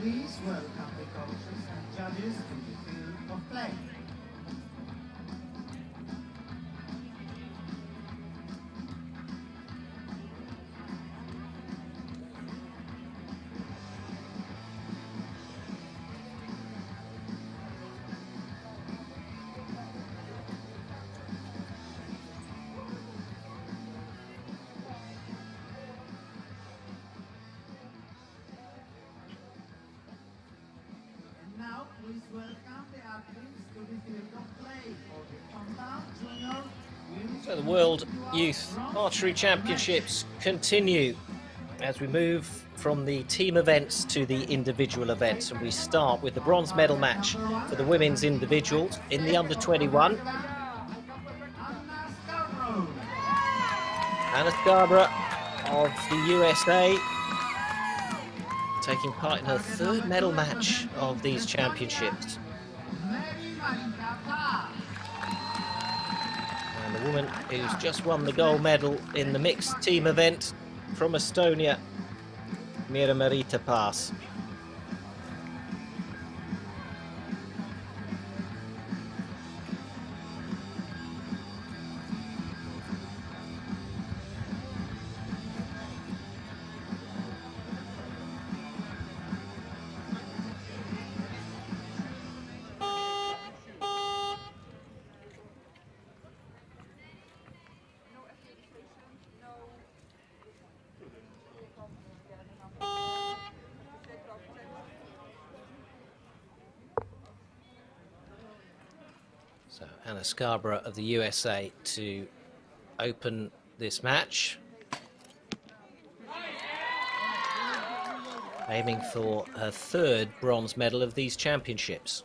Please welcome the coaches and judges to the field of play. Now, please welcome the athletes to the field of play for the compound junior women's. So the World Youth Archery Championships continue as we move from the team events to the individual events, and we start with the bronze medal match for the women's individuals in the under-21. Anna Scarborough of the USA taking part in her third medal match of these championships. And the woman who's just won the gold medal in the mixed team event from Estonia, Mira Marita Pass. So Anna Scarborough of the USA to open this match, aiming for her third bronze medal of these championships.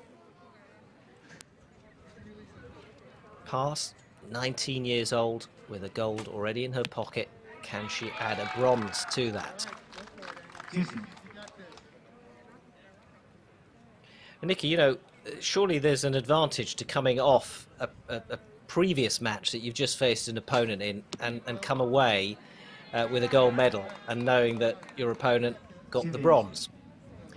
Pass, 19 years old, with a gold already in her pocket. Can she add a bronze to that? Nikki, you know, surely there's an advantage to coming off a previous match that you've just faced an opponent in and come away with a gold medal and knowing that your opponent got the bronze.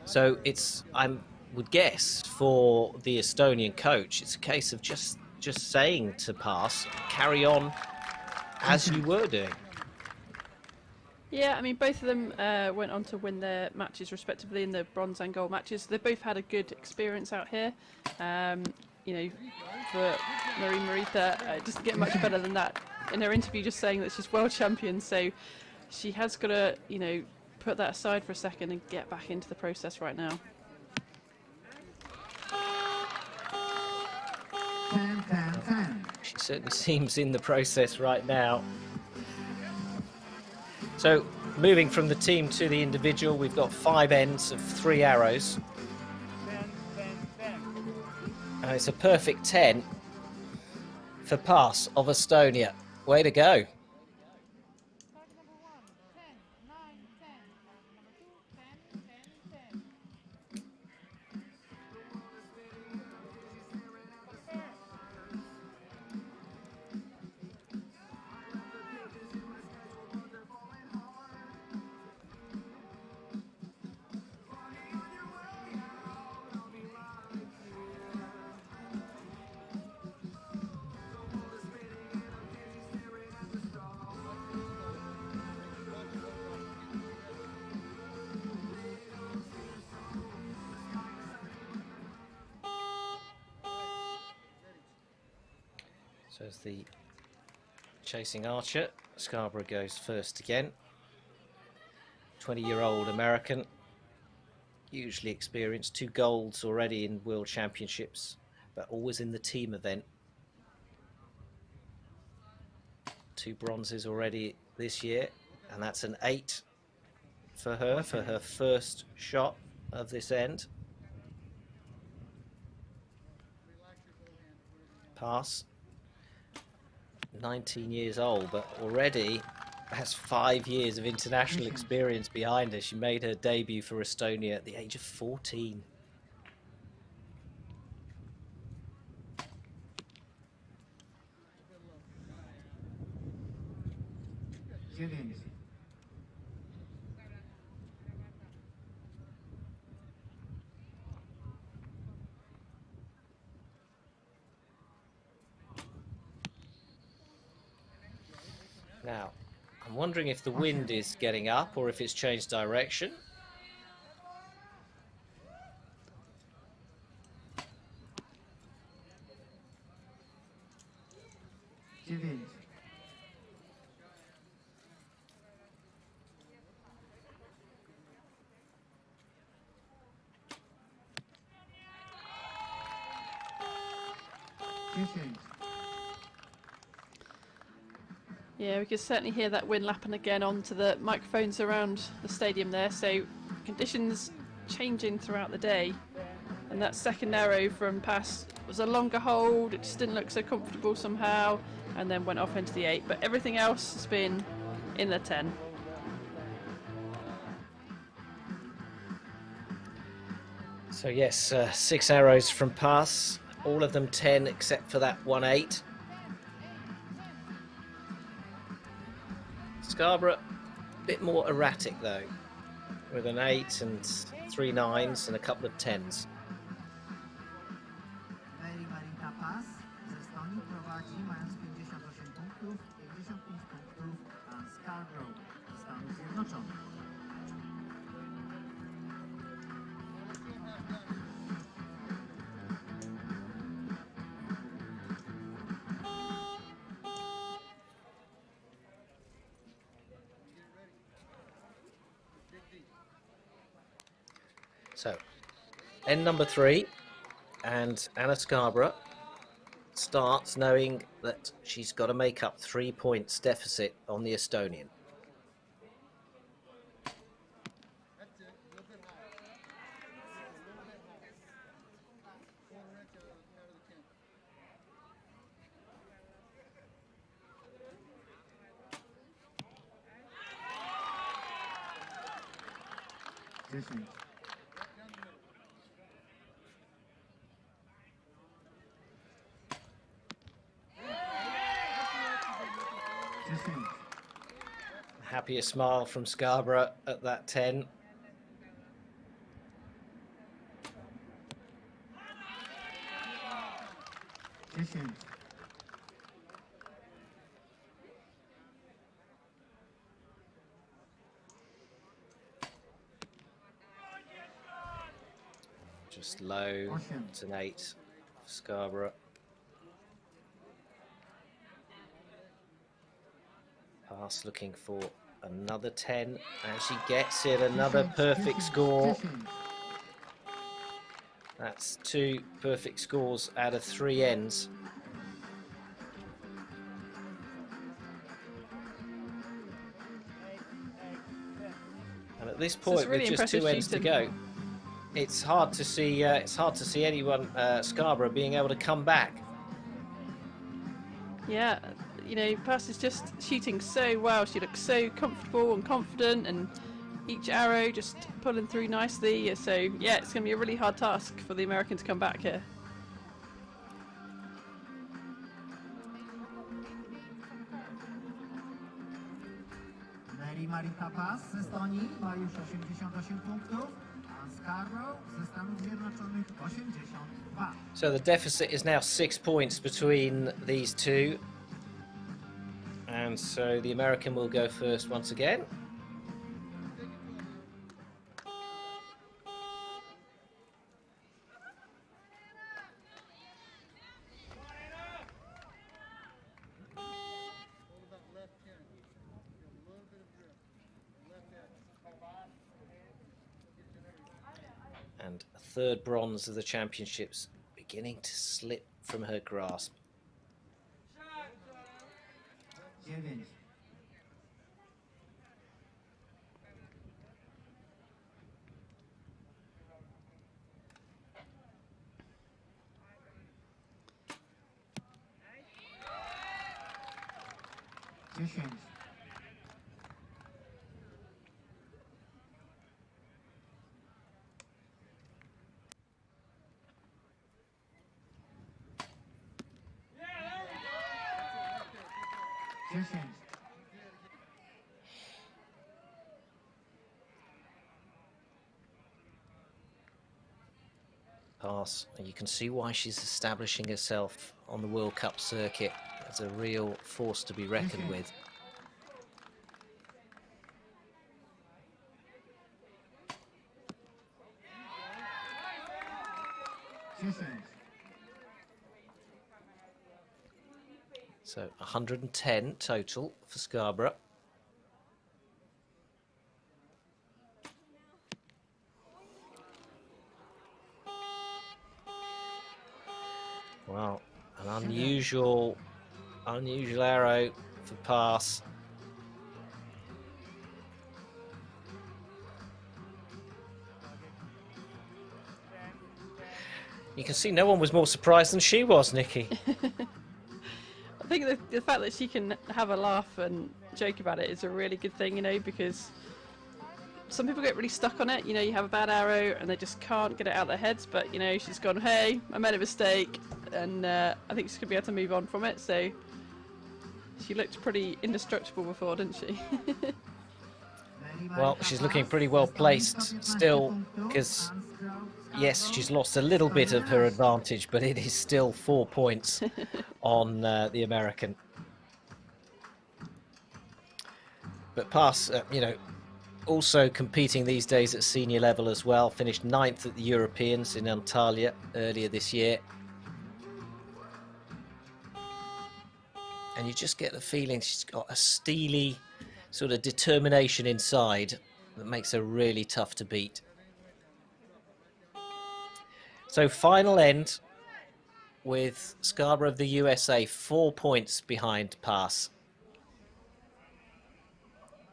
So it's, I would guess, for the Estonian coach, it's a case of just saying to Pass, carry on as you were doing. Yeah, I mean, both of them went on to win their matches respectively in the bronze and gold matches. They both had a good experience out here. You know, for Marita, it doesn't get much better than that. In her interview, just saying that she's world champion, so she has got to, you know, put that aside for a second and get back into the process right now. 10-10-10. She certainly seems in the process right now. So moving from the team to the individual, we've got 5 ends of 3 arrows. And it's a perfect 10 for Pass of Estonia. Way to go. So as the chasing archer, Scarborough goes first again. 20-year-old American, hugely experienced, 2 golds already in World Championships, but always in the team event. 2 bronzes already this year, and that's an 8 for her first shot of this end. Pass. 19 years old, but already has 5 years of international experience behind her. She made her debut for Estonia at the age of 14. Now, I'm wondering if the wind is getting up or if it's changed direction. Yeah, we can certainly hear that wind lapping again onto the microphones around the stadium there, so conditions changing throughout the day. And that second arrow from Pass was a longer hold, it just didn't look so comfortable somehow, and then went off into the 8, but everything else has been in the 10. So yes, 6 arrows from Pass, all of them 10 except for that 1-8. Scarborough, a bit more erratic though, with an 8 and 3 9s and a couple of 10s. Marita Pass z Estonii prowadzi, mając 58 punktów, 55 punktów Scarborough z Stanów Zjednoczonych. So, end number 3, and Anna Scarborough starts knowing that she's got to make up 3 points deficit on the Estonian. happier smile from Scarborough at that 10. Just low. It's an 8 for Scarborough. Pass looking for another 10, and she gets it. Another perfect score. That's 2 perfect scores out of 3 ends. And at this point, really with just 2 ends shooting. to go, it's hard to see. It's hard to see anyone, Scarborough, being able to come back. Yeah, you know, Pass is just shooting so well. She looks so comfortable and confident, and each arrow just pulling through nicely. So yeah, it's going to be a really hard task for the American to come back here. Marika Pass z Estonii ma już 88 punktów, a Scarborough ze Stanów Zjednoczonych 82. So the deficit is now 6 points between these two. And so the American will go first once again. And a third bronze of the championships beginning to slip from her grasp. 9. Pass. And you can see why she's establishing herself on the World Cup circuit as a real force to be reckoned with. So 110 total for Scarborough. Well, an unusual arrow for Pass. You can see no one was more surprised than she was, Nikki. I think the fact that she can have a laugh and joke about it is a really good thing, you know, because some people get really stuck on it. You know, you have a bad arrow and they just can't get it out of their heads, but, you know, she's gone, hey, I made a mistake, and I think she's going to be able to move on from it. So she looked pretty indestructible before, didn't she? Well, she's looking pretty well placed still, because yes, she's lost a little bit of her advantage, but it is still 4 points on the American. But Pass, you know, also competing these days at senior level as well. Finished 9th at the Europeans in Antalya earlier this year. And you just get the feeling she's got a steely sort of determination inside that makes her really tough to beat. So final end with Scarborough of the USA 4 points behind Pass.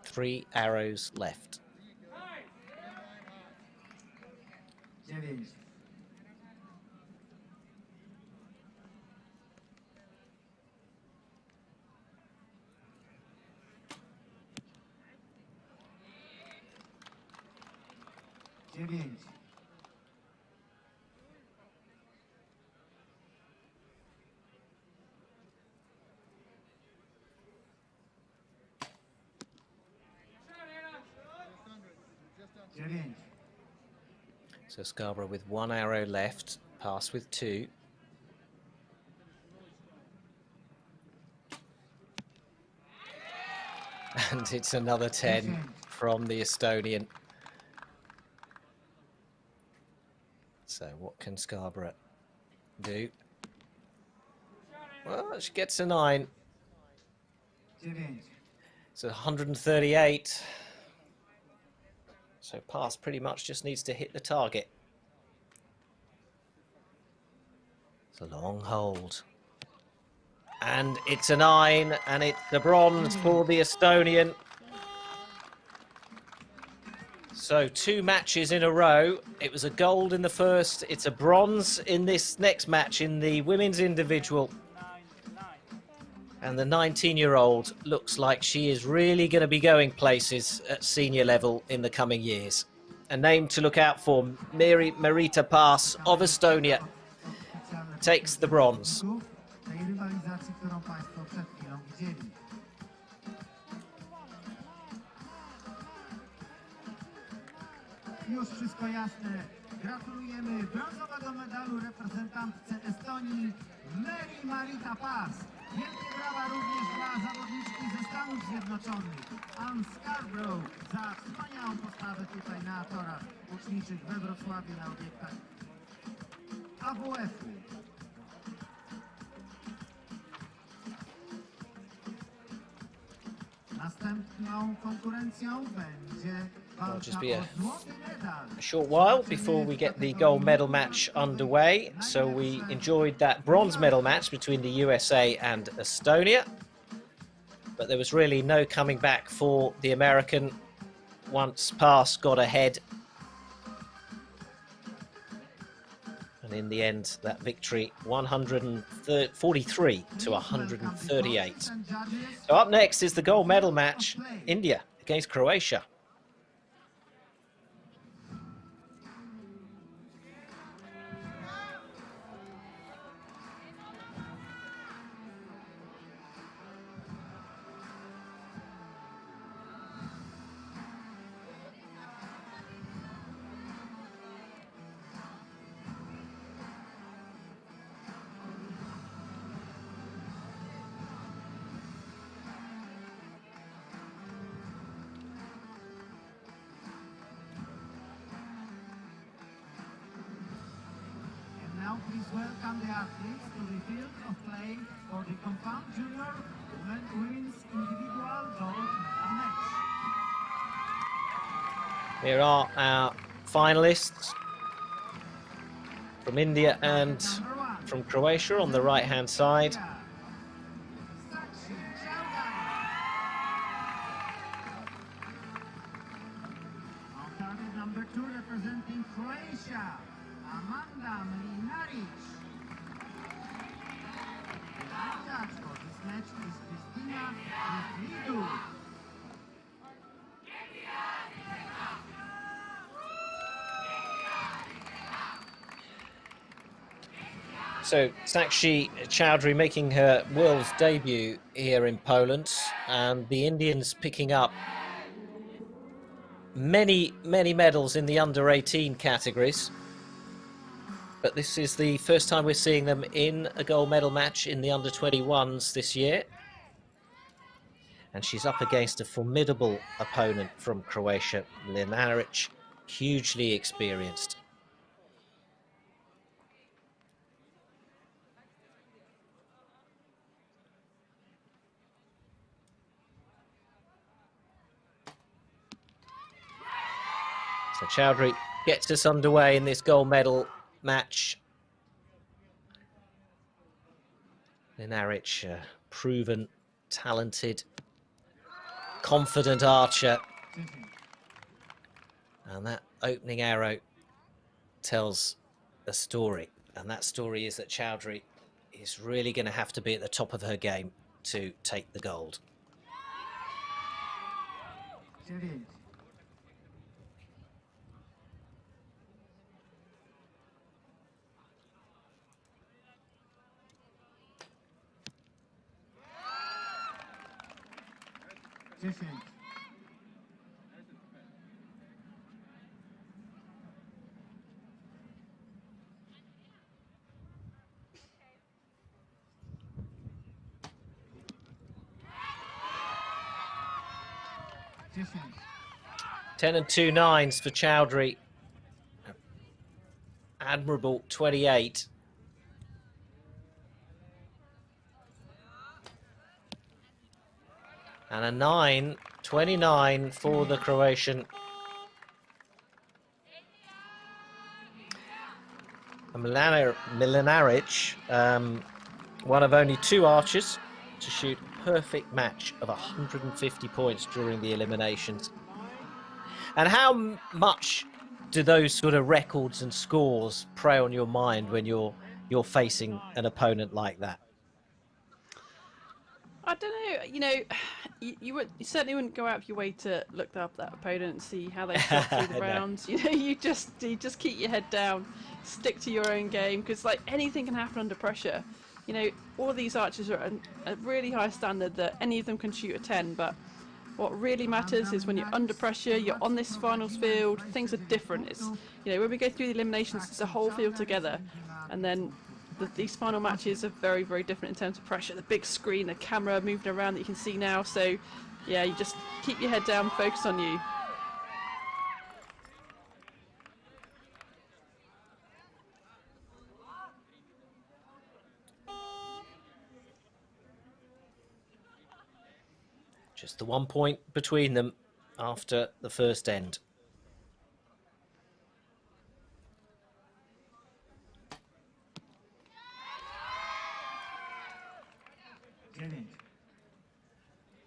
3 arrows left. 9. So Scarborough with 1 arrow left, pass with 2. And it's another 10 from the Estonian. So what can Scarborough do? Well, she gets a 9. It's 138. So pass pretty much just needs to hit the target. It's a long hold. And it's a 9, and it's the bronze for the Estonian. So 2 matches in a row. It was a gold in the first. It's a bronze in this next match in the women's individual. And the 19-year-old looks like she is really going to be going places at senior level in the coming years. A name to look out for, Marita Pass of Estonia takes the bronze. Już wszystko jasne. Gratulujemy brązowego medalu reprezentantce Estonii Marita Pass. Wielkie brawa również dla zawodniczki ze Stanów Zjednoczonych Ann Scarborough za wspaniałą postawę tutaj na torach uczniczych we Wrocławiu na obiektach AWF-u. Następną konkurencją będzie It'll just be a short while before we get the gold medal match underway. So we enjoyed that bronze medal match between the USA and Estonia. But there was really no coming back for the American once Pass got ahead. And in the end, that victory, 143 to 138. So up next is the gold medal match, India against Croatia. Please welcome the athletes to the field of play for the compound junior women's individual gold medal match. Here are our finalists from India and from Croatia on the right-hand side. On target number 2 representing Croatia, Amanda Mlinaric. The line judge for this match is Kristina Krivlidu. So Sakshi Chowdhury making her world's debut here in Poland, and the Indians picking up many medals in the under-18 categories. But this is the first time we're seeing them in a gold medal match in the under-21s this year. And she's up against a formidable opponent from Croatia, Mlinaric, hugely experienced. So Chowdhury gets us underway in this gold medal match. Mlinaric, proven, talented, confident archer. And that opening arrow tells a story. And that story is that Chowdhury is really going to have to be at the top of her game to take the gold. 10 and 2 nines for Chowdhury. Admirable 28. And a 9, 29 for the Croatian. Milinaric, one of only 2 archers to shoot a perfect match of 150 points during the eliminations. And how much do those sort of records and scores prey on your mind when you're facing an opponent like that? I don't know. You know, you certainly wouldn't go out of your way to look up that opponent and see how they shot through the No. rounds. You know, you just keep your head down, stick to your own game, because like anything can happen under pressure. You know, all of these archers are at a really high standard that any of them can shoot a 10, but what really matters is when you're under pressure, you're on this finals field, things are different. It's, you know, when we go through the eliminations, it's a whole field together, and then these final matches are very, very different in terms of pressure. The big screen, the camera moving around that you can see now. So, yeah, you just keep your head down, focus on you. Just the 1 point between them after the first end.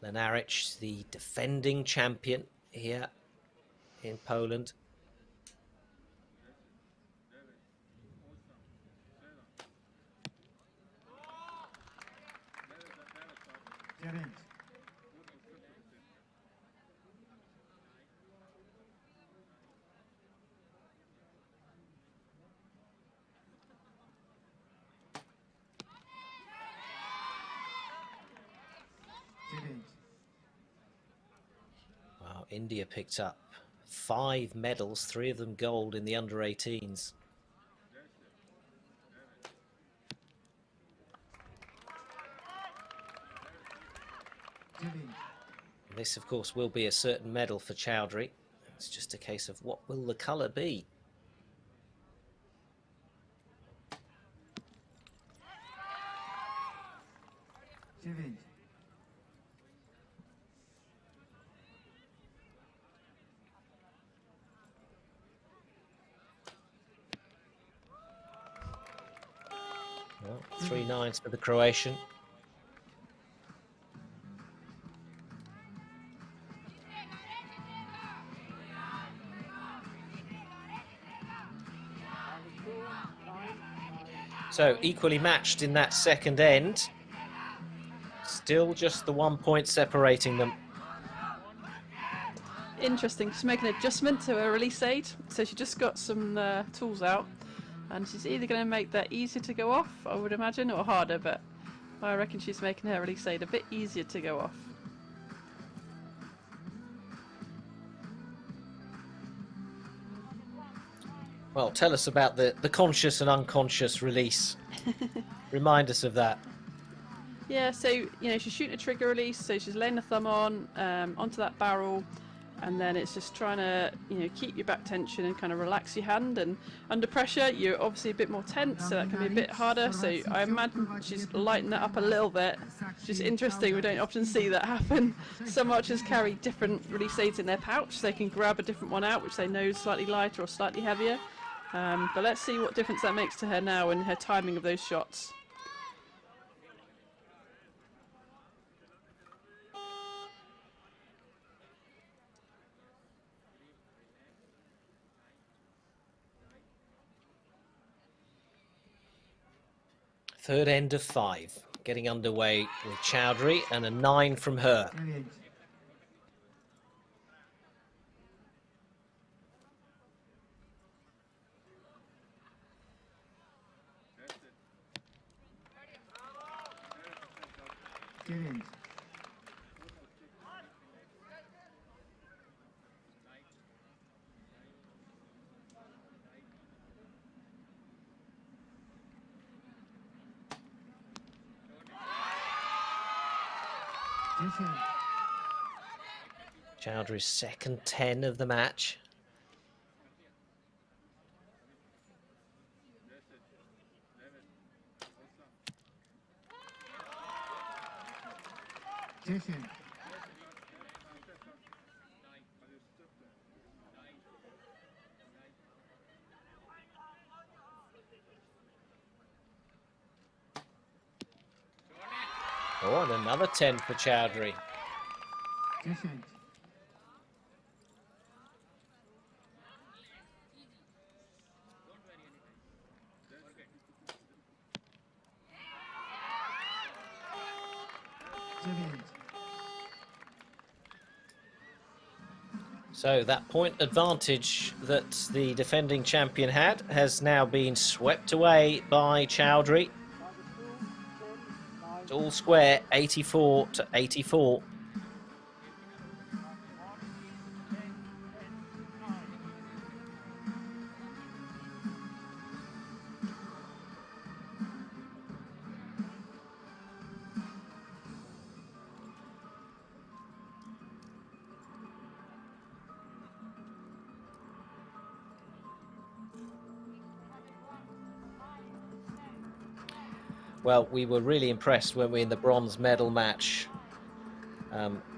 Lenaric, the defending champion here in Poland. Wow, India picked up 5 medals, 3 of them gold in the under-18s. This, of course, will be a certain medal for Chowdhury. It's just a case of what will the colour be? Well, 3 nines for the Croatian. So equally matched in that second end. Still just the 1 point separating them. Interesting. She's making an adjustment to her release aid. So she just got some tools out. And she's either going to make that easier to go off, I would imagine, or harder. But I reckon she's making her release aid a bit easier to go off. Well, tell us about the conscious and unconscious release. Remind us of that. Yeah, so, you know, she's shooting a trigger release, so she's laying the thumb on, onto that barrel, and then it's just trying to, you know, keep your back tension and kind of relax your hand. And under pressure, you're obviously a bit more tense, so that can be a bit harder. So I imagine she's lightened that up a little bit. It's just interesting, we don't often see that happen. Some archers carry different release aids in their pouch, so they can grab a different one out, which they know is slightly lighter or slightly heavier. But let's see what difference that makes to her now and her timing of those shots. Third end of 5, getting underway with Chowdhury, and a 9 from her. Chowdhury's second 10 of the match. Oh, and another 10 for Chowdhury. So that point advantage that the defending champion had has now been swept away by Chowdhury. It's all square, 84 to 84. Well, we were really impressed when we were in the bronze medal match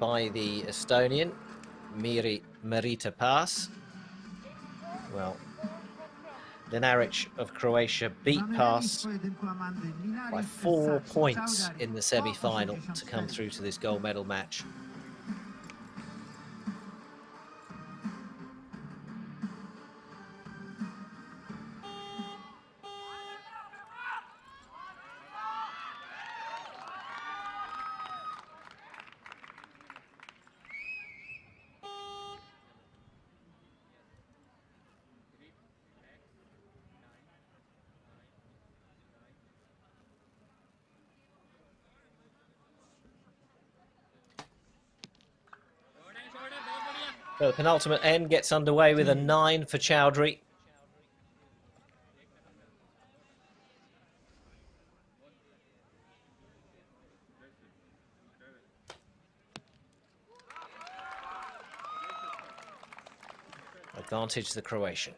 by the Estonian, Merita Pass. Well, Lenaric of Croatia beat Pass by 4 points in the semi-final to come through to this gold medal match. So the penultimate end gets underway with a 9 for Chowdhury. Advantage the Croatian.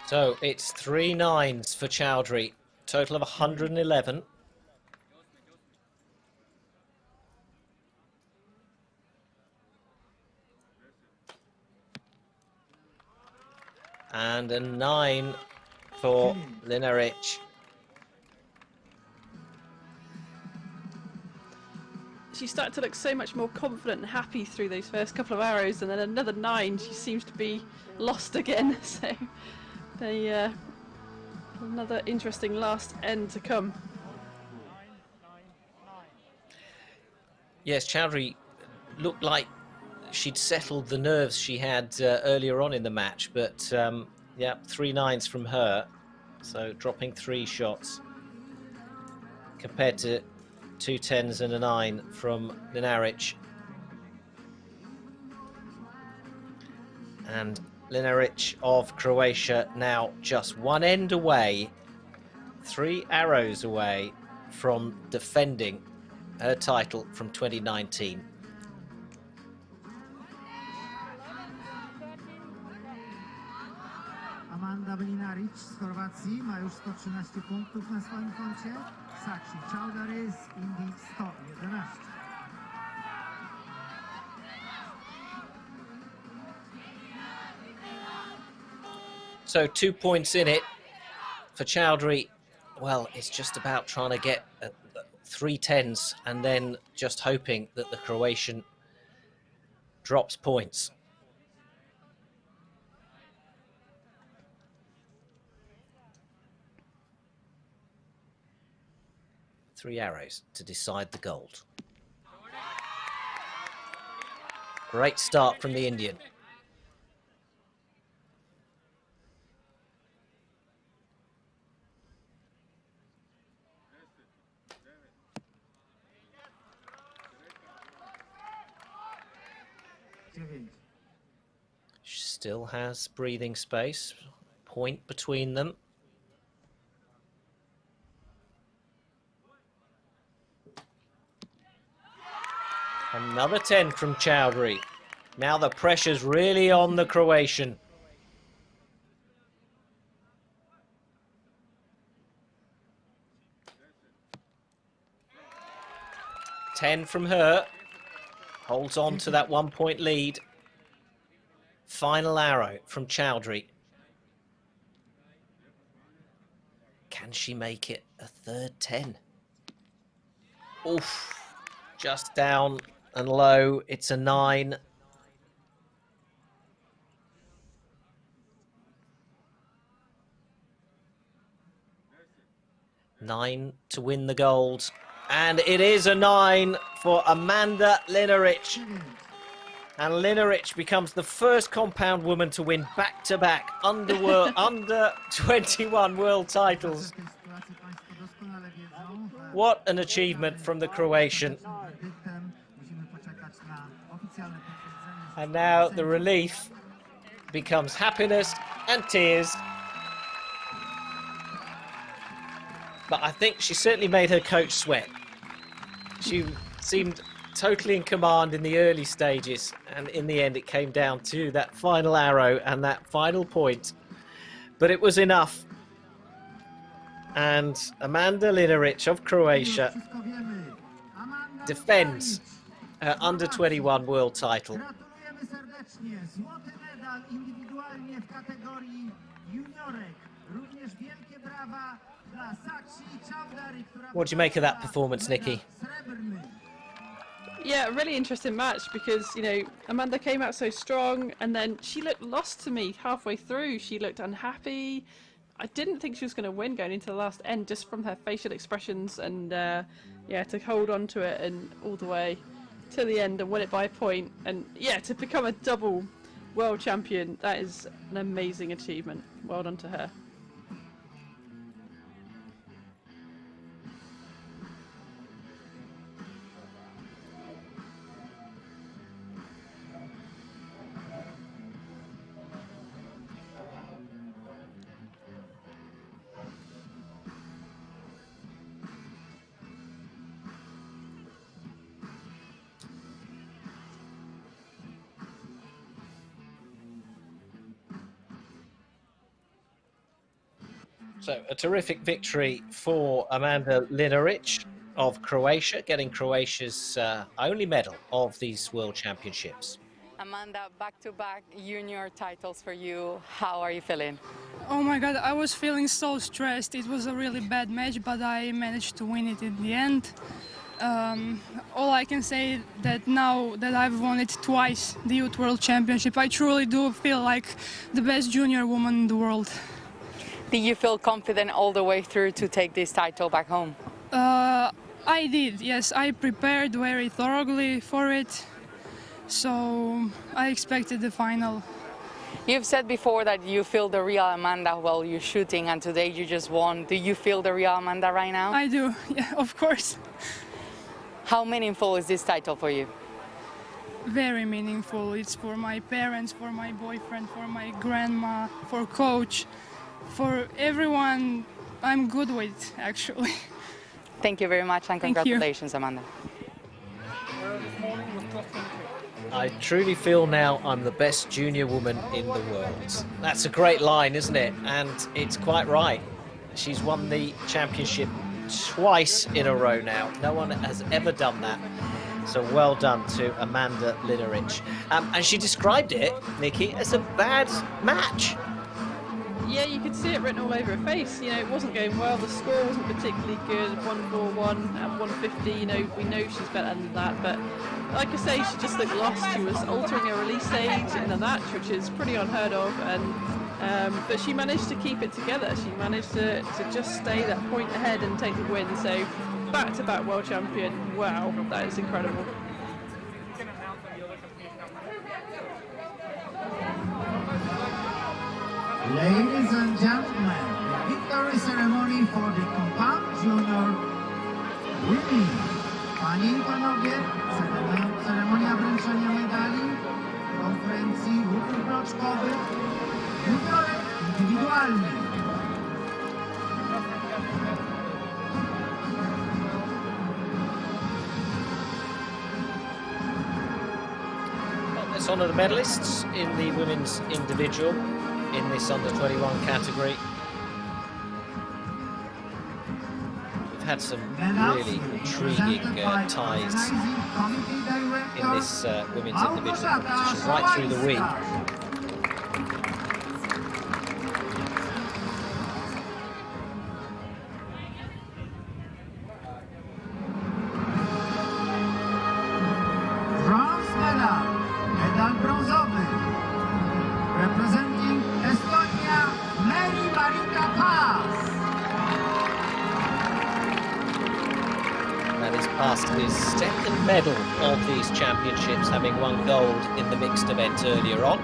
So it's 3 9s for Chowdhury, total of 111. And a 9 for Lenaric. She started to look so much more confident and happy through those first couple of arrows, and then another 9, she seems to be lost again. So another interesting last end to come. Yes, Chowdhury looked like she'd settled the nerves she had earlier on in the match, but yeah, 3 9s from her, so dropping 3 shots compared to 2 10s and a 9 from Lenaric. And Lenaric of Croatia now just 1 end away, 3 arrows away from defending her title from 2019. Amanda Mlinaric z Chorwacji ma już 113 punktów na swoim koncie. Saksi Chowdhury z Indii 111. So 2 points in it for Chowdhury. Well, it's just about trying to get 3 10s and then just hoping that the Croatian drops points. 3 arrows to decide the gold. Great start from the Indian. She still has breathing space, point between them. Another 10 from Chowdhury. Now the pressure's really on the Croatian. Ten from her. Holds on to that 1-point lead. Final arrow from Chowdhury. Can she make it a third 10? Oof. Just down and low. It's a 9. Nine to win the gold. And it is a 9 for Amanda Linarich. And Linarich becomes the first compound woman to win back-to-back under-21 world titles. What an achievement from the Croatian. And now the relief becomes happiness and tears. But I think she certainly made her coach sweat. She seemed totally in command in the early stages, and in the end it came down to that final arrow and that final point. But it was enough. And Amanda Linarich of Croatia defends her under-21 world title. What do you make of that performance, Nikki? Yeah, a really interesting match because, you know, Amanda came out so strong and then she looked lost to me halfway through. She looked unhappy. I didn't think she was going to win going into the last end just from her facial expressions and, yeah, to hold on to it and all the way to the end and win it by a point. And, yeah, to become a double world champion, that is an amazing achievement. Well done to her. So a terrific victory for Amanda Linarich of Croatia, getting Croatia's only medal of these World Championships. Amanda, back-to-back junior titles for you. How are you feeling? Oh my God, I was feeling so stressed. It was a really bad match, but I managed to win it in the end. All I can say that now that I've won it twice, the Youth World Championship, I truly do feel like the best junior woman in the world. Did you feel confident all the way through to take this title back home? I did, yes. I prepared very thoroughly for it, so I expected the final. You've said before that you feel the real Amanda while you're shooting, and today you just won. Do you feel the real Amanda right now? I do, yeah, of course. How meaningful is this title for you? Very meaningful. It's for my parents, for my boyfriend, for my grandma, for coach, for everyone I'm good with, actually. Thank you very much, and congratulations, Amanda. I truly feel now I'm the best junior woman in the world. That's a great line, isn't it? And it's quite right. She's won the championship twice in a row now. No one has ever done that. So well done to Amanda Linarich. And she described it, Nikki, as a bad match. Yeah, you could see it written all over her face. You know, it wasn't going well. The score wasn't particularly good. 141 at 150. You know, we know she's better than that. But like I say, she just looked lost. She was altering her release age in the match, which is pretty unheard of. And But she managed to keep it together. She managed to just stay that point ahead and take the win. So back-to-back world champion. Wow, that is incredible. Ladies and gentlemen, the victory ceremony for the compound junior women. Panie i panowie, ceremonia wręczenia medali w konkurencji łuków bloczkowych, juniorek indywidualnych. Let's honour the medalists in the women's individual in this under-21 category. We've had some really intriguing ties in this women's individual competition right through the week. Bronze medal, medal brązowy. Representing Estonia, Mary Marika Paas. That is Paas's second medal of these championships, having won gold in the mixed event earlier on.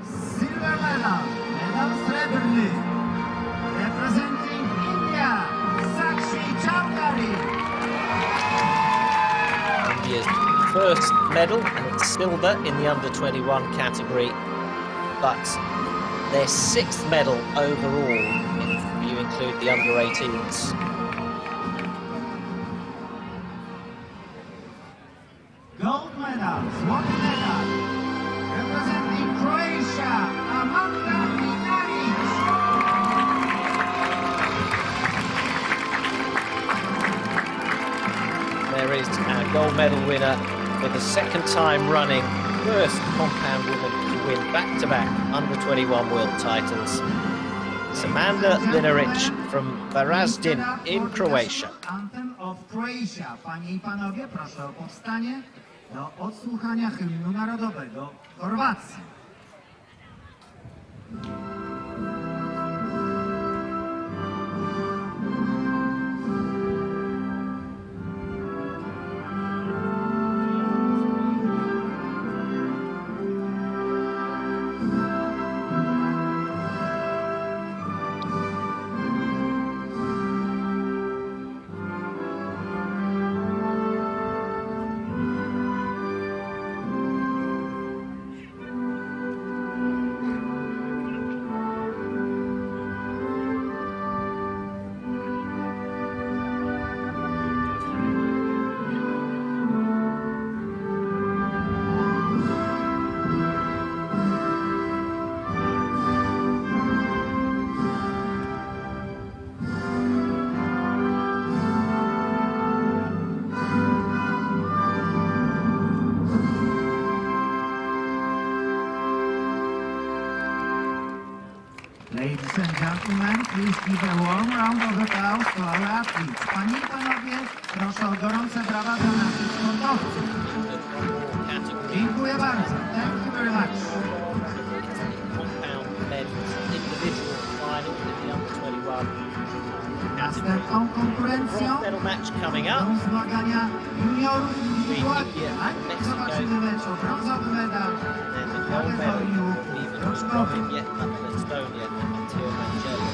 Silver medal, medal srebrny. Representing India, Sakshi Chowdhury. India's first medal, and it's silver in the under-21 category, but their sixth medal overall if you include the under-18s. Gold medal, złoty medal. Representing Croatia, Amanda Minaric. There is our gold medal winner for the second time running, first compound woman to win back-to-back under-21 world titles. It's Amanda Minaric from Varazdin in Croatia. Anthem of Croatia. Panie i panowie, proszę o powstanie do odsłuchania hymnu narodowego Chorwacji. Ladies and gentlemen, please give a warm round of applause to our athletes. Panie i panowie, proszę o gorące brawa dla naszych sportowców. Dziękuję bardzo. Thank you very much. Compound men's individual final in the under-21. Następną konkurencją Medal match coming up. są zmagania juniorów indywidualnych. India, Najpierw zobaczymy mecz o brązowy medal. And the gold medal will be between Yetma and Estonia until Angela.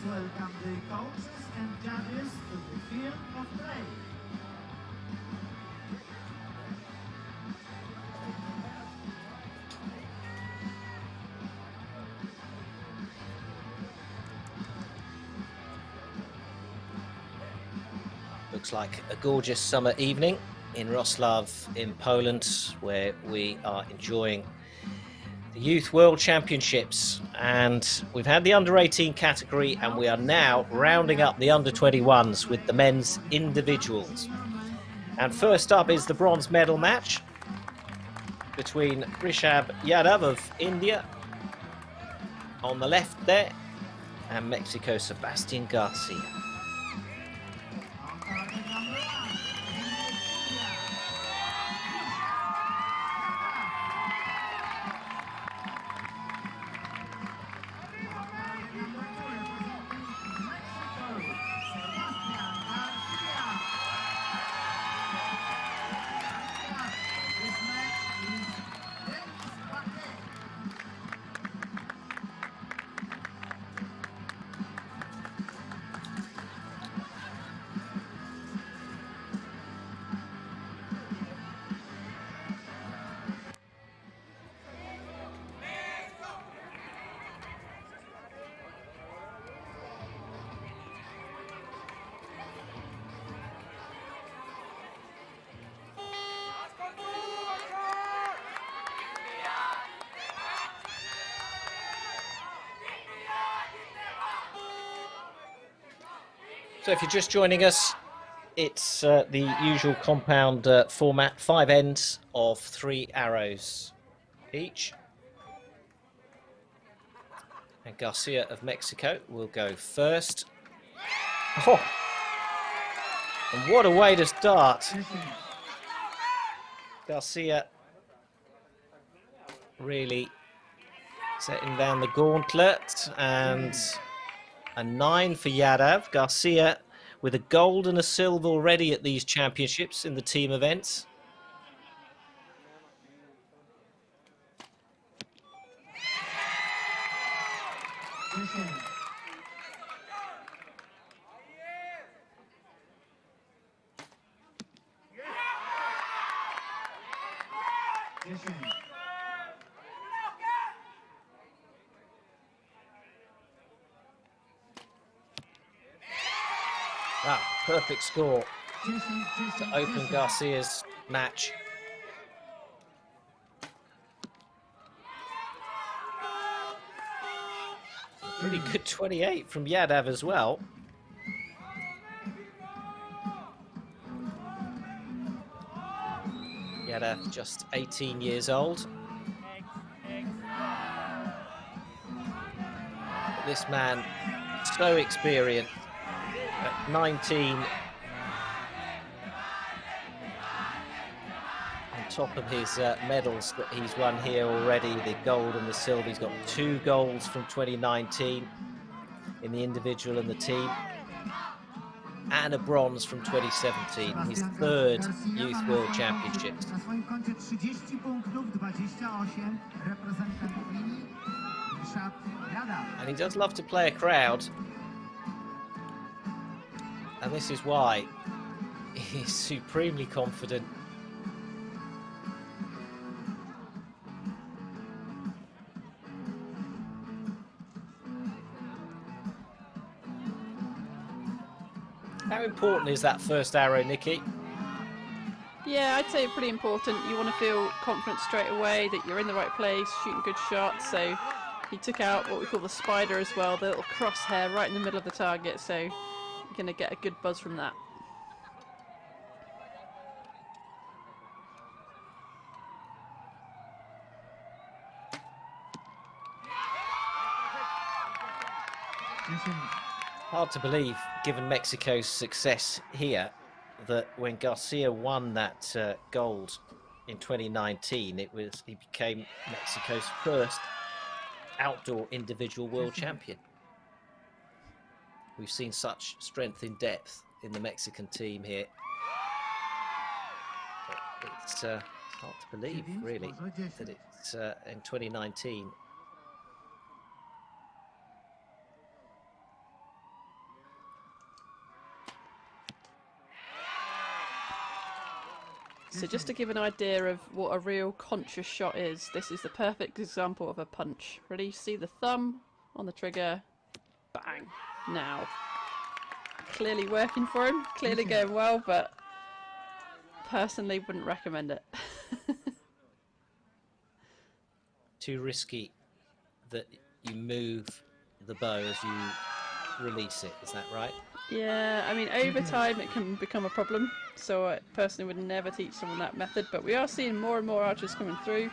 welcome the coaches and judges to the field of play. Looks like a gorgeous summer evening in Wroclaw in Poland, where we are enjoying the Youth World Championships. And we've had the under-18 category, and we are now rounding up the under-21s with the men's individuals. And first up is the bronze medal match between Rishabh Yadav of India on the left there, and Mexico's Sebastian Garcia. So if you're just joining us, it's the usual compound format, 5 ends of 3 arrows each. And Garcia of Mexico will go first. Oh! And what a way to start. Garcia really setting down the gauntlet, and a 9 for Yadav. Garcia with a gold and a silver already at these championships in the team events. Wow, perfect score to open Garcia's match. Pretty good 28 from Yadav as well. Yadav just 18 years old. But this man, so experienced. At 19, on top of his medals that he's won here already, the gold and the silver. He's got 2 golds from 2019 in the individual and the team, and a bronze from 2017, his 3rd Youth World Championships. And he does love to play a crowd. And this is why he's supremely confident. How important is that first arrow, Nikki? Yeah, I'd say pretty important. You want to feel confident straight away that you're in the right place, shooting good shots. So he took out what we call the spider as well, the little crosshair right in the middle of the target. So you're going to get a good buzz from that. Hard to believe, given Mexico's success here, that when Garcia won that gold in 2019, he became Mexico's first outdoor individual world champion. We've seen such strength in depth in the Mexican team here. It's hard to believe, really, that it's in 2019. So just to give an idea of what a real conscious shot is, this is the perfect example of a punch. Ready? See the thumb on the trigger. Bang. Now. Clearly working for him. Clearly going well, but personally wouldn't recommend it. Too risky that you move the bow as you release it, is that right? Yeah, I mean, over time it can become a problem, so I personally would never teach someone that method, but we are seeing more and more archers coming through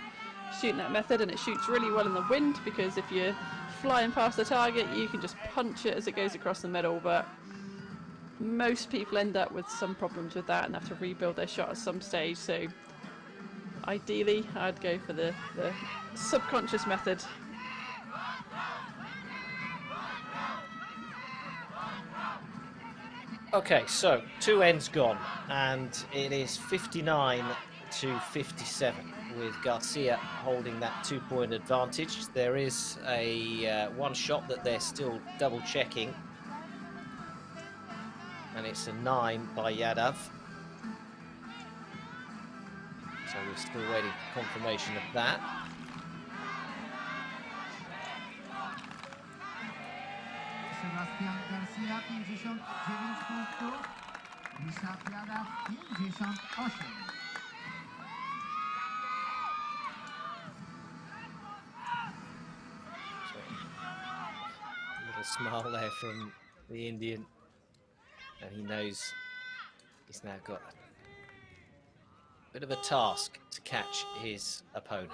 shooting that method, and it shoots really well in the wind, because if you're flying past the target you can just punch it as it goes across the middle, but most people end up with some problems with that and have to rebuild their shot at some stage, so ideally I'd go for the subconscious method. Okay, so 2 ends gone, and it is 59 to 57 with Garcia holding that 2-point advantage. There is a one shot that they're still double checking, and it's a 9 by Yadav. So we're still waiting for confirmation of that. Sebastian Garcia 59 punktów, Ryszard Jadaw 58. A little smile there from the Indian, and he knows he's now got a bit of a task to catch his opponent.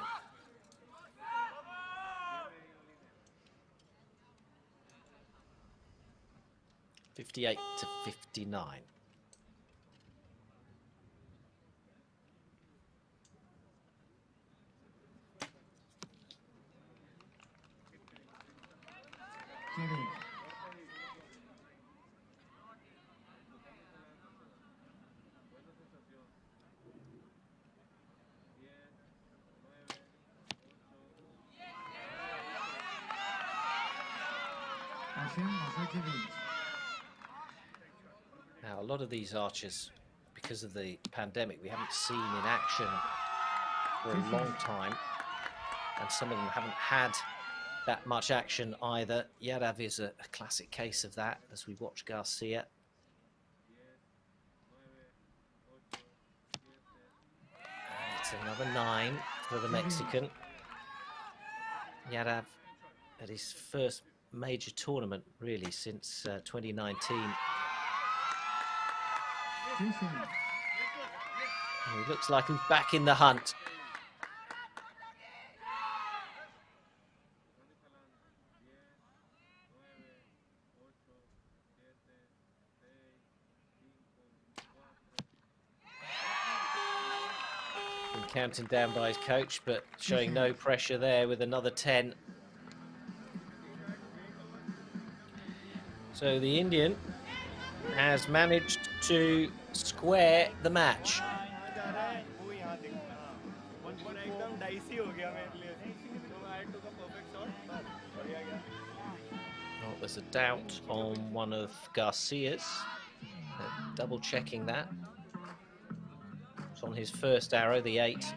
(58 to 59). Now, a lot of these archers, because of the pandemic, we haven't seen in action for a long time, and some of them haven't had that much action either. Yadav is a classic case of that, as we watch Garcia. And it's another 9 for the Mexican. Yadav at his first major tournament, really, since 2019. And he looks like he's back in the hunt. Been counting down by his coach, but showing no pressure there with another 10. So the Indian has managed to square the match. Well, there's a doubt on one of Garcia's. They're double checking that. It's on his first arrow, the 8.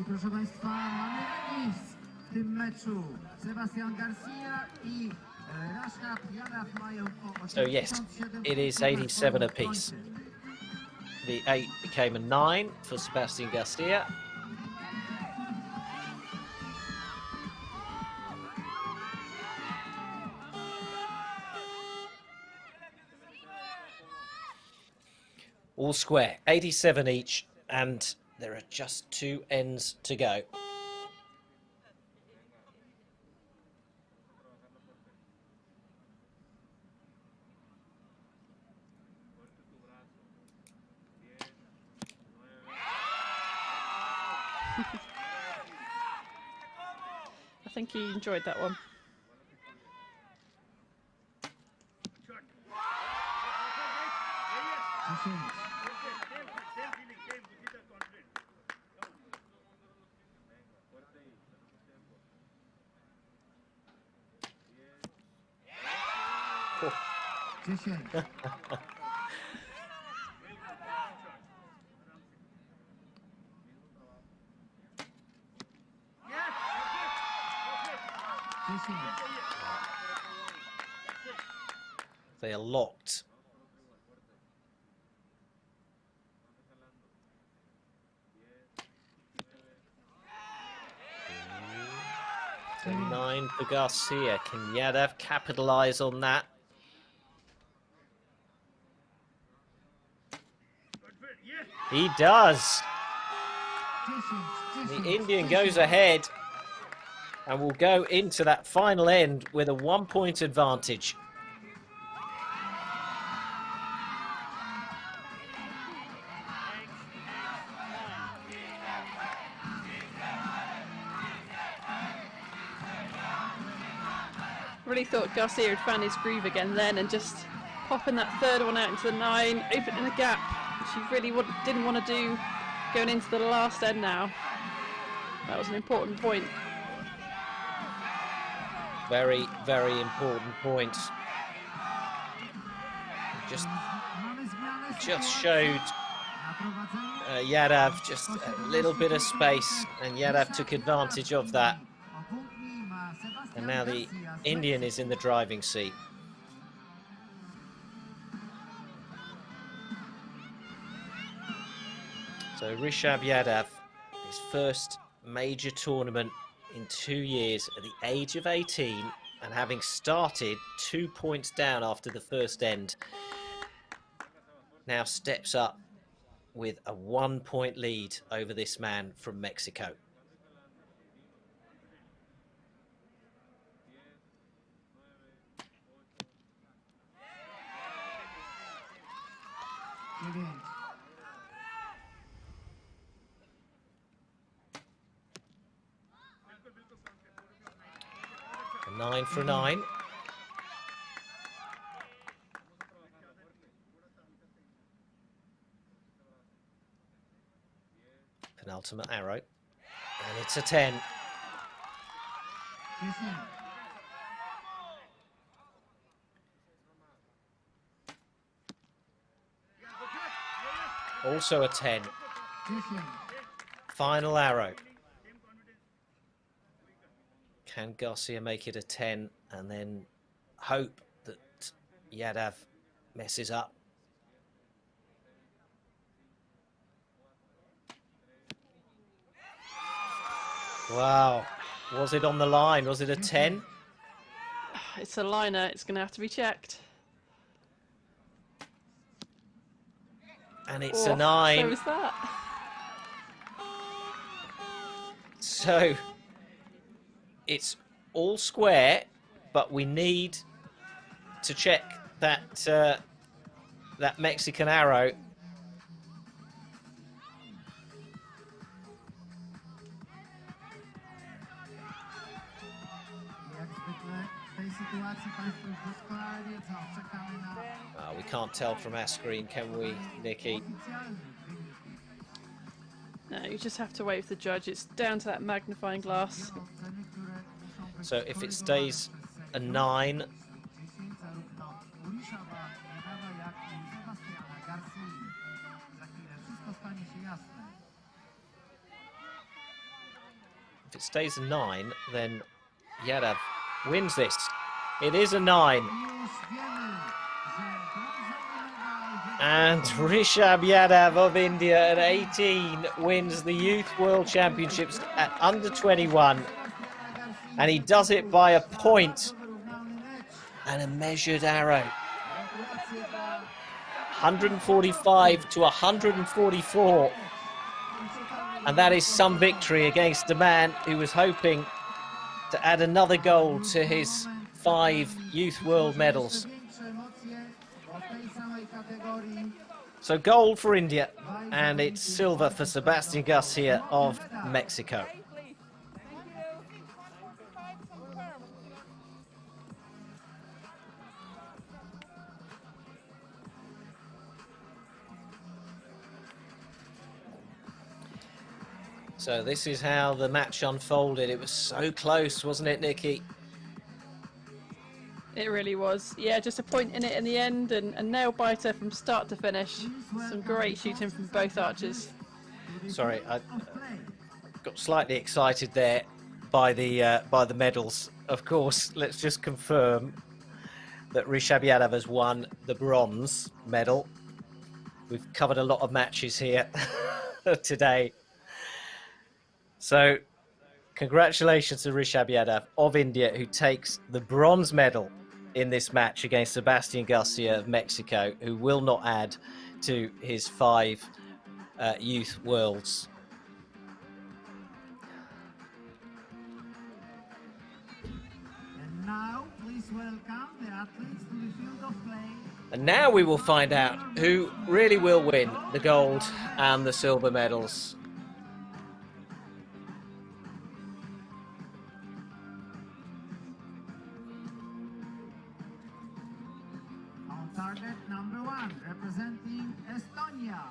Proszę Państwa, mamy remis w tym meczu. Sebastian Garcia i Ryszard Jadaw mają o 87. So yes, it is 87 apiece. The 8 became a 9 for Sebastian Garcia. All square, 87 each, and there are just 2 ends to go. I think he enjoyed that one. They are locked. So 9 for Garcia. Can Yadav capitalize on that? He does. The Indian goes ahead and will go into that final end with a 1-point advantage. Really thought Garcia had found his groove again then, and just popping that third one out into the 9, opening the gap, which he really didn't want to do going into the last end now. That was an important point. Very, very important point. Just showed Yadav just a little bit of space, and Yadav took advantage of that. And now the Indian is in the driving seat. So Rishabh Yadav, his first major tournament in 2 years at the age of 18, and having started 2 points down after the first end, now steps up with a 1-point lead over this man from Mexico. A 9 for 9. Penultimate arrow. And it's a 10. Also a 10. Final arrow. Can Garcia make it a 10 and then hope that Yadav messes up? Wow. Was it on the line? Was it a 10? It's a liner. It's going to have to be checked. And it's a 9. So is that. So it's all square, but we need to check that that Mexican arrow. We can't tell from our screen, can we, Nikki? No, you just have to wait for the judge. It's down to that magnifying glass. So if it stays a 9, if it stays a 9, then Yadav wins this. It is a 9. And Rishabh Yadav of India at 18 wins the Youth World Championships at under 21. And he does it by a point and a measured arrow. 145 to 144. And that is some victory against a man who was hoping to add another gold to his 5 Youth World medals. So gold for India, and it's silver for Sebastian Garcia of Mexico. So this is how the match unfolded. It was so close, wasn't it, Nikki? It really was. Yeah, just a point in it in the end, and a nail biter from start to finish. Some great shooting from both archers. Sorry, I got slightly excited there by the medals. Of course, let's just confirm that Rishabh has won the bronze medal. We've covered a lot of matches here today. So congratulations to Rishabh Yadav of India, who takes the bronze medal in this match against Sebastian Garcia of Mexico, who will not add to his 5 youth worlds. And now, please welcome the athletes to the field of play. And now we will find out who really will win the gold and the silver medals. On target number 1, representing Estonia,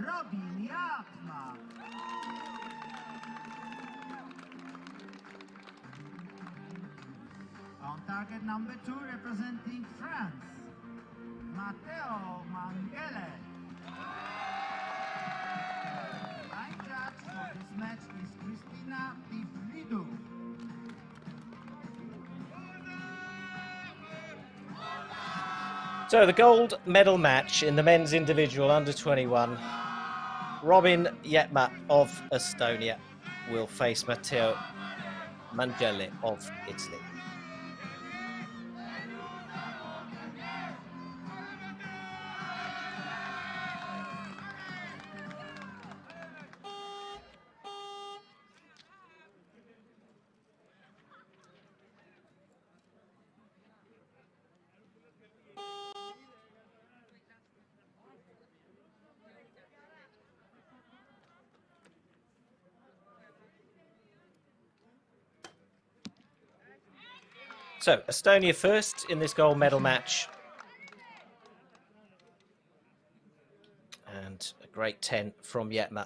Robin Yetma. On target number 2, representing France, Matteo Mangele. Line judge for this match is Christina Tiflidu. So the gold medal match in the men's individual under-21, Robin Yetma of Estonia will face Matteo Mangele of Italy. So, Estonia first in this gold medal match. And a great 10 from Yetma.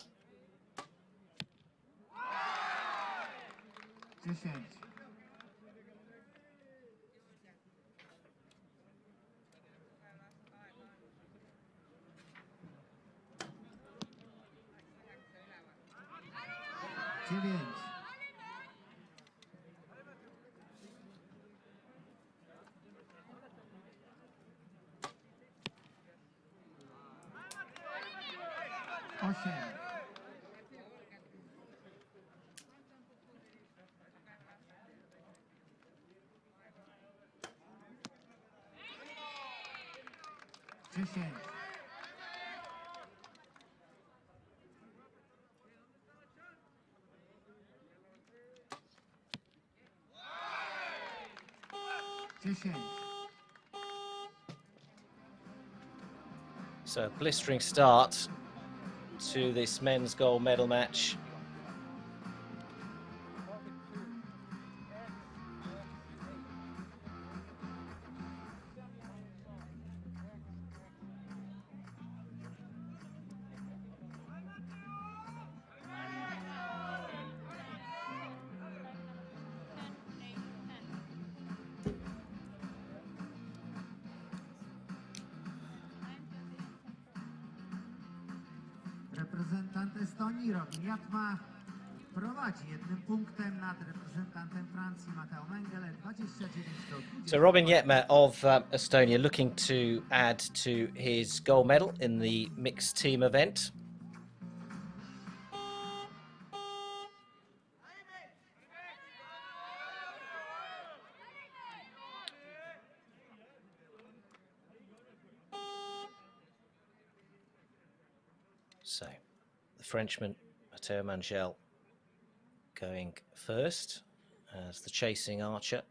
10. So, blistering start to this men's gold medal match. Reprezentant Estonii, Robin Yetma, prowadzi 1 punktem nad reprezentantem Francji, Matteo Mangele, 29-20. So Robin Yetma of Estonia looking to add to his gold medal in the mixed team event. So the Frenchman, Matteo Mangele, going first as the chasing archer,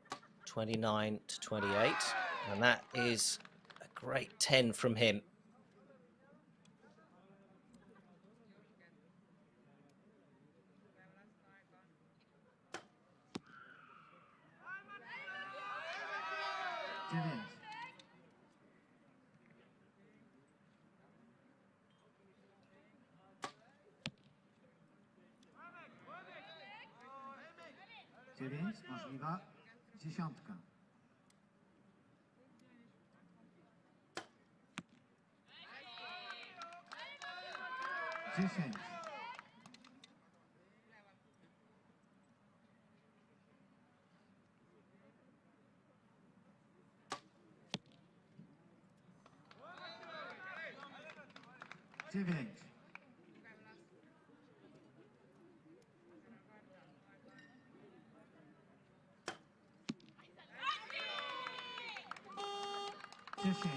29-28. And that is a great 10 from him. Możliwa 10. 10. Dziewięć. 10.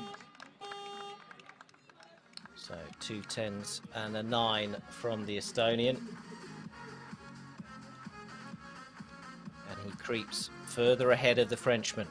So 2 10s and a 9 from the Estonian. And he creeps further ahead of the Frenchman.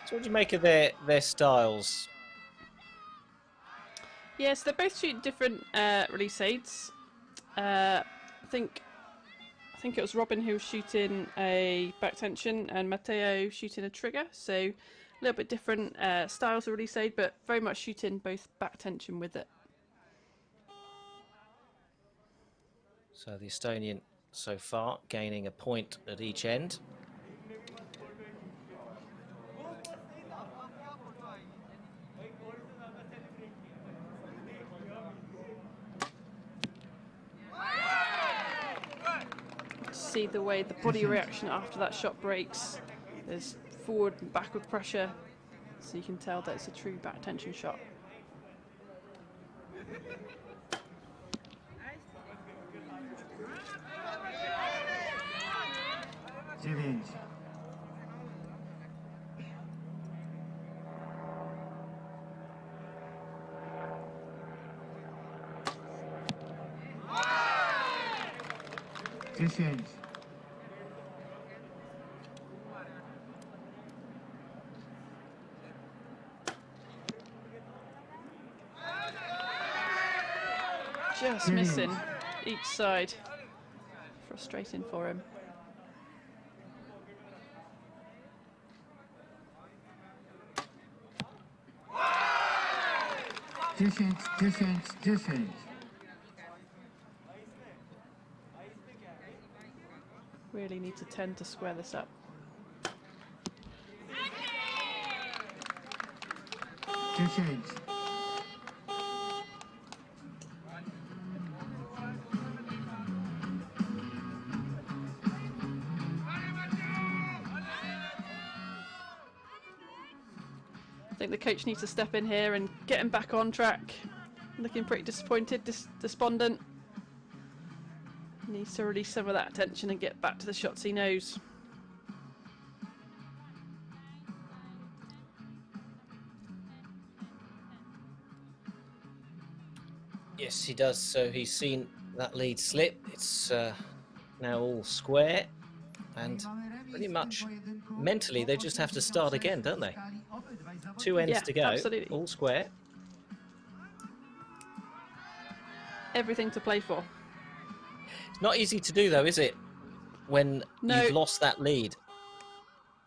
So what do you make of their styles? Yes, they're both shooting different release aids. I think it was Robin who was shooting a back tension and Matteo shooting a trigger. So a little bit different styles of release aid, but very much shooting both back tension with it. So the Estonian so far gaining a point at each end. See the way the body reaction after that shot breaks. There's forward and backward pressure, so you can tell that it's a true back tension shot. Dziewięć. 10. Just missing each side. Frustrating for him. Dziesięć. Really need to tend to square this up. 10. I think the coach needs to step in here and get him back on track. Looking pretty disappointed, despondent. Needs to release some of that tension and get back to the shots he knows. Yes, he does. So he's seen that lead slip. It's now all square, and pretty much mentally they just have to start again, don't they? 2 ends to go, absolutely. all square. Everything to play for. It's not easy to do though, is it? When you've lost that lead.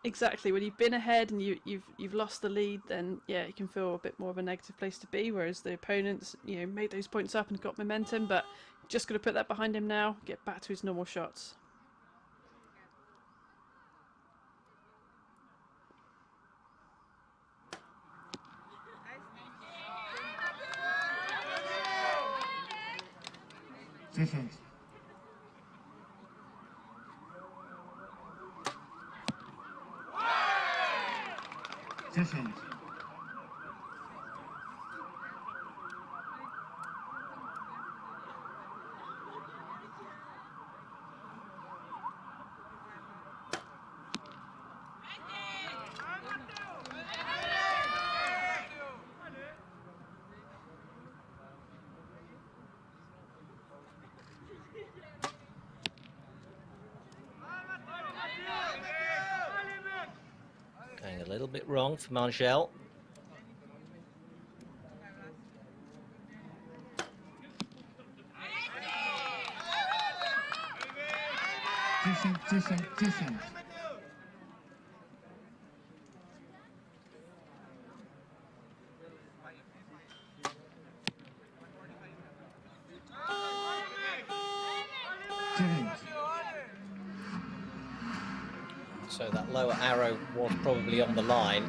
Exactly. When you've been ahead and you've lost the lead, then yeah, it can feel a bit more of a negative place to be. Whereas the opponents, made those points up and got momentum, but just got to put that behind him now. Get back to his normal shots. Dziesięć. 10. Going a little bit wrong for Margel. 10, 10, 10. So that lower arrow was probably on the line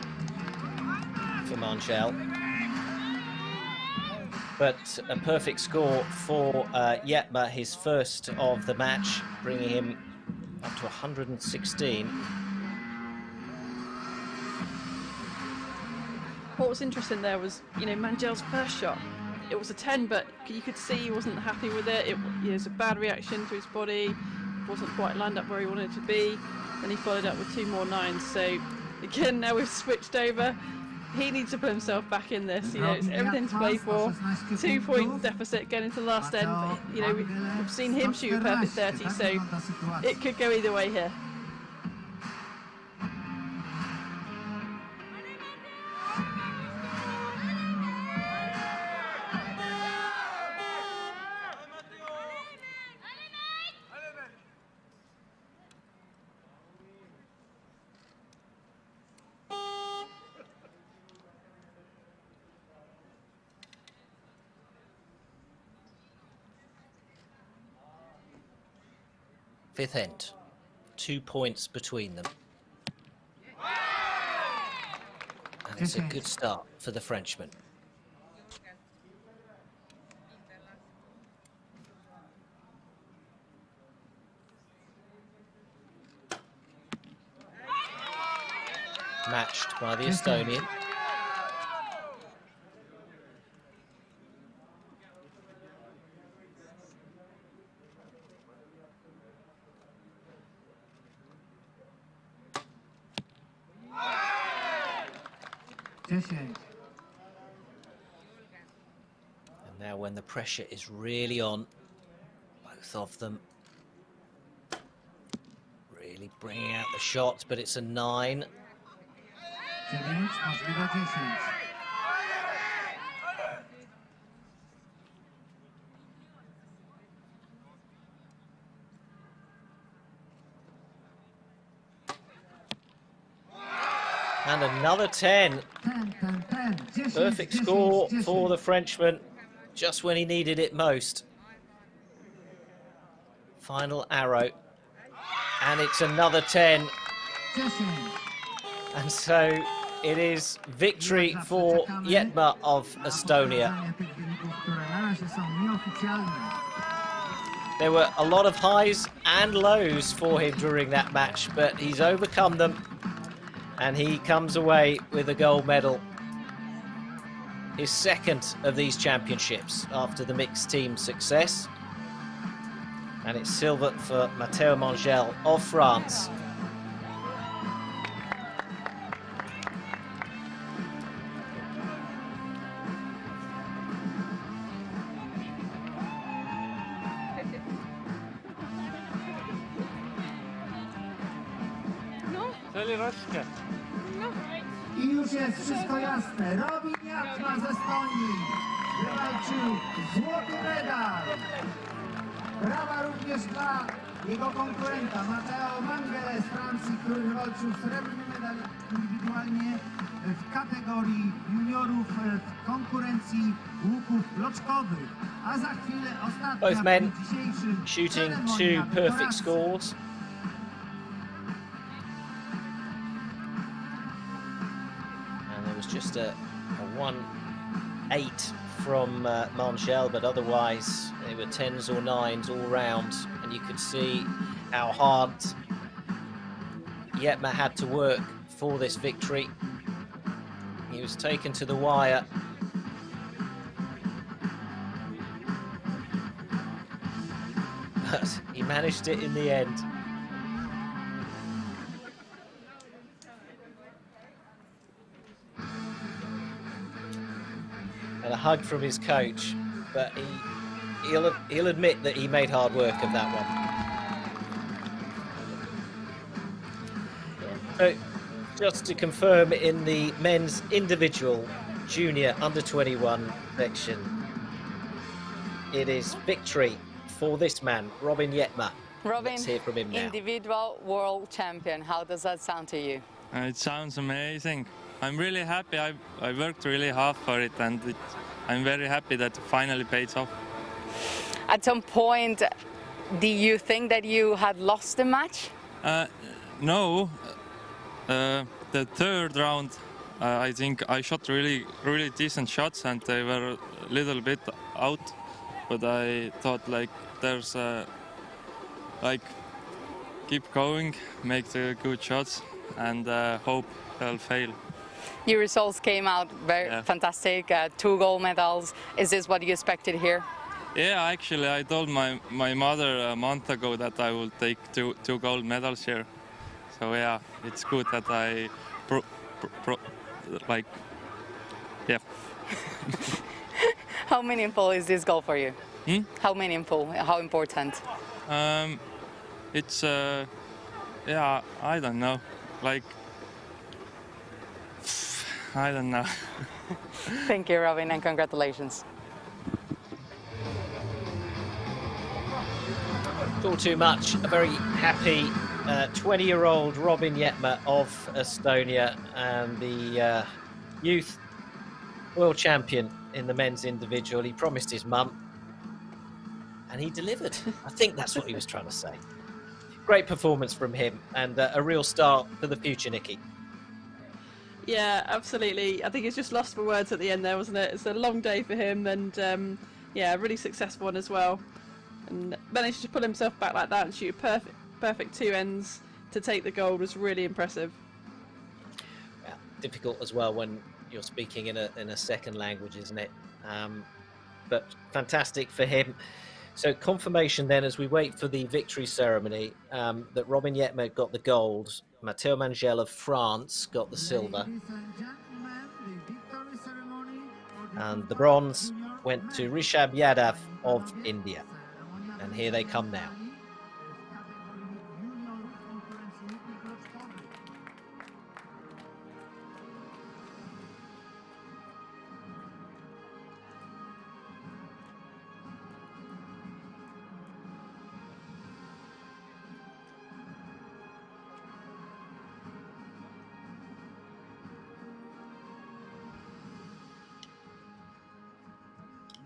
for Mangel. But a perfect score for Yetma, his first of the match, bringing him up to 116. What was interesting there was, Mangel's first shot. It was a 10, but you could see he wasn't happy with it. It was a bad reaction to his body. Wasn't quite lined up where he wanted it to be. Then he followed up with 2 more 9s. So again, now we've switched over. He needs to put himself back in this. It's everything to play for. 2-point deficit going into the last end. But, we've seen him shoot a perfect 30, so it could go either way here. Fifth end, 2 points between them. And it's a good start for the Frenchman. Matched by the Estonian. And now when the pressure is really on, both of them really bringing out the shots, but it's a 9. And another 10. Perfect score for the Frenchman, just when he needed it most. Final arrow. And it's another 10. And so it is victory for Yetma of Estonia. There were a lot of highs and lows for him during that match, but he's overcome them. And he comes away with a gold medal. His second of these championships after the mixed team success. And it's silver for Matteo Mangel of France. I już jest wszystko jasne. Yetma z Estonii wywalczył złoty medal. Brawa również dla jego konkurenta Matteo Mangel z Francji, który wywalczył srebrny medal indywidualnie w kategorii juniorów w konkurencji łuków bloczkowych. A za chwilę ostatnia Both men shooting 2 perfect scores. Just a 1-8 from Mangel, but otherwise they were 10s or 9s all round, and you could see how hard Yetma had to work for this victory. He was taken to the wire. But he managed it in the end. And a hug from his coach, but he'll admit that he made hard work of that one. So, just to confirm, in the men's individual junior under-21 section, it is victory for this man, Robin Yetma, Robin, Let's hear from him now. individual world champion, how does that sound to you? It sounds amazing. I'm really happy. I worked really hard for it, and I'm very happy that it finally paid off. At some point, do you think that you had lost the match? No. The third round, I think I shot really decent shots, and they were a little bit out. But I thought, like, there's like, keep going, make the good shots, and hope they'll fail. Your results came out very fantastic, 2 gold medals. Is this what you expected here? Yeah, actually, I told my mother a month ago that I will take two gold medals here. So yeah, it's good that I How meaningful is this goal for you? How meaningful? How important? It's yeah, I don't know. Like, I don't know. Thank you, Robin, and congratulations. It's all too much. A very happy 20-year-old Robin Yetma of Estonia, and the youth world champion in the men's individual. He promised his mum, and he delivered. I think that's what he was trying to say. Great performance from him, and a real start for the future, Nikki. Yeah, absolutely. I think it's just lost for words at the end there, wasn't it? It's a long day for him, and yeah, a really successful one as well. And managed to pull himself back like that and shoot a perfect 2 ends to take the gold was really impressive. Yeah, difficult as well when you're speaking in a second language, isn't it? But fantastic for him. So confirmation then, as we wait for the victory ceremony, that Robin Yetma got the gold, Matteo Mangel of France got the silver, and the bronze went to Rishabh Yadav of India. And here they come now.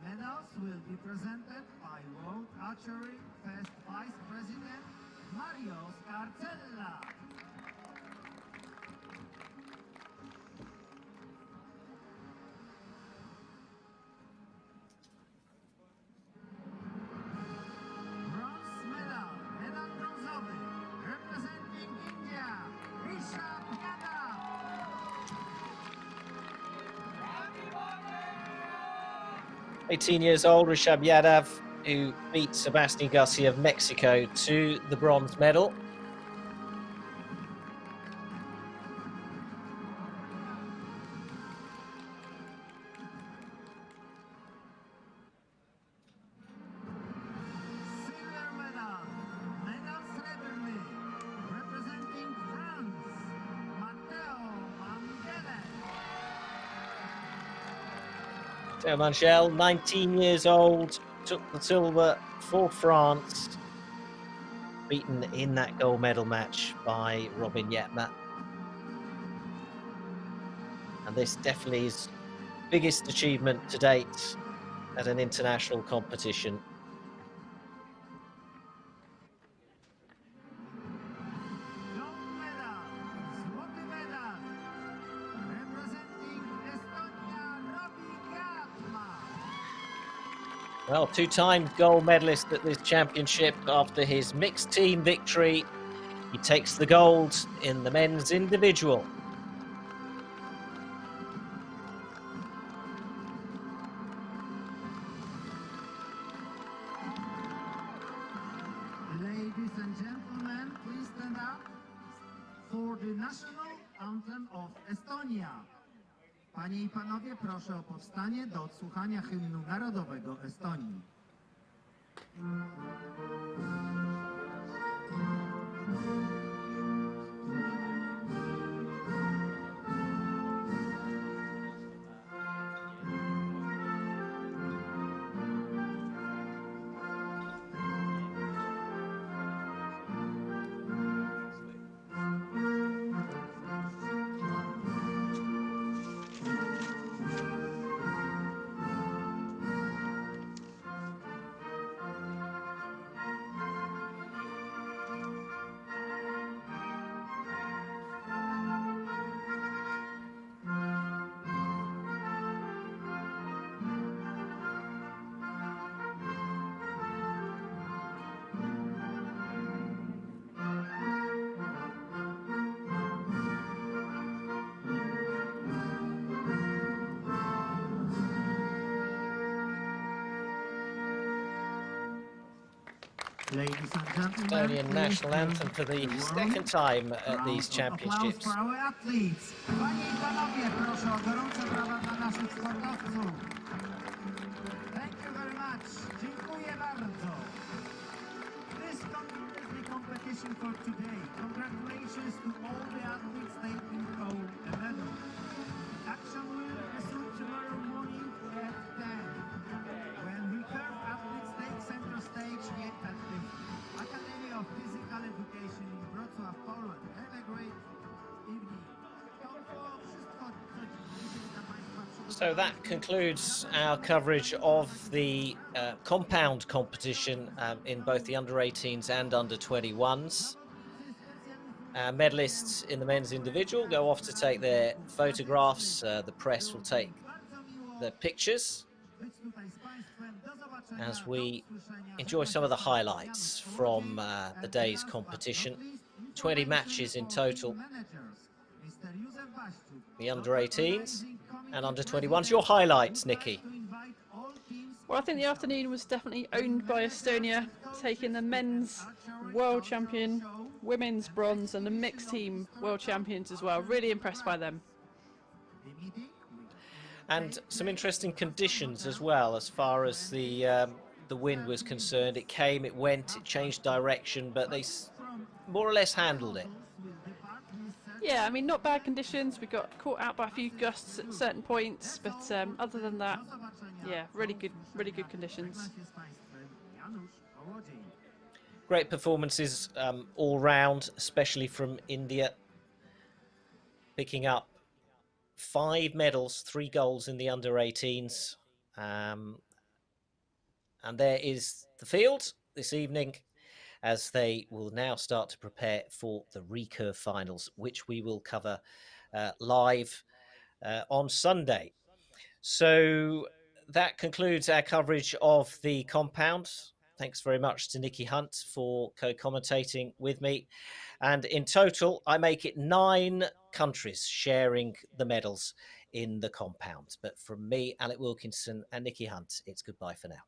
Medals will be presented by World Archery First Vice President Mario Scarcella. Bronze medal, medal brązowy, representing India, Rishabh Yadav. 18 years old, Rishabh Yadav, who beat Sebastian Garcia of Mexico to the bronze medal. Silver medal, medal srebrny, representing France, Matteo Mangel. Matteo Mangel, 19 years old, took the silver for France, beaten in that gold medal match by Robin Yetma. And this definitely is biggest achievement to date at an international competition. Gold medal, złoty medal, representing Estonia, Yetma. Well, two-time gold medalist at this championship after his mixed team victory. He takes the gold in the men's individual. Ladies and gentlemen, please stand up for the national anthem of Estonia. Panie I panowie, proszę o powstanie do odsłuchania hymnu narodowego Estonii. Ladies and gentlemen, Estonian national anthem for the second time at these championships. For our athletes. Panie I panowie, proszę o gorące brawa dla naszych sportowców. Thank you very much. Dziękuję bardzo. This concludes the competition for today. Congratulations to all the athletes taking home a medal. Action will resume tomorrow morning at 10, when Recurve athletes take center stage yet at the Academy of Physical Education in Wrocław, Poland. Have a great evening. So that concludes our coverage of the compound competition in both the under-18s and under-21s. Medalists in the men's individual go off to take their photographs. The press will take the pictures as we enjoy some of the highlights from the day's competition. 20 matches in total. The under-18s and under-21s. Your highlights, Nikki? Well, I think the afternoon was definitely owned by Estonia, taking the men's world champion, women's bronze, and the mixed team world champions as well. Really impressed by them. And some interesting conditions as well, as far as the wind was concerned. It came, it went, it changed direction, but they more or less handled it. Yeah, I mean, not bad conditions. We got caught out by a few gusts at certain points, but other than that, yeah, really good conditions. Great performances all round, especially from India, picking up 5 medals, 3 golds in the under-18s. And there is the field this evening, as they will now start to prepare for the Recurve Finals, which we will cover live on Sunday. So that concludes our coverage of the compound. Thanks very much to Nikki Hunt for co-commentating with me. And in total, I make it 9 countries sharing the medals in the compound. But from me, Alec Wilkinson and Nikki Hunt, it's goodbye for now.